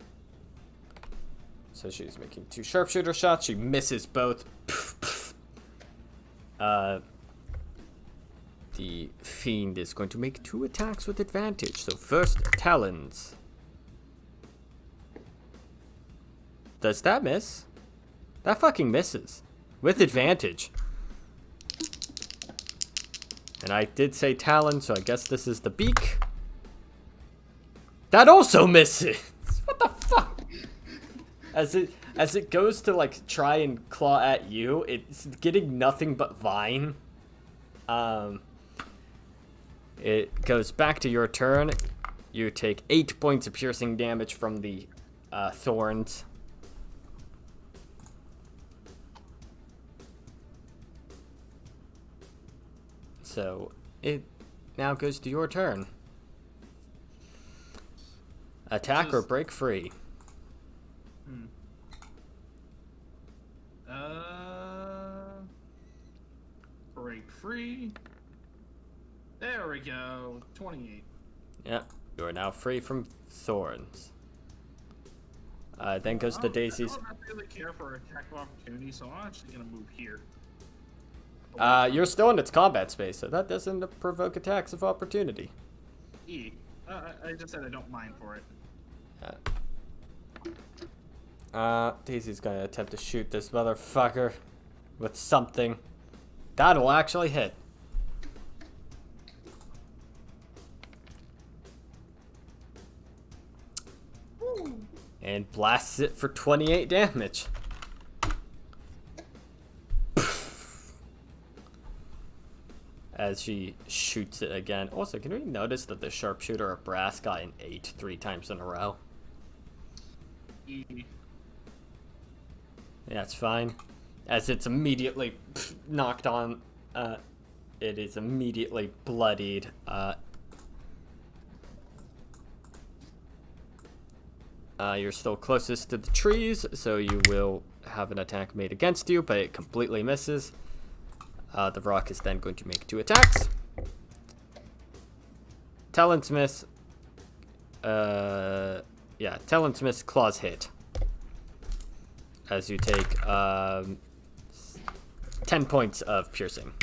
So she's making 2 sharpshooter shots. She misses both. The Fiend is going to make 2 attacks with advantage. So first, Talons. Does that miss? That fucking misses. With advantage. And I did say Talon, so I guess this is the beak. That also misses! What the fuck? As it goes to, like, try and claw at you, it's getting nothing but vine. It goes back to your turn. You take 8 points of piercing damage from the thorns. So it now goes to your turn. Attack or break free. Break free. There we go. 28. Yep, you are now free from thorns. Then goes to Daisy's. I don't really care for attack of opportunity, so I'm actually gonna move here. You're still in its combat space, so that doesn't provoke attacks of opportunity. I just said I don't mind for it. Daisy's gonna attempt to shoot this motherfucker with something. That'll actually hit. And blasts it for 28 damage. As she shoots it again. Also, can we notice that the sharpshooter of brass got an 8 3 times in a row? Yeah, it's fine. As it's immediately knocked on, it is immediately bloodied. You're still closest to the trees, so you will have an attack made against you, but it completely misses. The rock is then going to make 2 attacks. Talon's miss. Yeah, Talon's miss, claws hit. As you take 10 points of piercing.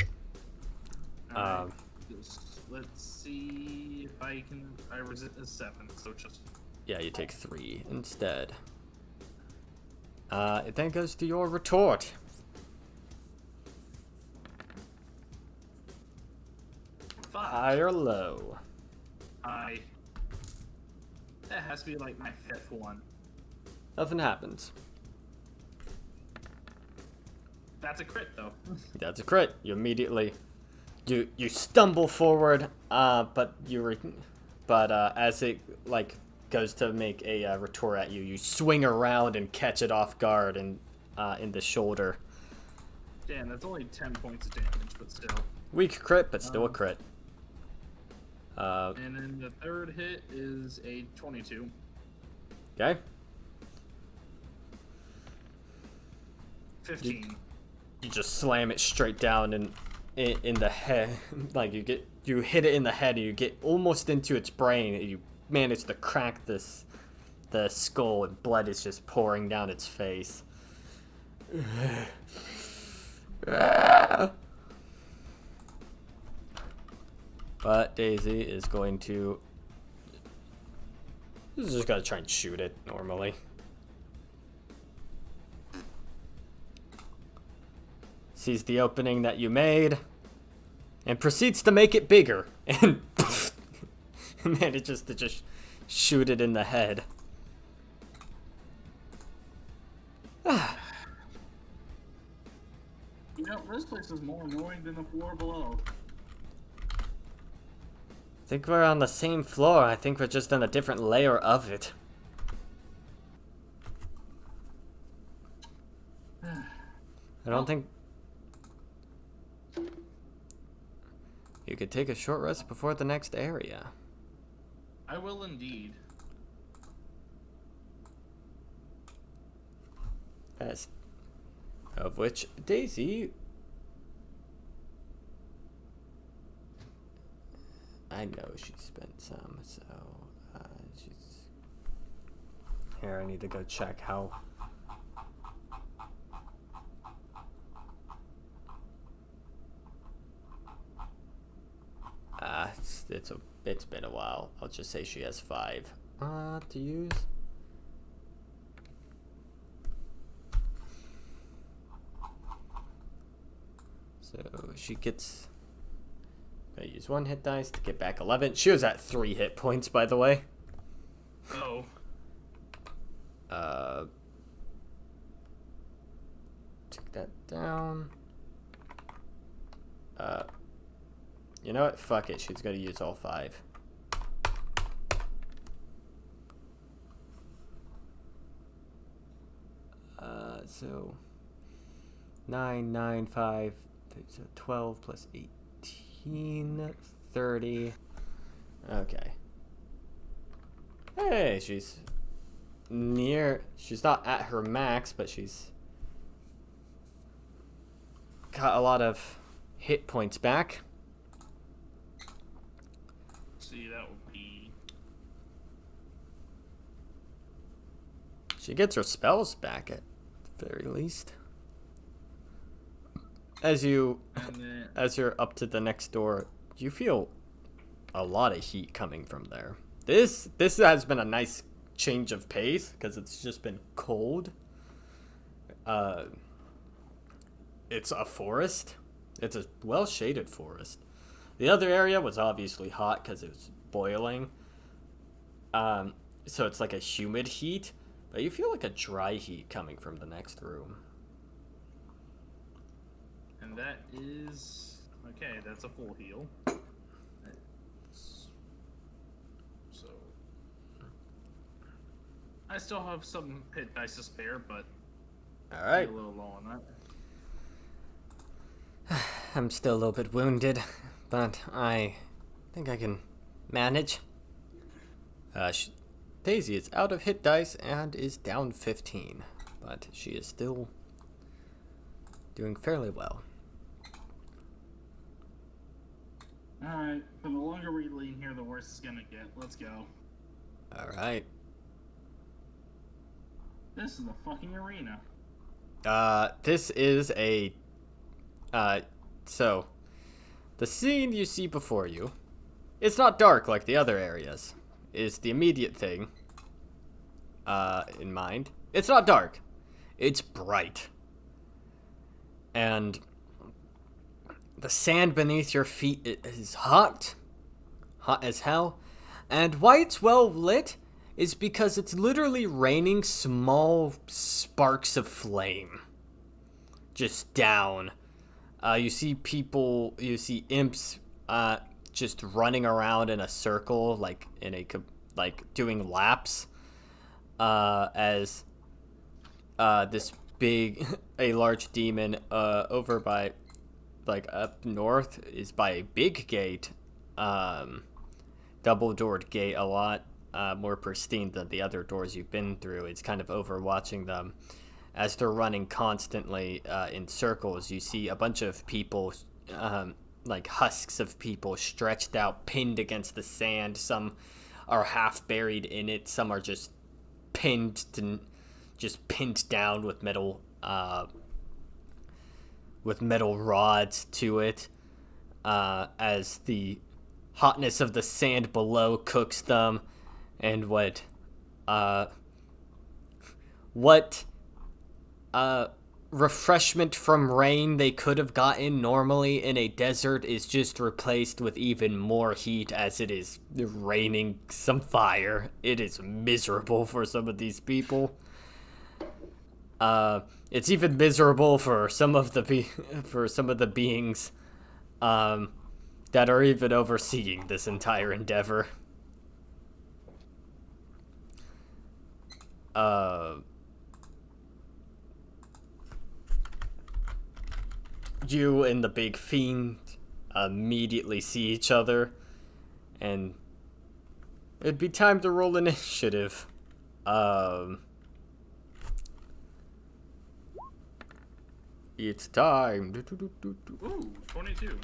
Let's see if I can. I resist a 7, so just. Yeah, you take 3 instead. It then goes to your retort. High or low? High. That has to be like my 5th one. Nothing happens. That's a crit, though. That's a crit. You immediately, you stumble forward, but as it like goes to make a retort at you, you swing around and catch it off guard and in the shoulder. Damn, that's only 10 points of damage, but still. Weak crit, but still a crit. And then the 3rd hit is a 22. Okay. 15. You just slam it straight down in the head. Like you hit it in the head and you get almost into its brain and you manage to crack the skull and blood is just pouring down its face. But Daisy is going to just gotta try and shoot it normally. Sees the opening that you made and proceeds to make it bigger and manages to just shoot it in the head. You know, this place is more annoying than the floor below. I think we're on the same floor. I think we're just on a different layer of it. I don't think... You could take a short rest before the next area. I will indeed. As of which Daisy... I know she spent some, so she's... Here, I need to go check how... It's been a while. I'll just say she has 5 to use. So she gets... I use 1 hit dice to get back 11. She was at 3 hit points, by the way. Oh. Take that down. You know what? Fuck it. She's gonna use all 5. So 9, 9, 5, so 12 plus 18, 30. Okay. Hey, she's not at her max, but she's got a lot of hit points back. See, that would be... She gets her spells back at the very least. As you're up to the next door, you feel a lot of heat coming from there. This has been a nice change of pace because it's just been cold. It's a forest. It's a well-shaded forest. The other area was obviously hot because it was boiling. So it's like a humid heat, but you feel like a dry heat coming from the next room. And that is... Okay, that's a full heal. So... I still have some hit dice to spare, but... Alright. A little low on that. I'm still a little bit wounded, but I think I can manage. Daisy is out of hit dice and is down 15, but she is still doing fairly well. Alright, but the longer we lean here, the worse it's gonna get. Let's go. Alright. This is the fucking arena. This is a... So, the scene you see before you, it's not dark like the other areas, is the immediate thing, in mind. It's not dark. It's bright. And the sand beneath your feet is hot as hell. And why it's well lit is because it's literally raining small sparks of flame just down. You see imps just running around in a circle, like doing laps, as this a large demon over by, up north is by a big gate, double-doored gate, a lot more pristine than the other doors you've been through. It's kind of overwatching them. As they're running constantly in circles, you see a bunch of people, like husks of people, stretched out, pinned against the sand. Some are half buried in it. Some are just pinned down with metal rods to it. As the hotness of the sand below cooks them, and what refreshment from rain they could have gotten normally in a desert is just replaced with even more heat as it is raining some fire. It is miserable for some of these people. It's even miserable for some of the beings that are even overseeing this entire endeavor. You and the big fiend immediately see each other, and it'd be time to roll initiative. It's time. Ooh, 22.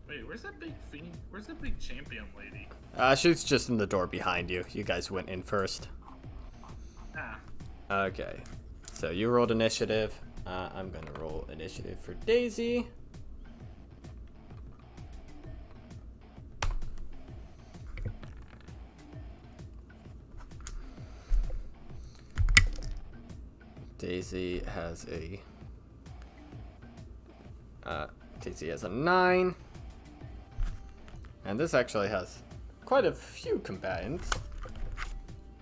Wait, where's that big fiend? Where's that big champion lady? She's just in the door behind you. You guys went in first. Ah. Okay. So you rolled initiative. I'm gonna roll initiative for Daisy. Daisy has a 9. And this actually has quite a few combatants.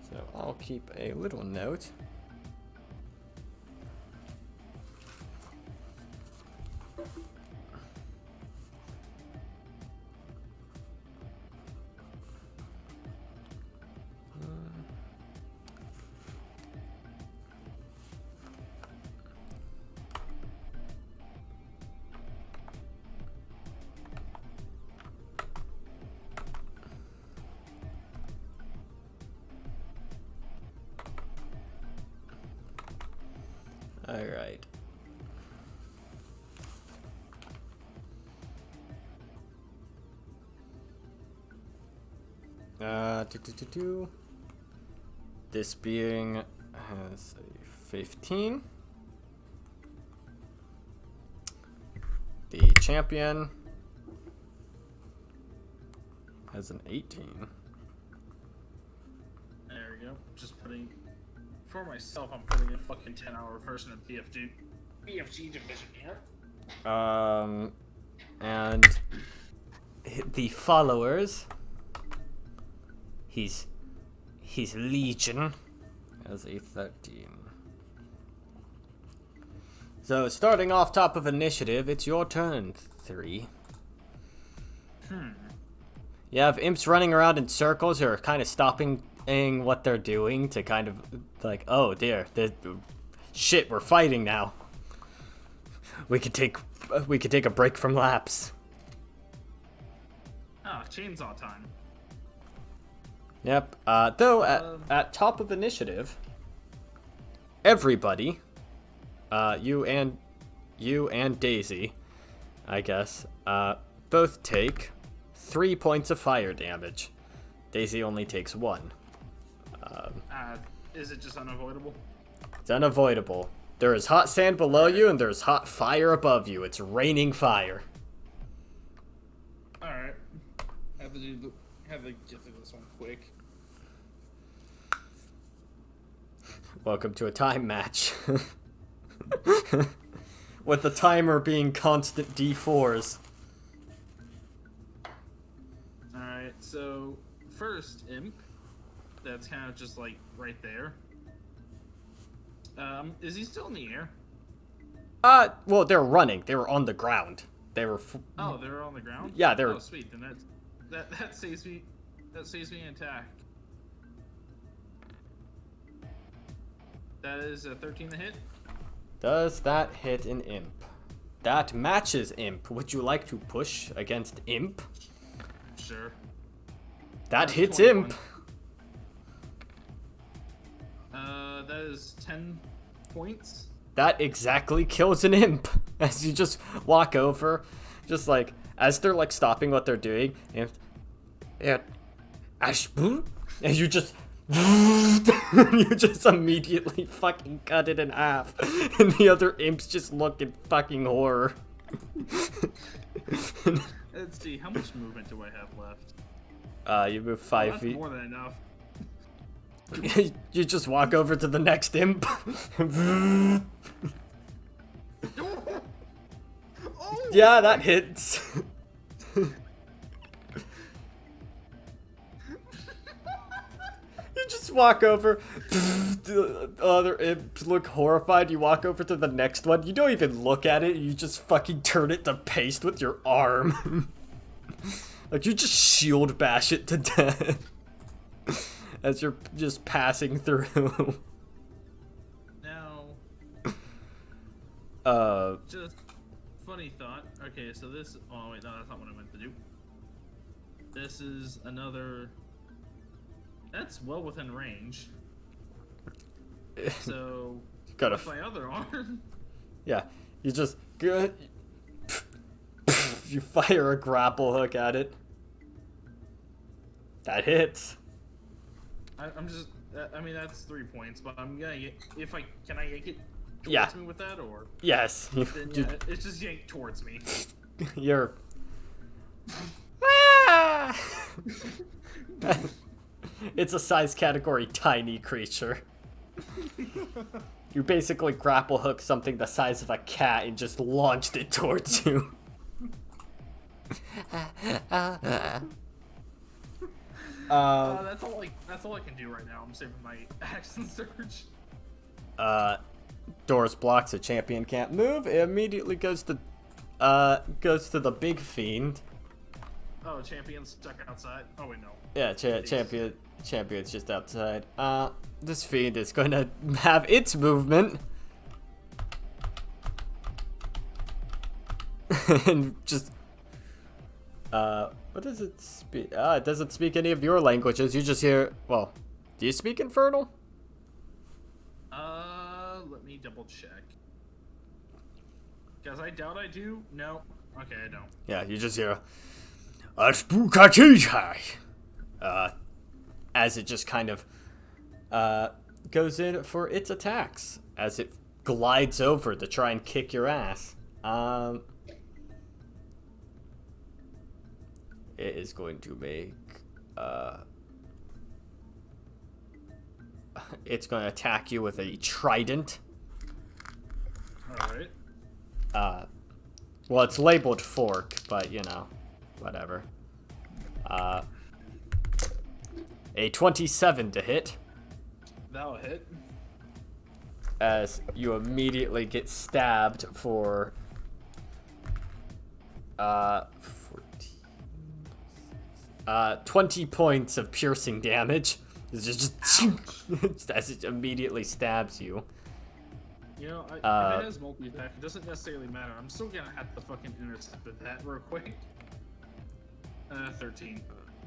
So I'll keep a little note. Alright. This being has a 15. The champion has an 18. There we go. Just putting... For myself, I'm putting a fucking 10-hour version of BFG division here. And the followers, he's Legion as a 13. So starting off top of initiative, it's your turn, 3. You have imps running around in circles who are kind of stopping what they're doing to kind of like, oh dear, shit, we're fighting now. We could take a break from laps. Ah, chainsaw time. Yep. Though at top of initiative, everybody, you and Daisy, I guess, both take 3 points of fire damage. Daisy only takes 1. Is it just unavoidable? It's unavoidable. There is hot sand below you, and there's hot fire above you. It's raining fire. Alright. Have to get through this one quick. Welcome to a time match. With the timer being constant D4s. Alright, so first imp. That's kind of just like right there. Is he still in the air? Well, they're running. They were on the ground. They were. Oh, they were on the ground. Yeah, they were. Oh, sweet. Then that saves me. That saves me an attack. That is a 13 to hit. Does that hit an imp? That matches imp. Would you like to push against imp? Sure. That hits 21. imp. That is 10 points. That exactly kills an imp. As you just walk over, just like as they're like stopping what they're doing, and you just you just immediately fucking cut it in half, and the other imps just look in fucking horror. Let's see, how much movement do I have left? You move 5 That's feet. more than enough. You just walk over to the next imp. Yeah, that hits. You just walk over. The other imps look horrified. You walk over to the next one. You don't even look at it. You just fucking turn it to paste with your arm. Like you just shield bash it to death. As you're just passing through. Now, just funny thought. Okay, so this. Oh wait, no, that's not what I meant to do. This is another. That's well within range. So, Gotta. with my other arm. Yeah, you just good. You fire a grapple hook at it. That hits. I'm just. I mean, that's 3 points, but I'm gonna. If I can, I yank it towards Yeah. me with that, or Yes. then yeah, it's just yanked towards me. You're. It's a size category tiny creature. You basically grapple hook something the size of a cat and just launched it towards you. That's all I can do right now. I'm saving my action surge. Doris blocks. A champion can't move. It immediately goes to the big fiend. Oh, champion's stuck outside. Oh wait, no. Yeah, champion's just outside. This fiend is going to have its movement. And just what does it speak? It doesn't speak any of your languages. You just hear, well, do you speak Infernal? Let me double check. Because I doubt I do. No. Okay, I don't. Yeah, you just hear a spookatita. As it just kind of goes in for its attacks as it glides over to try and kick your ass. It is going to make it's going to attack you with a trident. Alright. Well, it's labeled fork, but you know, whatever. A 27 to hit. That'll hit. As you immediately get stabbed for 20 points of piercing damage. It's just as it immediately stabs you. You know, if it has multi-attack, it doesn't necessarily matter. I'm still gonna have to fucking intercept with that real quick. 13.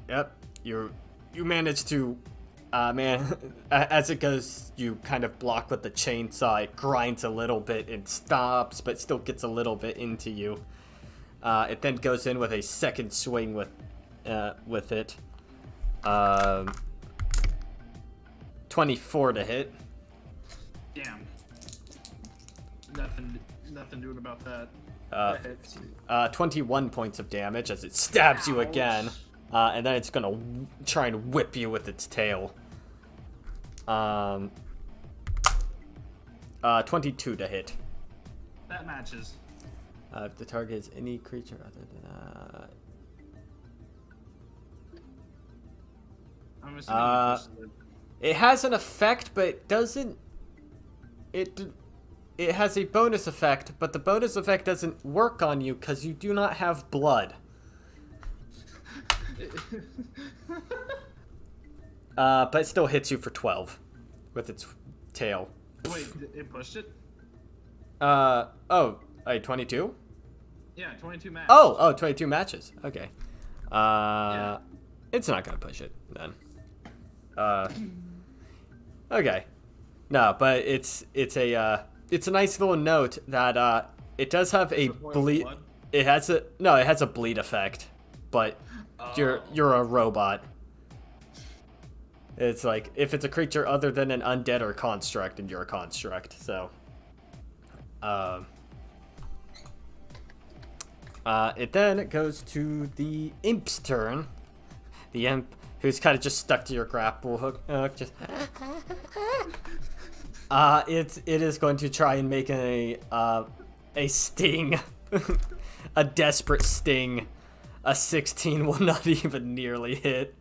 Yep, you manage to, as it goes, you kind of block with the chainsaw. It grinds a little bit and stops, but still gets a little bit into you. It then goes in with a second swing with it. 24 to hit. Damn. Nothing doing about that. 21 points of damage as it stabs you again. And then it's gonna try and whip you with its tail. 22 to hit. That matches. If the target is any creature other than I'm assuming it has an effect, but it doesn't. It has a bonus effect, but the bonus effect doesn't work on you because you do not have blood. But it still hits you for 12 with its tail. Wait, it pushed it? Oh, wait, 22? Yeah, 22 matches. Oh, 22 matches. Okay. Yeah. It's not gonna push it then. Okay. No, but it's a nice little note that it does have a bleed. It has a bleed effect, but you're a robot. It's like if it's a creature other than an undead or construct, and you're a construct, so it then goes to the imp's turn. The imp, who's kind of just stuck to your grapple hook, it is going to try and make a sting, a desperate sting. A 16 will not even nearly hit.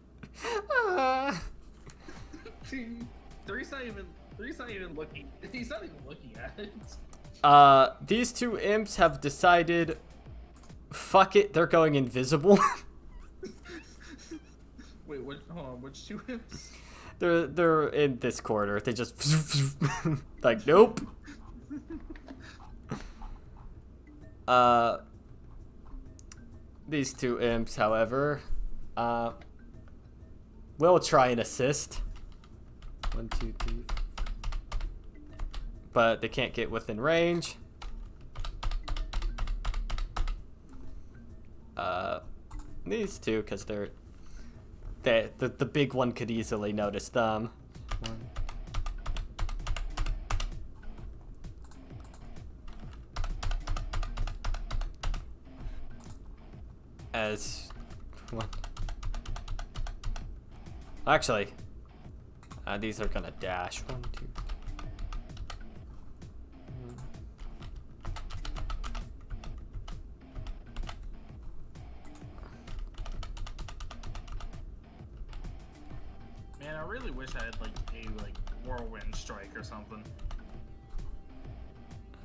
Three's not even looking. He's not even looking at it. These two imps have decided, fuck it, they're going invisible. Wait, hold on, which two imps? They're in this corner. They just like, nope. These two imps, however, will try and assist. 1, 2, 3. But they can't get within range. These two, because the big one could easily notice them. 1. As 1. Actually, these are gonna dash. 1, 2, 3. really wish I had like a whirlwind strike or something.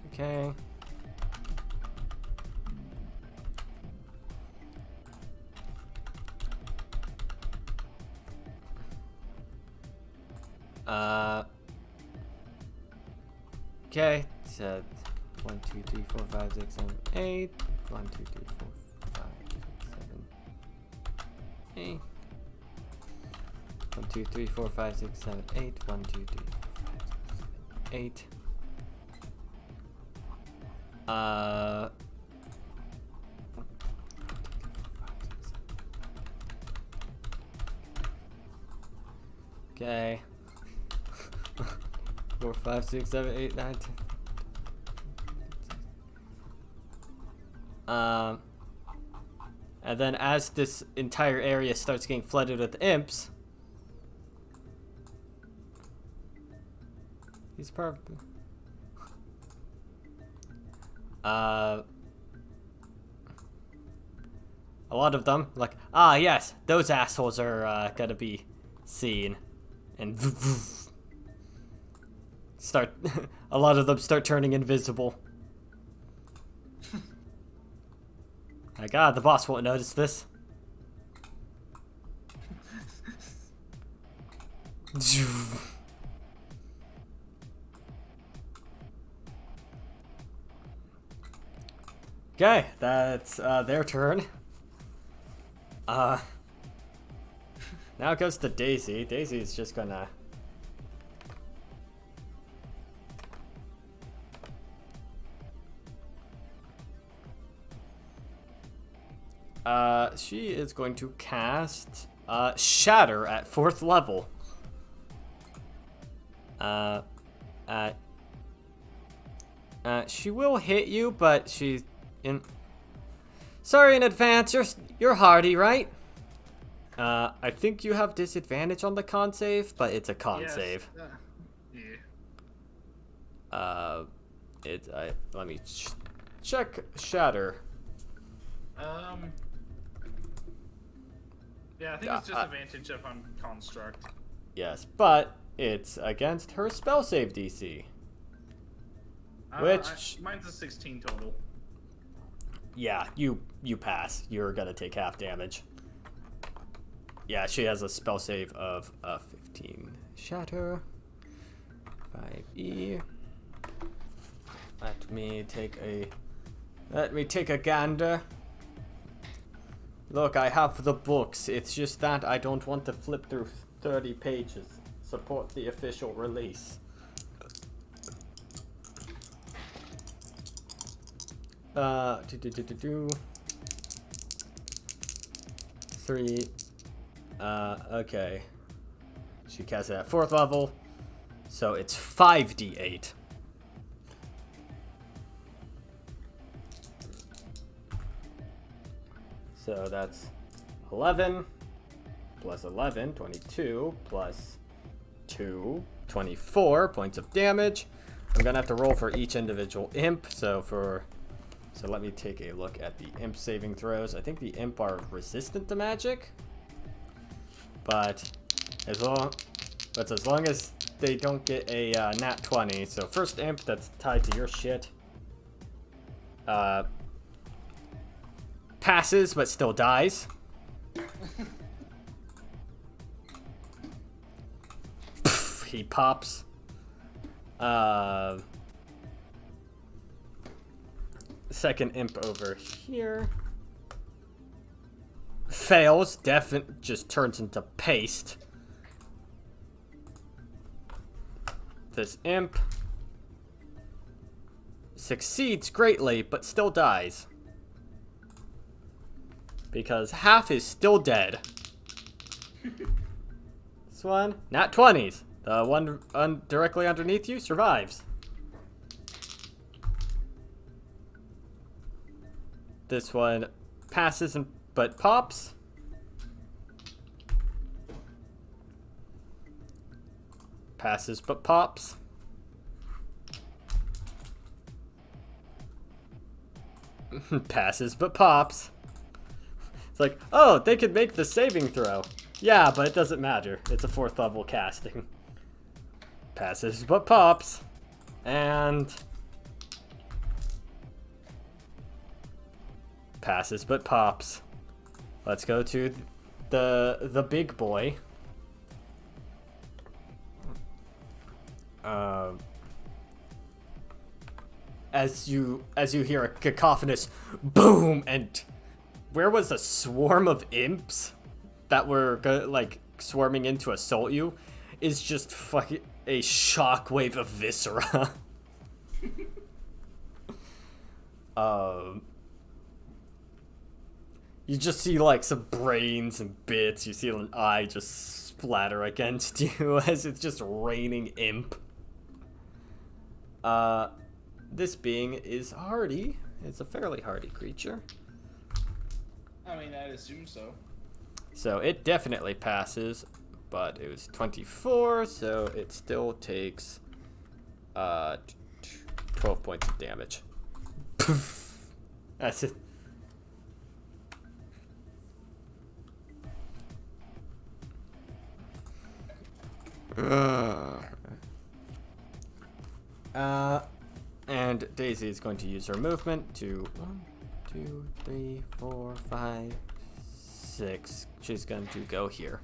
Okay. Okay. So 1, 2, 3, 4, 5, 6, 7, 8. 1, 2, 3, 4, 5, 6, 7, 8. 1, 2, 3, 4, 5, 6, 7, 8. 1, 2, 3, 4, 5, 6, 7, 8. Okay. 4, 5, 6, 7, 8, 9, 10. And then as this entire area starts getting flooded with imps, he's probably a lot of them, like, ah, yes, those assholes are gonna be seen, and start. A lot of them start turning invisible. My God, the boss won't notice this. Okay, that's their turn. Now it goes to Daisy. Daisy's just gonna she is going to cast Shatter at 4th level. She will hit you, but she's in. Sorry in advance. You're hardy, right? I think you have disadvantage on the con save, but it's a con save. Yeah. Let me check Shatter. Yeah, I think it's just advantage up on construct. Yes, but it's against her spell save DC. Mine's a 16 total. Yeah, you pass. You're gonna take half damage. Yeah, she has a spell save of 15. Shatter. 5e. Let me take a gander. Look, I have the books. It's just that I don't want to flip through 30 pages. Support the official release. Three. Okay. She casts it at 4th level, so it's 5d8. So that's 11 plus 11, 22 plus 2, 24 points of damage. I'm gonna have to roll for each individual imp. So let me take a look at the imp saving throws. I think the imp are resistant to magic, but as long as they don't get a nat 20. So first imp that's tied to your shit. Passes, but still dies. Pff, he pops. Second imp over here. Fails. Just turns into paste. This imp succeeds greatly, but still dies. Because half is still dead. This one, nat 20s. The one directly underneath you survives. This one passes but pops. Passes but pops. Passes but pops. It's like, oh, they could make the saving throw. Yeah, but it doesn't matter. It's a 4th level casting. Passes but pops. And... passes but pops. Let's go to the big boy. As you hear a cacophonous boom, and where was the swarm of imps that were like swarming in to assault you is just fucking a shockwave of viscera. You just see like some brains and bits. You see an eye just splatter against you as it's just raining imp. This being is hardy. It's a fairly hardy creature. I mean, I'd assume so. So it definitely passes, but it was 24, so it still takes 12 points of damage. That's it. And Daisy is going to use her movement to 1, 2, 3, 4, 5, 6. She's going to go here.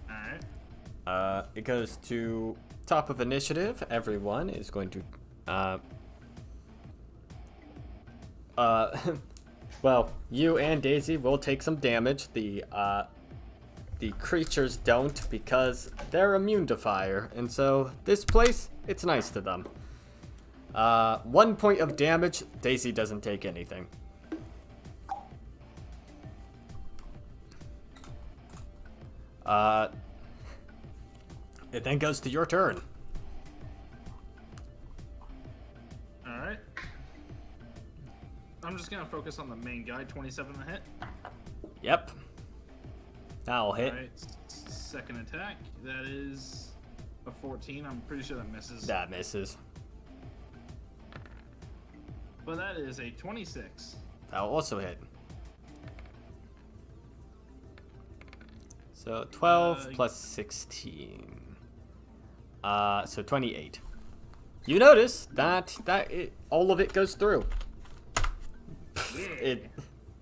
Alright. It goes to top of initiative. Everyone is going to well, you and Daisy will take some damage. The creatures don't, because they're immune to fire, and so this place, it's nice to them. 1 point of damage. Daisy doesn't take anything. It then goes to your turn. Alright. I'm just gonna focus on the main guy, 27 to hit. Yep. That'll hit. Alright, second attack. That is a 14. I'm pretty sure that misses. That misses. But that is a 26. That'll also hit. So 12 plus 16. So 28. You notice that all of it goes through.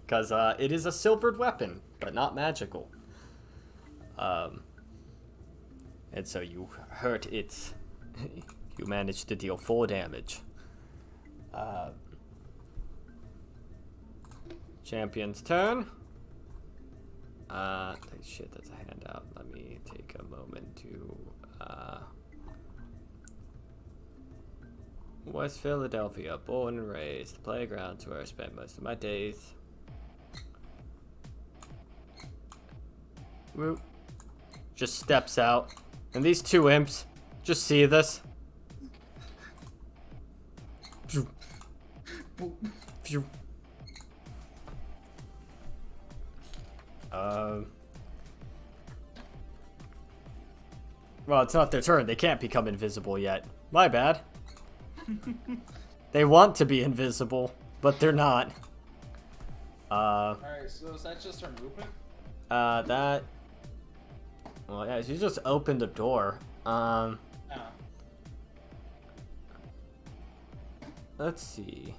Because it is a silvered weapon, but not magical. And so you hurt its. You managed to deal 4 damage. Champion's turn. Shit, that's a handout. Let me take a moment to. West Philadelphia, born and raised. Playgrounds where I spent most of my days. Whoop. Just steps out. And these 2 imps just see this. Phew. Phew. Well, it's not their turn. They can't become invisible yet. My bad. They want to be invisible, but they're not. Alright, so is that just her movement? That... Well, yeah, she just opened the door. Let's see.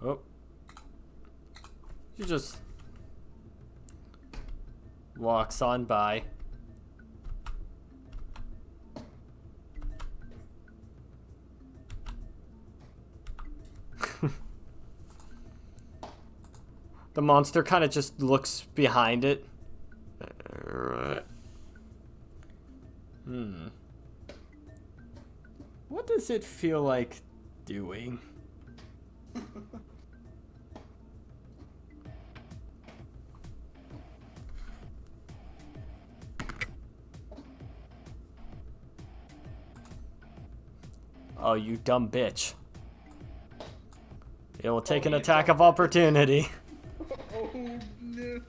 Oh. She just walks on by. The monster kind of just looks behind it. What does it feel like doing? Oh, you dumb bitch. It will take an attack of opportunity. Oh no.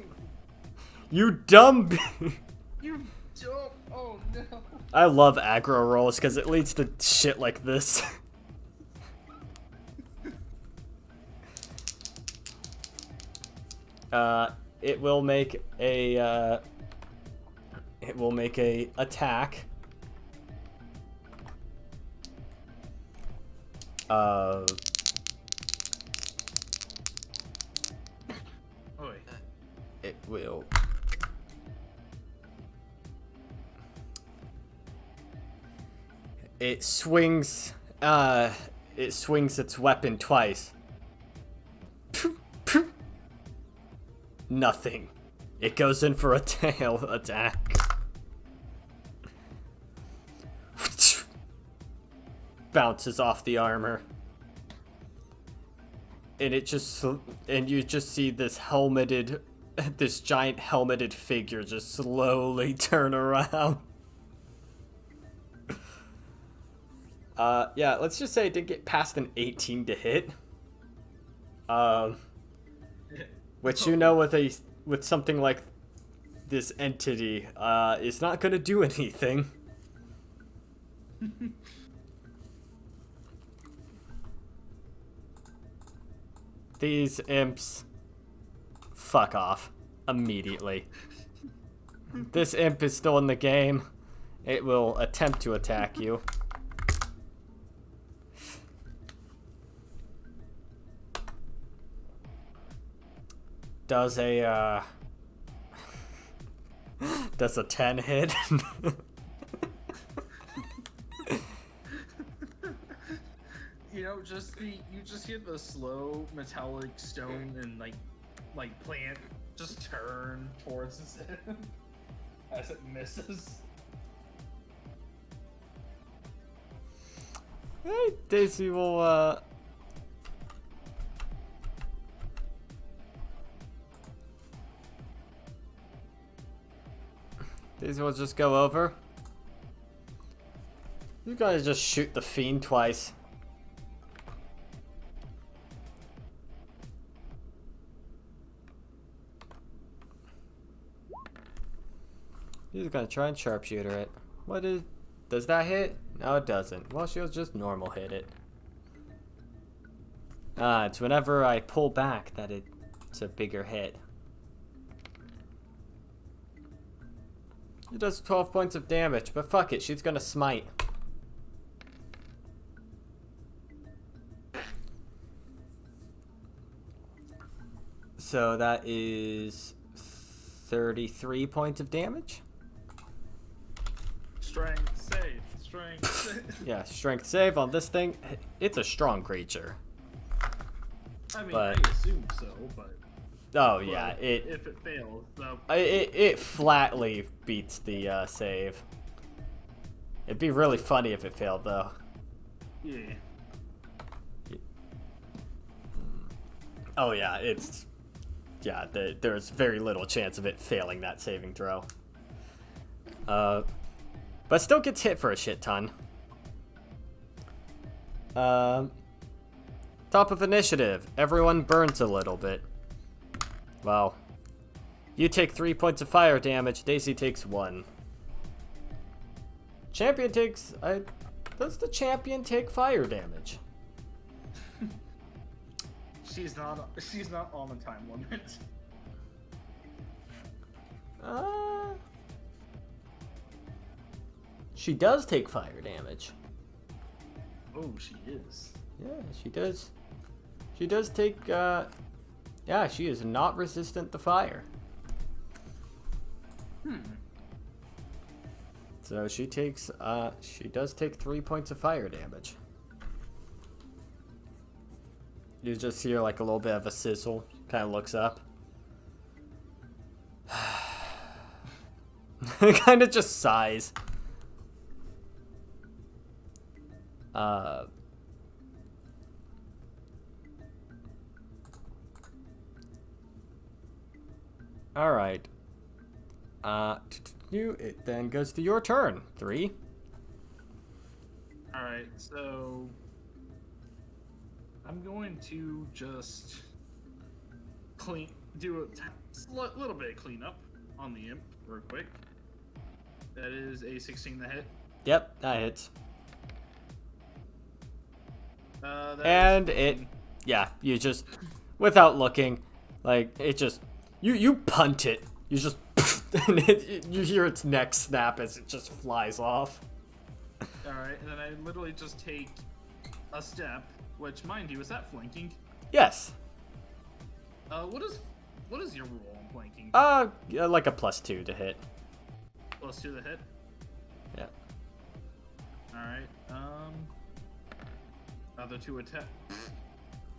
You dumb bitch. You don't. Oh no. I love aggro rolls because it leads to shit like this. It will make a attack. Oh, It will. It swings its weapon twice. Nothing. It goes in for a tail attack. Bounces off the armor. And you just see this giant helmeted figure just slowly turn around. Yeah, let's just say it didn't get past an 18 to hit. Which, you know, with something like this entity, is not gonna do anything. These imps fuck off immediately. This imp is still in the game. It will attempt to attack you. Does a 10 hit? You know, you just hear the slow metallic stone and like plant just turn towards it as it misses. Hey, Daisy will Daisy will just go over. You guys just shoot the fiend twice. He's gonna try and sharpshooter it. Does that hit? No, it doesn't. Well, she'll just normal hit it. It's whenever I pull back that it's a bigger hit. It does 12 points of damage, but fuck it, she's gonna smite. So that is 33 points of damage. Strength save. Strength save. Yeah, strength save on this thing. It's a strong creature. I mean, But- I assume so, but Oh yeah, if it fails, it flatly beats the save. It'd be really funny if it failed though. yeah. Oh yeah, there's very little chance of it failing that saving throw. But still gets hit for a shit ton. Top of initiative. Everyone burns a little bit. Wow. You take 3 points of fire damage. Daisy takes 1. Champion takes... does the champion take fire damage? She's not on the time limit. She does take fire damage. Oh, she is. Yeah, she does. She does take, yeah, she is not resistant to fire. So she does take 3 points of fire damage. You just hear like a little bit of a sizzle, kind of looks up. Kind of just sighs. Alright. It then goes to your turn. 3. Alright, so I'm going to just do a little bit of cleanup on the imp real quick. That is a 16 to hit. Yep, that hits. That And is it, yeah, you just, without looking, like, it just You punt it. You just and you hear its neck snap as it just flies off. Alright, and then I literally just take a step, which, mind you, is that flanking? Yes. What is your rule on flanking? Yeah, like a +2 to hit. +2 to hit? Yeah. Alright, other 2 attack.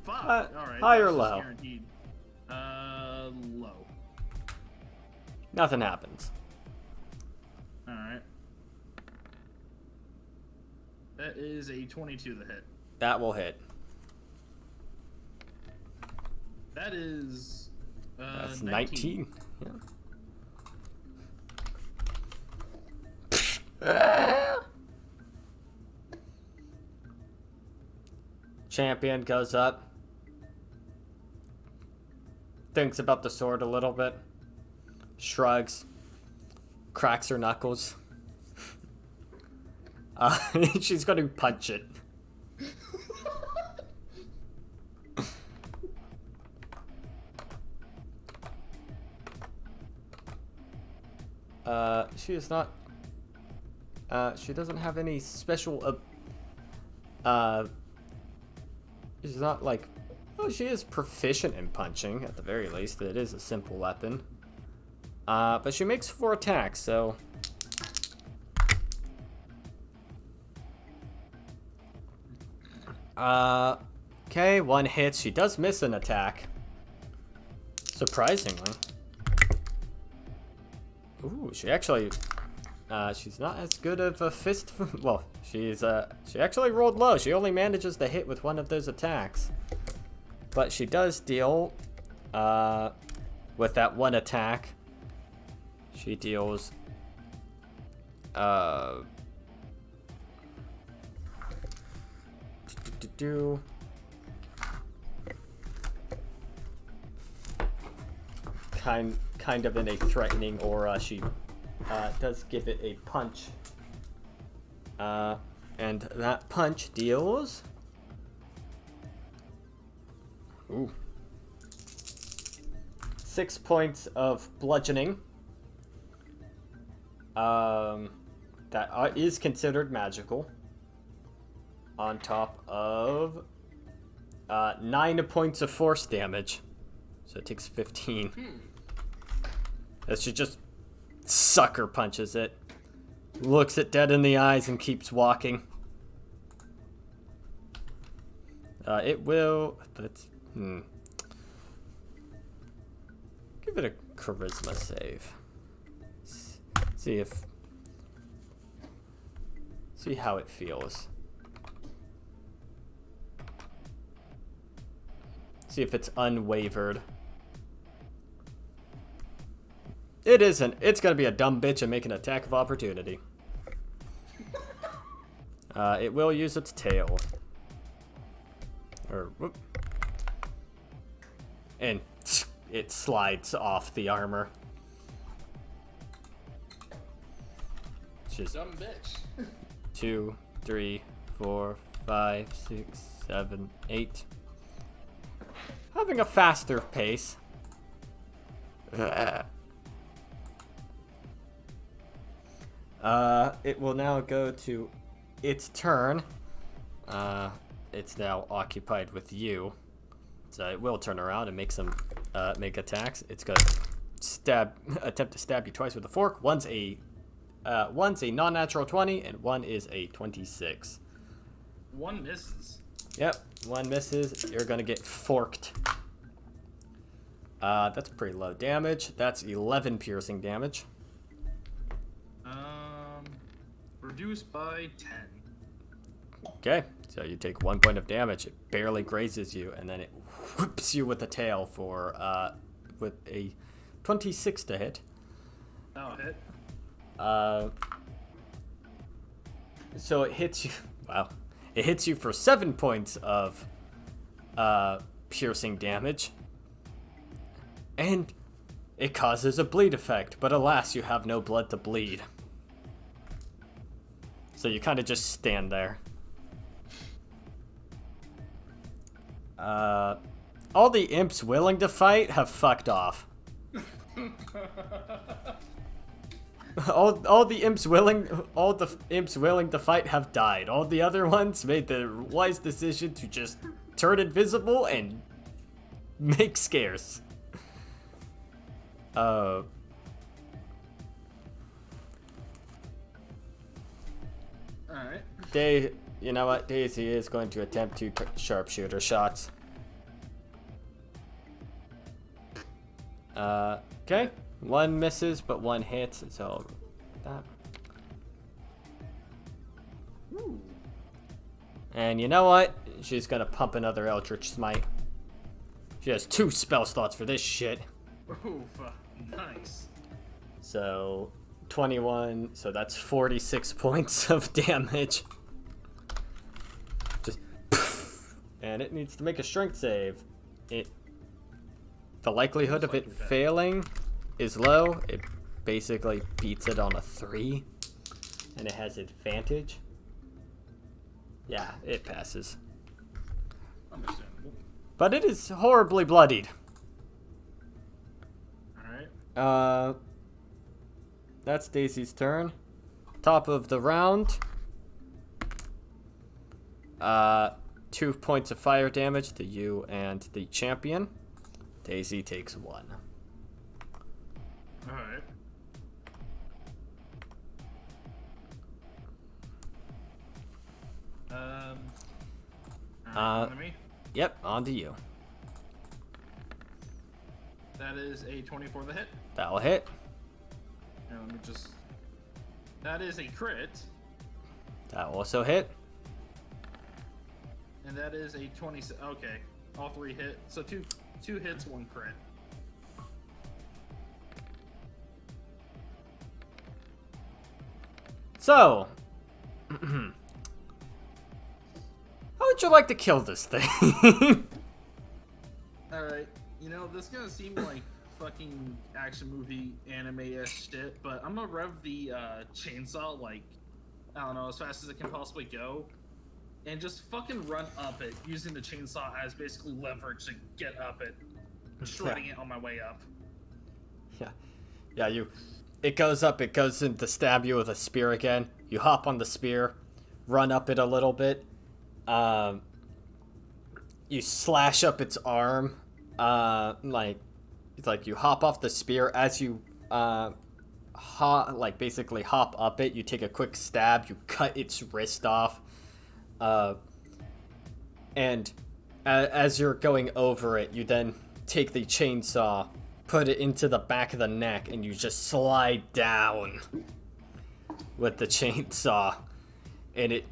Fuck! Alright. High or that's just low? Guaranteed. Low. Nothing happens. Alright. That is a 22 to hit. That will hit. That is That's 19. Yeah. Champion goes up. Thinks about the sword a little bit. Shrugs. Cracks her knuckles. She's going to punch it. She is not. She doesn't have any special. She's not like. Well, she is proficient in punching at the very least. It is a simple weapon. But she makes 4 attacks, so. Okay, 1 hit. She does miss an attack. Surprisingly. Ooh, she actually, she's not as good of a fist. Well, she actually rolled low. She only manages to hit with 1 of those attacks. But she does deal, with that 1 attack. She deals, kind of in a threatening aura. She does give it a punch, and that punch deals 6 points of bludgeoning. That is considered magical. On top of 9 points of force damage. So it takes 15. As she just sucker punches it. Looks it dead in the eyes and keeps walking. It will... Give it a charisma save. See how it feels. See if it's unwavered. It isn't. It's gonna be a dumb bitch and make an attack of opportunity. It will use its tail. Whoop. And it slides off the armor. Just Dumb bitch. 2, 3, 4, 5, 6, 7, 8. Having a faster pace. It will now go to its turn. It's now occupied with you. So it will turn around and make some make attacks. It's gonna attempt to stab you twice with a fork. One's a non-natural 20 and 1 is a 26. 1 misses. Yep, 1 misses. You're gonna get forked. That's pretty low damage. That's 11 piercing damage. Reduced by 10. Okay, so you take 1 point of damage. It barely grazes you, and then it whips you with the tail for with a 26 to hit. Oh, hit. So it hits you. Wow, it hits you for 7 points of piercing damage, and it causes a bleed effect. But alas, you have no blood to bleed. So you kind of just stand there. All the imps willing to fight have fucked off. All the imps willing to fight have died. All the other ones made the wise decision to just turn invisible and make scares. Alright. You know what? Daisy is going to attempt 2 sharpshooter shots. Okay. 1 misses, but 1 hits, so that. Ooh. And you know what? She's gonna pump another Eldritch Smite. She has 2 spell slots for this shit. Oof, nice. So 21, so that's 46 points of damage. Just and it needs to make a strength save. The likelihood of it failing is low. It basically beats it on a 3, and it has advantage. Yeah, it passes. Understandable. But it is horribly bloodied. Alright. That's Daisy's turn. Top of the round. 2 points of fire damage to you and the champion. Daisy takes 1. Alright. On to me. Yep, on to you. That is a 24 the hit. That'll hit. And let me just. That is a crit. That also hit. And that is a 20. Okay, all 3 hit. So two hits, 1 crit. So, how would you like to kill this thing? Alright, you know, this is gonna seem like fucking action movie anime-ish shit, but I'm gonna rev the chainsaw, like, I don't know, as fast as it can possibly go, and just fucking run up it, using the chainsaw as basically leverage to get up it, shredding it on my way up. Yeah, it goes up, it goes in to stab you with a spear again. You hop on the spear, run up it a little bit. You slash up its arm. It's like you hop off the spear as you basically hop up it. You take a quick stab. You cut its wrist off. And as you're going over it, you then take the chainsaw, put it into the back of the neck, and you just slide down with the chainsaw, and it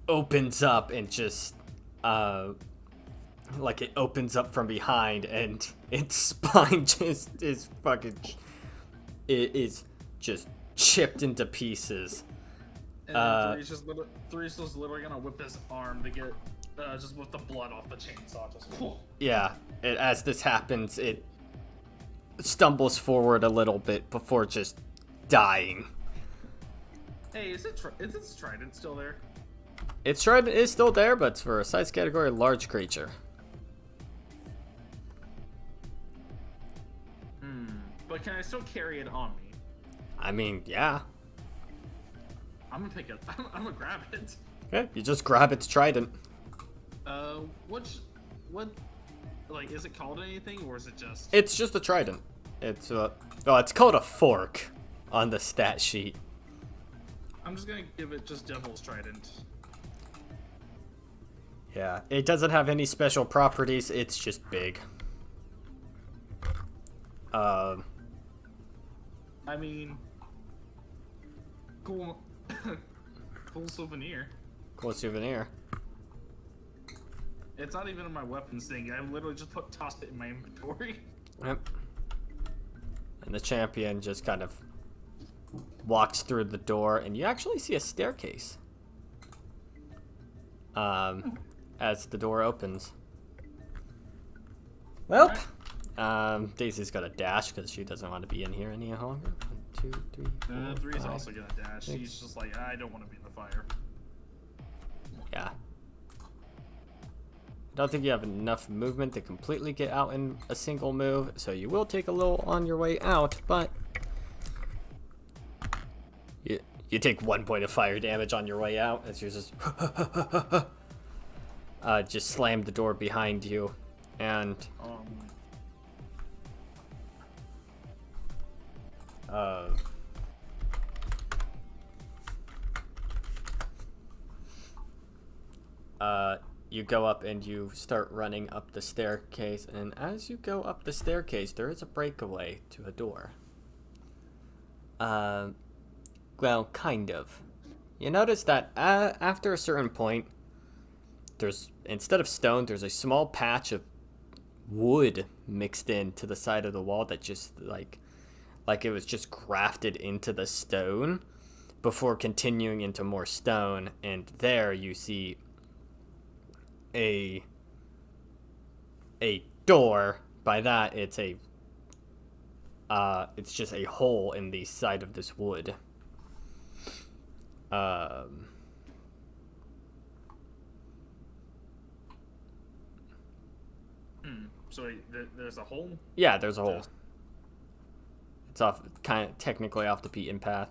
opens up and just it opens up from behind, and its spine just is fucking it is just chipped into pieces. And Three's just literally gonna whip his arm to get just with the blood off the chainsaw. Just yeah. As this happens, it stumbles forward a little bit before just dying. Hey, is its trident still there? Its trident is still there, but it's for a size category large creature. But can I still carry it on me? I mean, yeah. I'm gonna pick it. I'm gonna grab it. Okay, you just grab its trident. What, like, is it called anything, or is it just? It's just a trident. It's it's called a fork on the stat sheet. I'm just gonna give it just Devil's Trident. Yeah, it doesn't have any special properties. It's just big. I mean, cool, cool souvenir. Cool souvenir. It's not even in my weapons thing. I literally just tossed it in my inventory. Yep. And the champion just kind of walks through the door, and you actually see a staircase. As the door opens. Well, Daisy's got a dash because she doesn't want to be in here any longer. 1, 2, 3, 4, Three's 5, also gonna dash. 6. She's just like, I don't want to be in the fire. Yeah. don't think you have enough movement to completely get out in a single move, so you will take a little on your way out, but you take 1 point of fire damage on your way out as you just slam the door behind you, and you go up and you start running up the staircase, and as you go up the staircase, there is a breakaway to a door. Well, kind of. You notice that after a certain point, there's, instead of stone, there's a small patch of wood mixed into the side of the wall that just, like it was just grafted into the stone before continuing into more stone, and there you see a door. By that, it's just a hole in the side of this wood. So there's a hole? Yeah, there's a hole. It's off, kind of technically off the beaten path.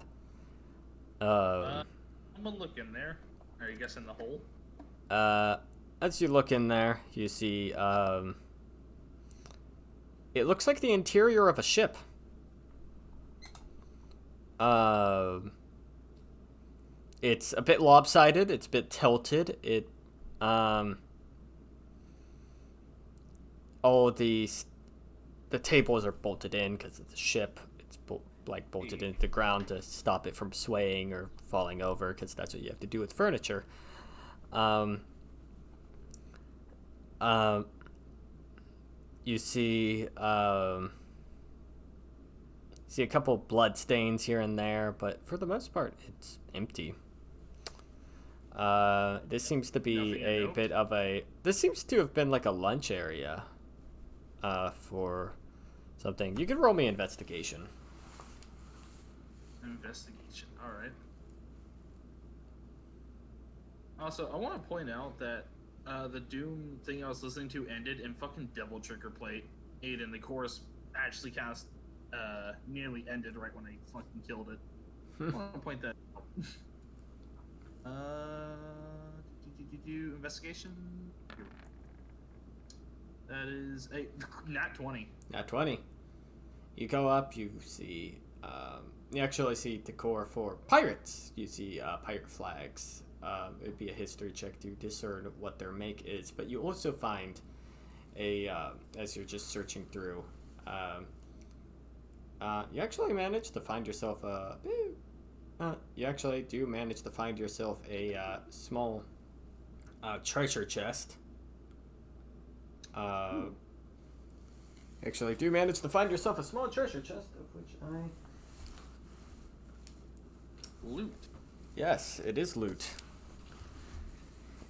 I'm gonna look in there. Are you guessing the hole? As you look in there, you see, it looks like the interior of a ship. It's a bit lopsided. It's a bit tilted. All the tables are bolted in because it's a ship. It's bolted into the ground to stop it from swaying or falling over, because that's what you have to do with furniture. You see a couple blood stains here and there, but for the most part, it's empty. This seems to be a bit of a... This seems to have been like a lunch area for something. You can roll me investigation. Investigation, alright. Also, I want to point out that the Doom thing I was listening to ended in fucking Devil Trigger Plate 8, and the chorus actually cast nearly ended right when I fucking killed it. I want to point that out. Investigation. That is a nat 20. Nat 20. You go up, you see, you actually see decor for pirates. You see pirate flags. It'd be a history check to discern what their make is, but you also find as you're just searching through, you actually manage to find yourself you actually do manage to find yourself a small treasure chest. Actually do manage to find yourself a small treasure chest, of which Loot. Yes, it is loot.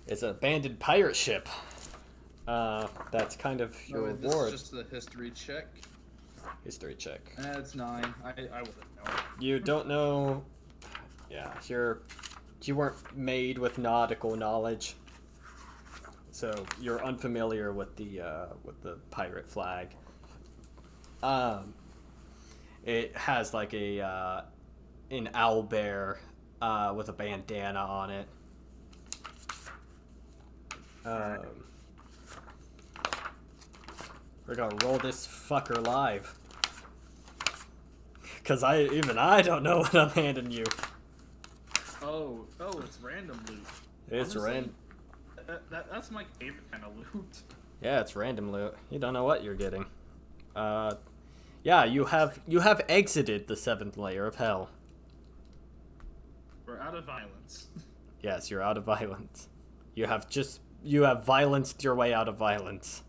It's an abandoned pirate ship. That's kind of your reward. This is just a history check. History check. That's 9. I wouldn't know. You don't know. Yeah, you weren't made with nautical knowledge, so you're unfamiliar with the pirate flag. It has like an owl bear with a bandana on it. We're gonna roll this fucker live, cause I don't know what I'm handing you. Oh, it's random loot. It's random. That's my favorite kind of loot. Yeah, it's random loot. You don't know what you're getting. Yeah, you have exited the 7th layer of hell. We're out of violence. Yes, you're out of violence. You have violenced your way out of violence.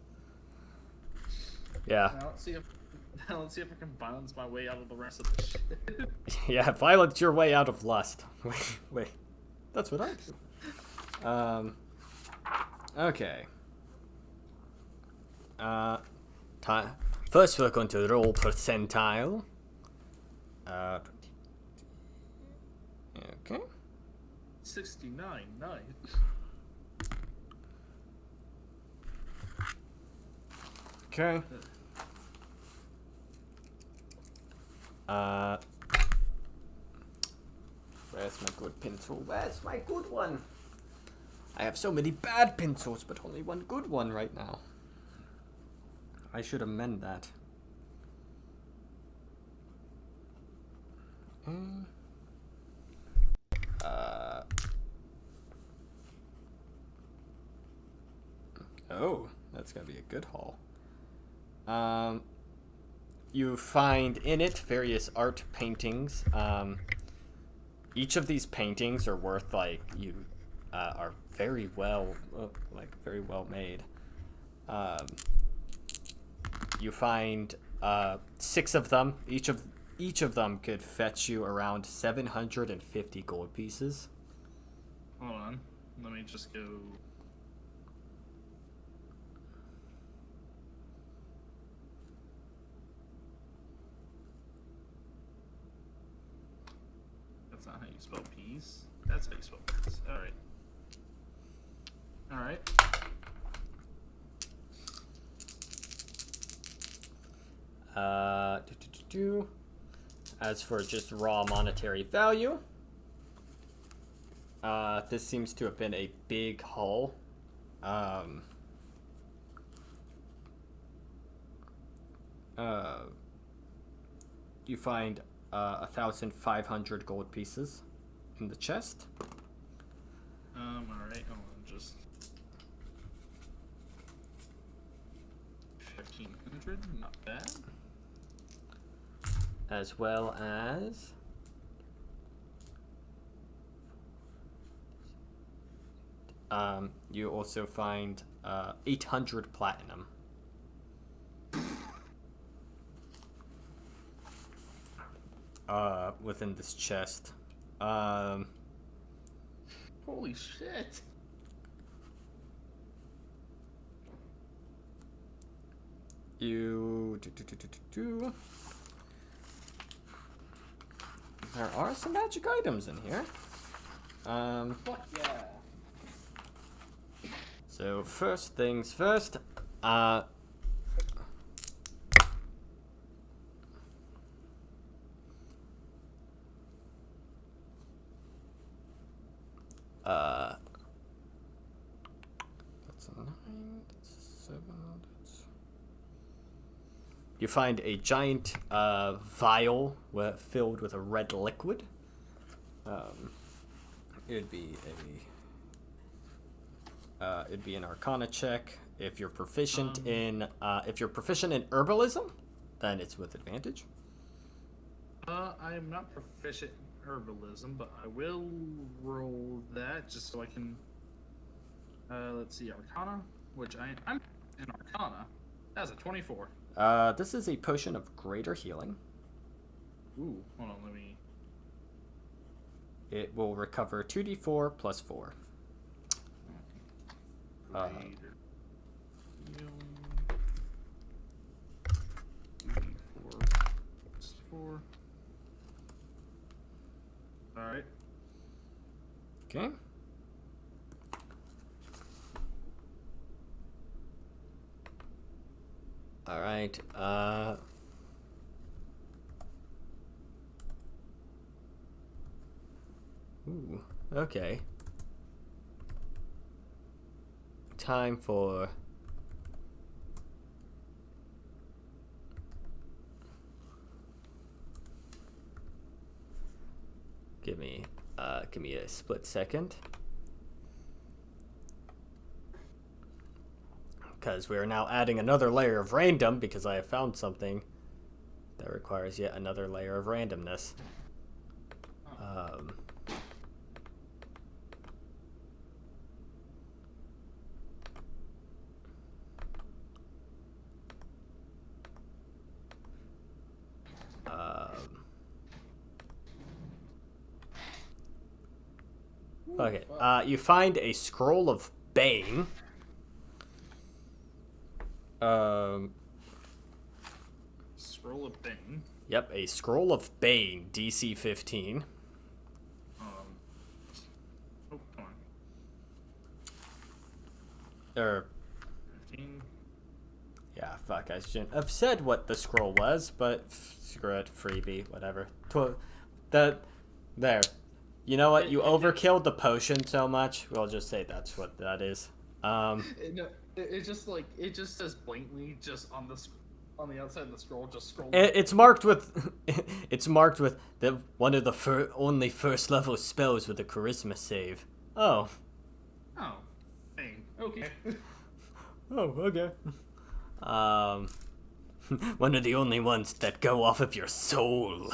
Yeah. Now let's see if I can violence my way out of the rest of the shit. Yeah, violence your way out of lust. Wait. That's what I do. Okay. First we're going to roll percentile. Okay. 69, nice. Okay. Where's my good pencil? Where's my good one? I have so many bad pencils, but only one good one right now. I should amend that. Oh, that's gonna be a good haul. You find in it various art paintings. Each of these paintings are worth are very well made. You find 6 of them. Each of them could fetch you around 750 gold pieces. Hold on. Let me just go. That's not how you spell peace. That's how you spell peace. Alright. Alright. As for just raw monetary value, this seems to have been a big haul. You find 1,500 gold pieces in the chest. Alright, hold on, just 1,500, not bad. As well as you also find 800 platinum. Within this chest. Holy shit! There are some magic items in here. Fuck yeah! So first things first, that's a 9, that's a 7, you find a giant vial filled with a red liquid. It'd be an Arcana check. If you're proficient in herbalism, then it's with advantage. I am not proficient in herbalism, but I will roll that just so I can. Let's see, Arcana, which I'm in Arcana. That's a 24. This is a potion of greater healing. Ooh, hold on, let me. It will recover 2d4 plus 4. Greater healing. 2d4 plus 4. Alright. Okay. All right. Ooh. Okay. Time for. Give me a split second. Because we are now adding another layer of random because I have found something that requires yet another layer of randomness. Okay, you find a scroll of Bane. Scroll of Bane. Yep, a scroll of Bane, DC 15. Oh, come on. 15. Yeah, Yeah, fuck, I shouldn't have said what the scroll was, but screw it, freebie, whatever. There. You know what? You overkilled the potion so much. We'll just say that's what that is. It just says blatantly just on the outside of the scroll, just scroll. It's marked with, it's marked with the one of the only first level spells with a charisma save. Oh. Oh, dang. Okay. Oh, okay. One of the only ones that go off of your soul.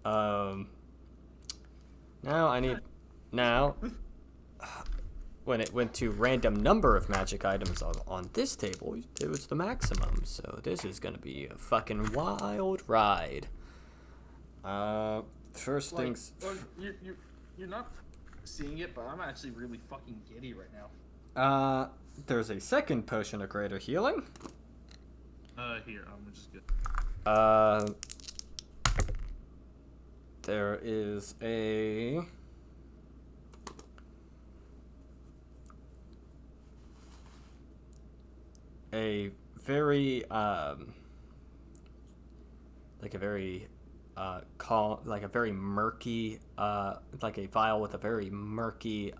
Now, when it went to random number of magic items on this table, it was the maximum. So this is gonna be a fucking wild ride. First things. Well, you're not seeing it, but I'm actually really fucking giddy right now. There's a second potion of greater healing. Here, I'm just good. There is a very like a very like a very murky like a vial with a very murky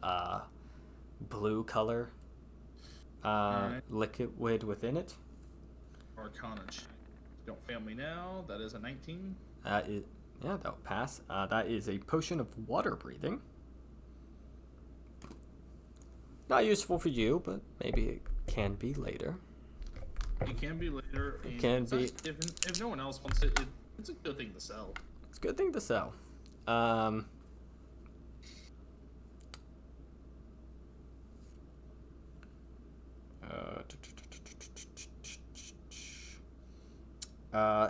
blue color liquid within it. Arcana. Don't fail me now. That is a 19. Yeah, that'll pass. That is a potion of water breathing. Not useful for you, but maybe it can be later. It can be later. It can be. If no one else wants it, it's a good thing to sell. It's a good thing to sell.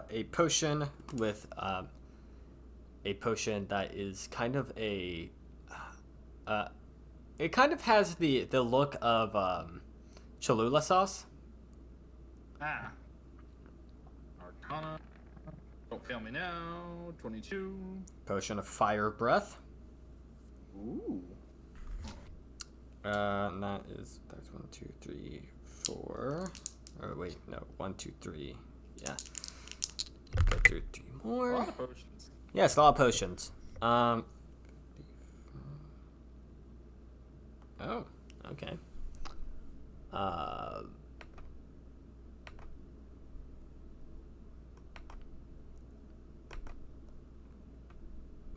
A potion with a potion that is kind of a it kind of has the look of Cholula sauce. Arcana. Don't fail me now. 22. Potion of fire breath. Ooh. And that's 1, 2, 3, 4. Oh wait, no, 1, 2, 3. Yeah. Go through 3 more. A lot of potions. Yes, a lot of potions. Oh, okay.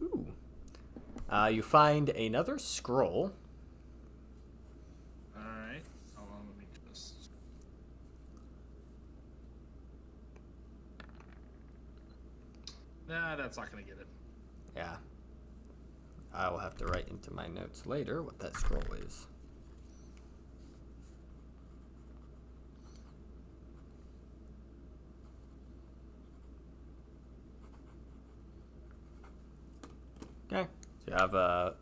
Ooh. You find another scroll. Alright. Hold on, let me just... Nah, that's not gonna get it. Yeah. I will have to write into my notes later what that scroll is. Okay. So you have a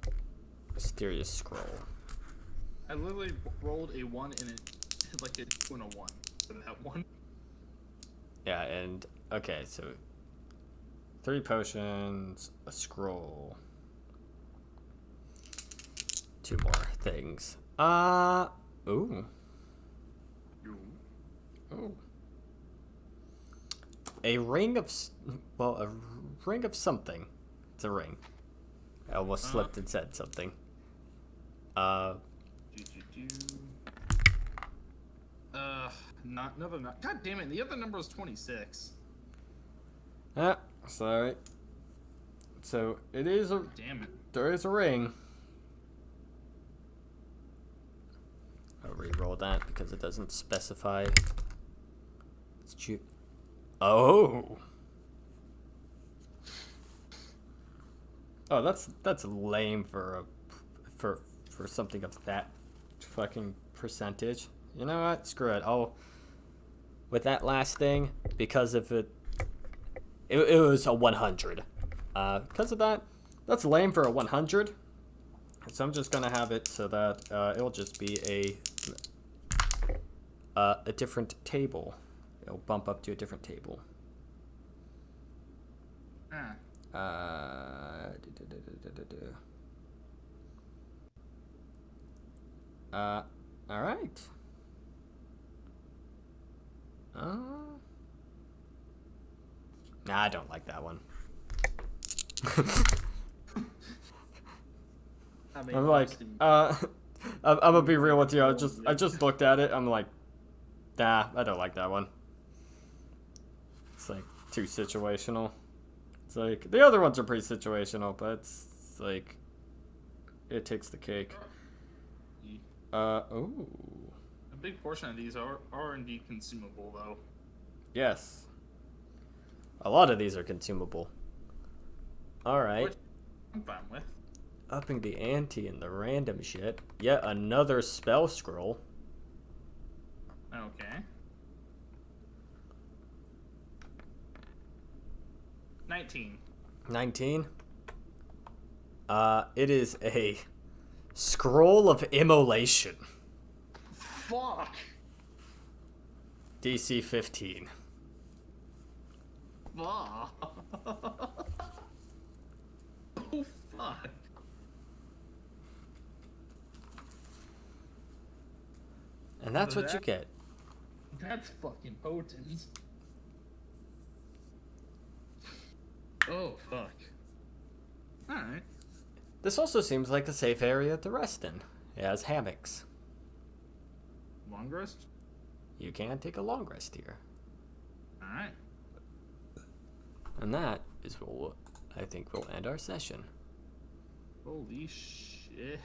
mysterious scroll. I literally rolled a 1 in it, like a 2 and a 1 for that one. Yeah, and okay, so 3 potions, a scroll, 2 more things. Ooh. Ooh. A ring of a ring of something. It's a ring. I almost slipped and said something. Not another. God damn it! The other number was 26. Sorry. So it is a. Damn it! There is a ring. I'll re-roll that because it doesn't specify. It's cute. Oh. Oh, that's lame for something of that fucking percentage. You know what? Screw it. With that last thing, because of it was a 100. Because of that, that's lame for a 100. So I'm just gonna have it so that it'll just be a different table. It'll bump up to a different table. All right. Nah, I don't like that one. I mean, I'm like, honestly, I'm gonna be real with you. I just looked at it. I'm like, nah, I don't like that one. It's like too situational. It's like the other ones are pretty situational, but it's like it takes the cake. Oh. a big portion of these are indeed consumable, though. Yes. A lot of these are consumable. All right. Which I'm fine with. Upping the ante in the random shit. Yet another spell scroll. Okay. 19. 19. It is a scroll of immolation. Fuck. DC 15. Fuck. Oh, fuck. And that's what you get. That's fucking potent. Oh, fuck. Alright. This also seems like a safe area to rest in. It has hammocks. Long rest? You can take a long rest here. Alright. And that is what I think will end our session. Holy shit.